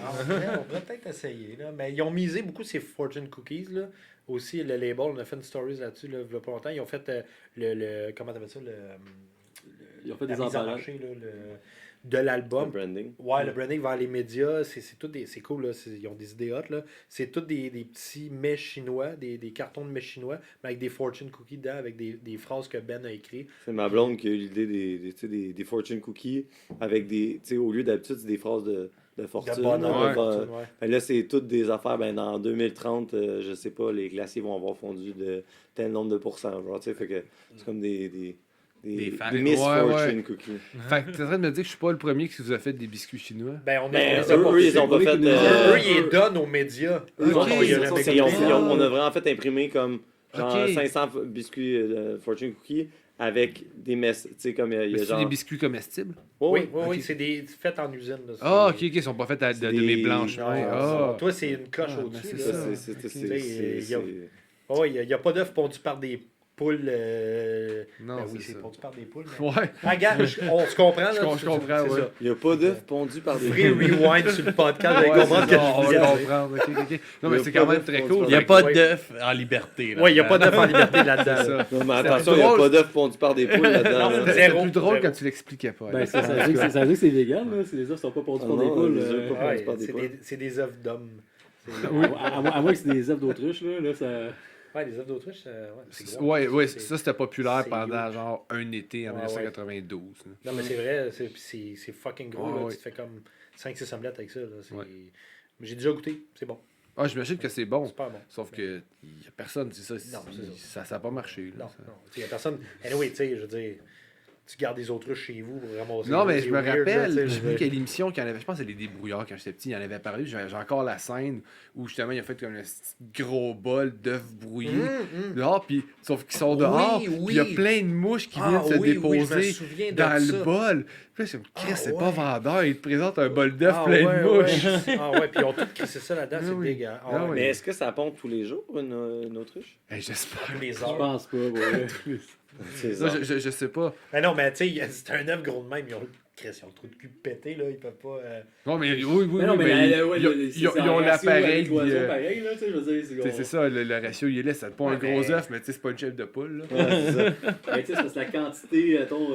on pourrait peut-être essayer. Là. Mais ils ont misé beaucoup sur Fortune Cookies. Là. Aussi, le label, on a fait une stories là-dessus là, il y a pas longtemps. Ils ont fait le comment t'appelles ça?
Ils ont fait
La
des
mise en
emballages.
marché là, de l'album.
Le branding.
Ouais, le branding vers les médias, c'est cool, là. Ils ont des idées hot, là. C'est tous des petits mets chinois, des cartons de mets chinois, mais avec des fortune cookies dedans, avec des phrases que Ben a écrites.
C'est ma blonde qui a eu l'idée des fortune cookies avec des, tu sais, au lieu d'habitude, c'est des phrases de fortune.
De bonheur,
là,
ouais.
fortune, ouais.
Ben là, c'est toutes des affaires, ben dans 2030, je sais pas, les glaciers vont avoir fondu de tel nombre de pourcents, genre, tu sais, fait que c'est comme des
fans.
Miss
Ouais,
Fortune
ouais.
Cookies.
Fait que t'es en train de me dire que je suis pas le premier qui vous a fait des biscuits chinois.
Ben, on
Ben,
les a pas
eux, ils ont pas
fait
fait...
une-
Eux, ils les donnent aux médias. Eux,
Ok,
on y a
ça,
jamais
c'est-
Ils ont-
goûté.
on a vraiment fait imprimer comme genre
Ok.
500 biscuits Fortune Cookies avec des messes, tu sais, comme il y
Mais
a
c'est
genre...
des biscuits comestibles?
Oui,
Ok.
c'est des faits en usine. Là.
Ah, ok, ils sont pas faits
c'est
de mets
des-
blanches.
Non,
Ouais,
non,
ah.
toi, c'est une coche
Ah,
au-dessus.
ben,
là.
c'est
Ça,
ça.
c'est-
Tu sais,
c'est-
il n'y a pas d'œufs pondus par des poules.
Non,
Ben oui,
c'est
c'est
ça.
pondu par des poules. Mais...
Ouais.
Ah, regarde, on se comprend. Là,
Je comprends,
c'est
ouais.
ça.
Il n'y a pas d'œufs pondus par des...
Free rewind sur le podcast, vous allez
Ouais,
comprendre
c'est
que
ça, on
je
va
vous dis.
comprendre. Ok, ok. Non,
Il y
mais
a
c'est
pas
quand même
d'œufs
très
pondus
cool.
Il n'y a
Ouais.
pas d'œuf en liberté. là.
Oui, il n'y a pas d'œufs en liberté là-dedans.
C'est ça.
Non, mais
C'est
attention, il n'y a
drôle.
pas d'œufs pondus par des poules là-dedans.
Non,
là.
c'est-
C'était
Zéro.
plus drôle
Zéro.
quand tu l'expliquais pas.
Ben, ça veut dire que c'est vegan, là. Les œufs sont pas pondus
Ah
par
non,
des poules.
les œufs pas-
Ouais,
par des
c'est
poules.
c'est des œufs d'hommes. C'est-
À moins que c'est des œufs d'autruche, là, ça...
Ouais, les œufs d'autruche, ouais, c'est gros.
Ouais,
C'est-
ça c'était populaire
c'est
pendant
huge.
genre un été en
Ouais,
1992. là.
Non, mais c'est vrai, c'est fucking gros.
Ouais,
là.
ouais.
Tu te fais comme. 5-6 omelettes avec ça. Là,
Ouais.
Mais j'ai déjà goûté, c'est bon.
Ah, j'imagine que c'est bon.
Super bon.
Sauf que il y a personne, c'est ça.
Non, c'est
Ça n'a pas marché. Là,
Non,
ça.
non. Il n'y a personne. Anyway, tu sais, je veux dire, tu gardes des autruches chez vous pour ramasser.
Non, mais
c'est
je me
weird, là,
rappelle,
tu sais,
j'ai
je
vu
veux
qu'il y a l'émission qui en avait, je pense que c'est les débrouillards quand j'étais petit, il en avait parlé, j'ai encore la scène où justement il a fait comme un petit gros bol d'œufs brouillés dehors, puis sauf qu'ils sont dehors,
Oui,
puis il y a
oui.
plein de mouches qui
Ah,
viennent se
oui, oui, je me
déposer
souviens de
dans
ça.
le bol. Puis là, je me dis, Chris,
Ah,
c'est
ouais.
pas vendeur, il te présente un bol d'œufs
Ah,
plein
ouais,
de mouches.
ouais. Ah ouais, puis ils ont tout crissé ça là-dedans,
Ah
c'est
oui.
dégueulasse.
Ah oui.
Mais est-ce que ça pompe tous les jours, une autruche?
Hey, j'espère.
Tous les
Je
heures.
pense pas, ouais.
C'est
Non,
ça.
je sais pas.
Mais non, mais tu sais, c'est un œuf gros de même. Ils ont le trou de cul pété, là. Ils peuvent pas.
Non, mais oui,
Mais non, mais
ils ont l'appareil.
pareil, là, tu sais, je veux dire,
C'est ça, le ratio, il est là, c'est pas un
Ouais,
gros
mais-
œuf, mais tu sais, c'est pas une chef de poule. Là.
Ouais, c'est ça.
Mais tu sais, c'est parce que la quantité, mettons,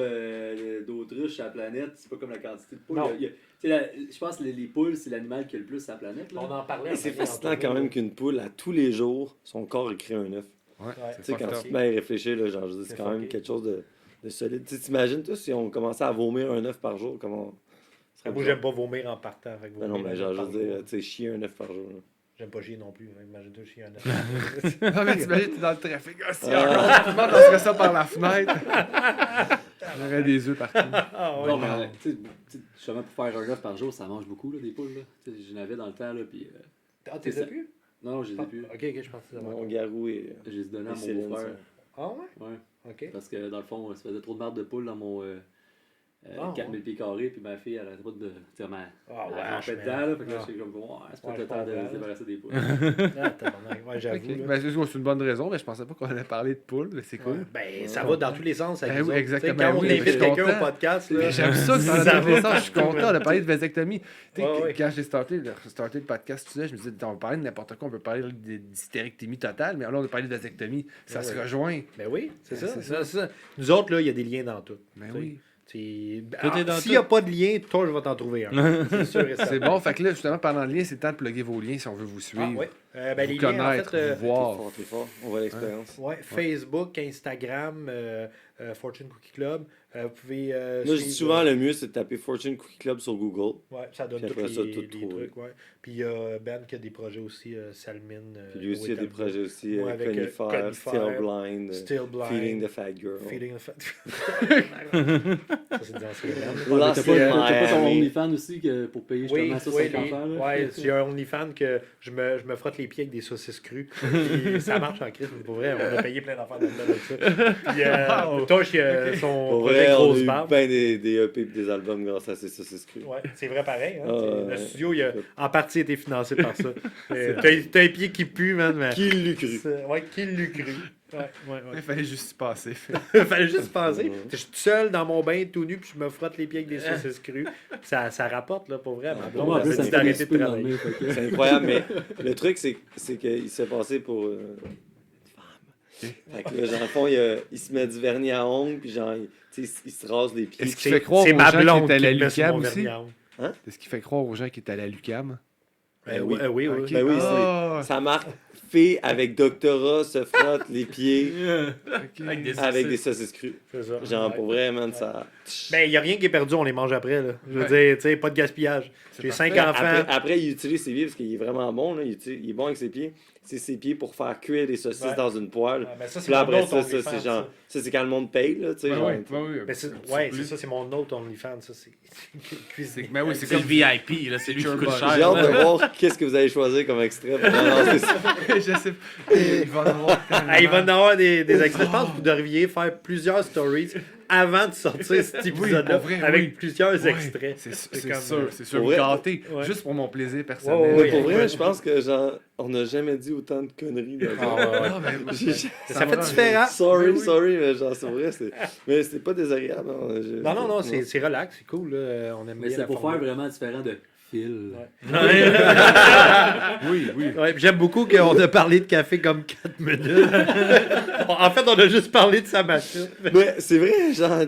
d'autruches sur la planète, c'est pas comme la quantité de poules.
Non.
Tu sais, je pense que les poules, c'est l'animal qui a le plus sur la planète. Là.
On en parlait.
Et c'est
un moment
fascinant
donné,
quand même
là.
qu'une poule, à tous les jours, son corps écrit un œuf.
Ouais,
Ouais.
Tu sais, quand
fucked
tu
up.
te mets à y réfléchir, là, genre, je dis, c'est
C'est
quand même
fucké.
quelque chose de solide. Tu sais, t'imagines, toi, si on commençait à vomir un œuf par jour, comment. ce serait
Moi,
bizarre.
j'aime pas vomir en partant. Fait que
Ben non,
vomir
mais
un
genre,
œuf
je
par
veux dire,
jour.
tu sais, chier un œuf par jour. là.
J'aime pas chier non plus. Imagine-toi chier un œuf.
Ah, mais t'imagines, t'es dans le trafic. Ah, si,
Ah.
encore la fumette, on serait ça par la fenêtre. Il y aurait des œufs partout.
Ah ouais.
Non, mais tu sais, justement, pour faire un œuf par jour, ça mange beaucoup, là, des poules. Là. Tu sais, j'en avais dans le temps, là, puis.
Ah, t'es
ça.
plus?
Non, je les ai
Ah,
plus.
ok, je pensais d'avoir.
Mon garou et.
Je les ai donnés à
et
mon
Céline,
beau-frère.
Ah ouais?
Ouais.
Ok.
Parce que dans le fond, ça faisait trop de marde de poule dans mon
Ah,
4000 pieds carrés, puis ma fille, elle arrêtait pas de. Tu sais,
Ah
elle
ouais,
rampait dedans, là. Fait que là, j'étais comme, ouais, c'est peut-être
Ouais,
le temps de
je comprends,
se débarrasser des poules.
Ah, tabarnak. Ouais, j'avoue.
Ok.
là.
Ben, c'est une bonne raison, mais je pensais pas qu'on allait parler de poules, mais c'est cool.
Ouais. Ben, ça va dans tous les sens. Avec
Ben
nous
oui,
autres.
exactement.
Tu sais, quand
Ben
on
oui, je
invite
suis
quelqu'un
content.
au podcast, là,
Mais j'aime ça que ça
Ça
a
va.
ça, je suis content de parler de vasectomie. Tu sais,
Ouais, ouais.
quand j'ai starté le podcast, tu sais, je me disais, on peut parler de n'importe quoi, on peut parler d'hystérectomie totale, mais là, on a parlé de vasectomie. Ça
Ouais,
se
ouais.
rejoint.
Ben oui, c'est
Ben,
ça,
c'est
c'est ça. Nous autres, là, il y a des liens dans tout.
Ben
Tu sais.
oui.
Tout est dans
S'il
tout.
n'y a pas de lien, toi, je vais t'en trouver un. C'est sûr et certain.
C'est bon, fait que là, justement, pendant le lien, c'est le temps de plugger vos liens si on veut vous suivre.
Ah, ouais. Ben,
Vous
les liens, en
connaître,
fait,
vous voir.
T'es fort, on voit l'expérience.
ouais, Facebook, Instagram, Fortune Cookie Club. Vous pouvez.
Moi, je dis
suivre,
souvent, le mieux, c'est de taper Fortune Cookie Club sur Google.
Ouais, ça donne
Puis
tous
après ça,
les,
tout
les
trouver.
trucs. Ouais. Puis il y a Ben qui a des projets aussi, Salmine.
Puis lui aussi, il y a des projets aussi,
Moi, avec,
Conifère,
Conifère,
Still Blind,
Still Blind.
Feeding the Fat Girl.
Feeding the Fat. Ça, c'est des anciens Ben.
T'as
Lost
pas,
in
t'as pas ton
Miami.
OnlyFans aussi pour payer
Oui,
justement ça
oui,
5 enfants? Là?
ouais, j'ai un OnlyFans que je me frotte les pieds avec des saucisses crues. Puis ça marche en crise, pour vrai. On a payé plein d'affaires là-dedans avec ça. Puis
Wow.
Tosh, il a son
Pour
projet
vrai, on a
Grosse
eu
Barbe.
ben des EP et des albums grâce à ces saucisses crues.
Ouais, c'est vrai pareil. Hein,
Ah,
le
ouais.
studio, il a en partie été financé par ça. T'as un pied qui pue, man. Mais...
Qui l'eût cru?
Ouais, qui l'eût cru? Ouais, ouais,
Il
ouais.
fallait juste y passer.
Fallait juste penser.
Ouais.
Je suis tout seul dans mon bain tout nu, puis je me frotte les pieds avec des saucisses crues. Puis ça rapporte, là, pour vrai. Ma blonde,
Moi, en
elle
plus,
m'a
ça
dit
me fait des
d'arrêter de
soupers dans le
travailler.
nez, fait que-
C'est incroyable, mais le truc, c'est qu'il s'est passé pour une femme. Fait que là, genre, dans le fond, il se met du vernis à ongles, puis genre, tu sais, il se rase les pieds.
Est-ce qu'il fait croire
C'est
aux
ma
gens qu'il
blonde
est à
qui
la
me met sur
Lucam
mon
aussi?
vernis à ongles.
Est-ce qu'il fait croire aux gens qu'il est à la Lucam?
Ben oui.
Oui, oui.
Ok.
Ben oui,
Ah,
sa marque fille avec doctorat se frotte les pieds
ok.
Avec des
avec des
saucisses.
saucisses crues.
C'est ça.
Genre,
Ouais.
pour vrai, man, ça...
Ben, il n'y a rien qui est perdu, on les mange après. Là. Je veux
Ouais.
dire, tu sais, pas de gaspillage. J'ai
parfait.
5 enfants.
Après, il utilise ses pieds parce qu'il est vraiment bon. Là. Il est bon avec ses pieds. C'est ses pieds pour faire cuire des saucisses
Ouais.
dans une poêle.
Ah, ben ça, c'est
Puis là,
mon
après
autre
ça,
OnlyFans,
c'est genre... Ça, c'est quand le monde paye, là, tu sais.
Ben
genre,
oui, ben oui.
Ben, c'est,
Tu
ouais,
plus.
c'est ça, c'est mon autre OnlyFans. Ça, c'est cuisine.
Ben oui,
C'est
c'est
le
comme
VIP, là, c'est lui qui coûte
Turbo.
cher.
J'ai hâte
là.
de voir qu'est-ce que vous allez choisir comme extrait pour balancer ça.
je sais pas. Il va en avoir tellement.
Ah, il va y en avoir des extraits. Je pense que vous devriez faire plusieurs stories avant de sortir cet épisode-là
pour vrai,
avec
oui.
plusieurs
Ouais,
extraits.
C'est
comme,
sûr, c'est sûr.
Pour vrai?
Gâté,
Ouais.
juste pour mon plaisir
Ouais,
personnel.
ouais,
Mais pour
ouais.
vrai, je pense que genre, on n'a jamais dit autant de conneries. dans
Ah, ouais, ouais.
Non, mais
J'ai-
Ça
va
fait
dans-
différent.
Sorry,
Oui, oui.
sorry, mais genre, c'est vrai, mais c'est pas désagréable.
Non, c'est relax, c'est cool. Là. On aime
Mais
bien
c'est
la
pour faire
formule.
vraiment différent de Phil.
Oui, oui.
Ouais, puis j'aime beaucoup qu'on a parlé de café comme 4 minutes. En fait, on a juste parlé de sa machine.
Mais c'est vrai, genre,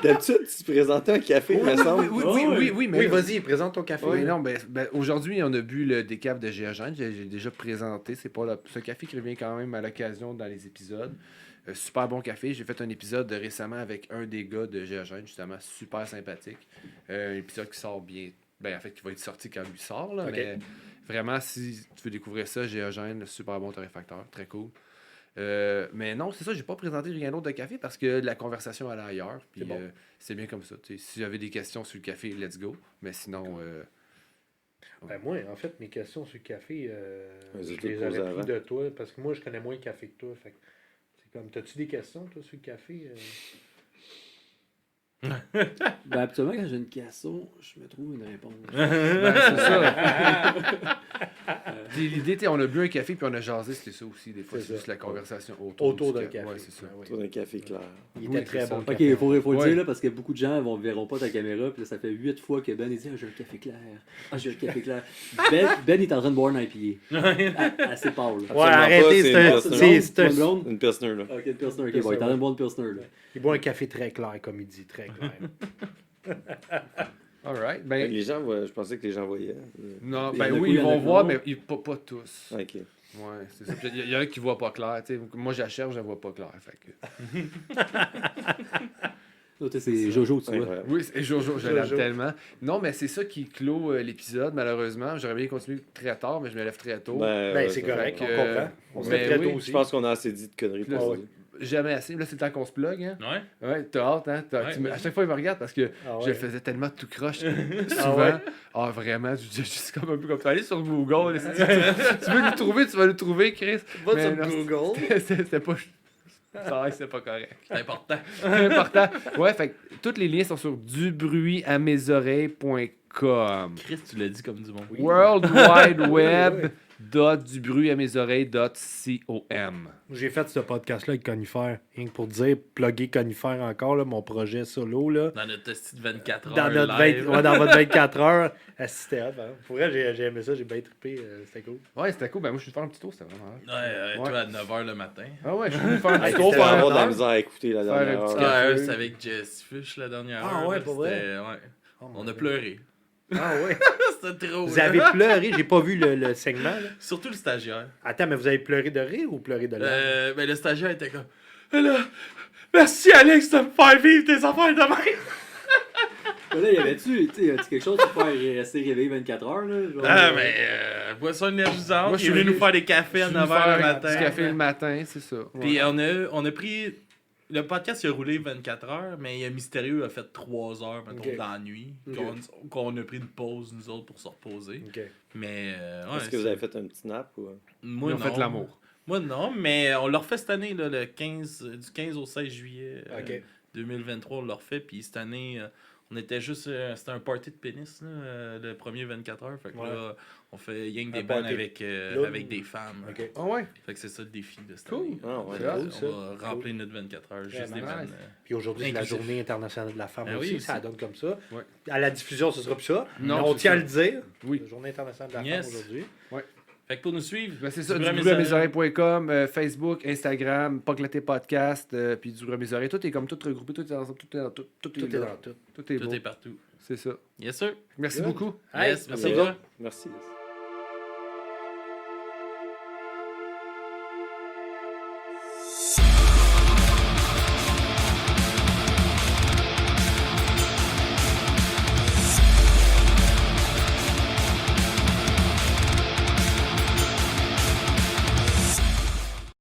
d'habitude, tu te présentais un café, il me semble.
Oui, mais
Oui, vas-y, présente ton café.
Oui, non, ben, aujourd'hui, on a bu le décaf de Géogène. J'ai déjà présenté. C'est pas ce café qui revient quand même à l'occasion dans les épisodes. Super bon café. J'ai fait un épisode récemment avec un des gars de Géogène, justement, super sympathique. Un épisode qui sort Ben, en fait, qui va être sorti quand lui sort. Là,
Ok.
Mais vraiment, si tu veux découvrir ça, Géogène, super bon torréfacteur, très cool. Mais non, c'est ça, j'ai pas présenté rien d'autre de café parce que la conversation allait ailleurs. Puis
C'est bon.
c'est bien comme ça. Tu sais, si j'avais des questions sur le café, let's go. Mais sinon,
Ben moi, en fait, mes questions sur le café,
Les
je
ai toutes
les
posées
aurais
avant.
pris de toi, parce que moi, je connais moins le café que toi. Fait que c'est comme, t'as-tu des questions, toi, sur le café?
Ben, habituellement, quand j'ai une question, je me trouve une réponse.
ben, c'est ça. Puis l'idée, tu sais, on a bu un café puis on a jasé, c'était ça aussi. Des fois,
C'est
c'est
ça.
juste la conversation autour,
Autour
du
d'un café.
Ouais, c'est ça.
Ben oui.
Autour d'un café clair.
Il
Oui,
était très
c'est ça.
bon. le
Ok,
café.
il faut le
Ouais.
dire là, parce que beaucoup de gens ne verront pas ta caméra, puis là, ça fait 8 fois que Ben il dit j'ai un café clair. Ah, j'ai un café clair. Ben il est en train de boire un IPA. Assez pâle. Là.
Ouais,
Absolument
arrêtez,
pas,
c'est
c'est une
un.
Pilsner.
C'est un-
Une blonde?
Une Pilsner, là.
Ok, une Pilsner. Ok,
Pilsner,
bon, il est en train de boire une Pilsner. Là.
Il boit un café très clair, comme il dit, très clair.
Alright. Ben,
Les gens je pensais que les gens voyaient.
non,
Il y
ben
en a
oui,
qui,
ils
il y en a
vont
qui
voir,
non.
mais pas tous.
Ok.
Ouais, c'est ça. Puis il y en a qui voient pas clair. Tu sais. Moi, je la cherche, je la vois pas clair. Fait que...
L'autre, c'est Jojo, tu vois.
Incroyable.
Oui, et Jojo, je l'aime
Jojo.
tellement. Non, mais c'est ça qui clôt l'épisode, malheureusement. J'aurais bien continué très tard, mais je me lève très tôt.
Ben, c'est
ça
correct,
fait
on
que-
comprend. On se
mais
fait très
oui,
tôt aussi.
Je pense qu'on a assez dit de conneries
Là,
pour
ouais.
ça.
Jamais assez. Là, c'est le temps qu'on se plug. Hein?
Ouais.
Ouais, t'as hâte, hein?
Ouais,
À chaque fois, il me regarde parce que
Ah
je
ouais.
le faisais tellement tout croche.
Ah
Souvent.
ouais?
Ah, vraiment, je suis comme un peu comme ça. Allez sur Google. Si tu veux nous trouver, tu vas nous trouver, Chris.
Va
Mais
sur
non,
Google.
C'était pas. Ça, c'est pas correct.
C'est important.
C'est important. Ouais, fait que tous les liens sont sur dubruitamesoreilles.com.
Chris, tu l'as dit comme du monde.
Oui.
World Wide
Oui,
Web.
oui.
.dubruitamesoreilles.com.
J'ai fait ce podcast-là avec Conifère. Rien que pour dire, plugger Conifère encore, là, mon projet solo. Là,
Dans notre testi de 24 heures.
dans, notre
live.
dans votre 24 heures. C'était hot, hein. Pour vrai, j'ai aimé ça, j'ai bien trippé. C'était cool.
Ouais, c'était cool. Ben, moi, je suis venu faire un petit tour, c'était vraiment hot.
Ouais,
Ouais.
toi à 9h le matin.
Ah ouais, je suis venu faire un
Hey,
petit tour.
c'était
On va
faire
avoir de la
un
misère à écouter la
Faire un
dernière
petit
heure.
café.
Ah, c'est avec Jess Fish la dernière
Ah
heure.
ouais,
là,
pour vrai?
c'était- Ouais.
Oh,
On
mon
a
Dieu.
pleuré.
Ah ouais.
C'était trop.
Vous
là.
avez pleuré, j'ai pas vu le segment. Là.
Surtout le stagiaire.
Attends, mais vous avez pleuré de rire ou pleuré de larmes?
Ben, le stagiaire était comme. Là, merci Alex de me faire vivre tes affaires de même.
Mais là, y avait-tu quelque chose pour faire rester réveillé 24 heures? Là, genre,
Ah, mais boisson énergisante.
Moi, je
Il est
suis
venu nous
venu-
faire des cafés à
Je suis venu
9h le
faire un
matin.
petit café le matin, c'est ça.
Puis on a pris. Le podcast il a roulé 24 heures, mais Mystérieux a fait 3 heures, mettons,
Ok.
dans la nuit.
Ok.
Qu'on a pris une pause, nous autres, pour se reposer.
Ok.
Mais. Ouais,
Est-ce que vous avez fait un petit nap ou...
Moi,
Ils ont
non.
fait l'amour.
Moi, non, mais on l'a refait cette année, là, du 15 au 16 juillet
Ok.
2023, on l'a refait. Puis cette année, on était juste. C'était un party de pénis, là, le premier 24 heures. Fait que
Ouais.
là, on fait Yang
Un
des bonnes
party
avec,
là.
avec des femmes.
Ok.
Ah ouais?
Fait que c'est ça le défi de cette
Cool.
année.
Ah ouais,
C'est
on
cool, ça.
va remplir notre 24 heures, juste
Vraiment
des
nice.
bonnes.
Puis aujourd'hui, c'est la
Inclusif.
journée internationale de la femme
Ah oui,
aussi,
aussi.
ça donne comme ça.
Ouais.
À la diffusion, ce sera plus ça.
Non,
mais on
c'est
tient
ça.
à le dire.
Oui.
La journée internationale de la
Yes.
femme aujourd'hui.
Fait que pour nous suivre,
Ben, c'est ça,
Dubru à mes
dubruamesoreilles.com, Facebook, Instagram, Poclaté Podcast, puis Dubru à mes oreilles. Tout est comme tout regroupé, tout est ensemble, tout est dans tout. Tout
Tout est
là.
dans tout.
Tout est
tout
beau.
est partout.
C'est ça.
Yes, sir.
Merci
Good.
beaucoup.
Hey,
Yes, merci.
merci
gars.
Merci.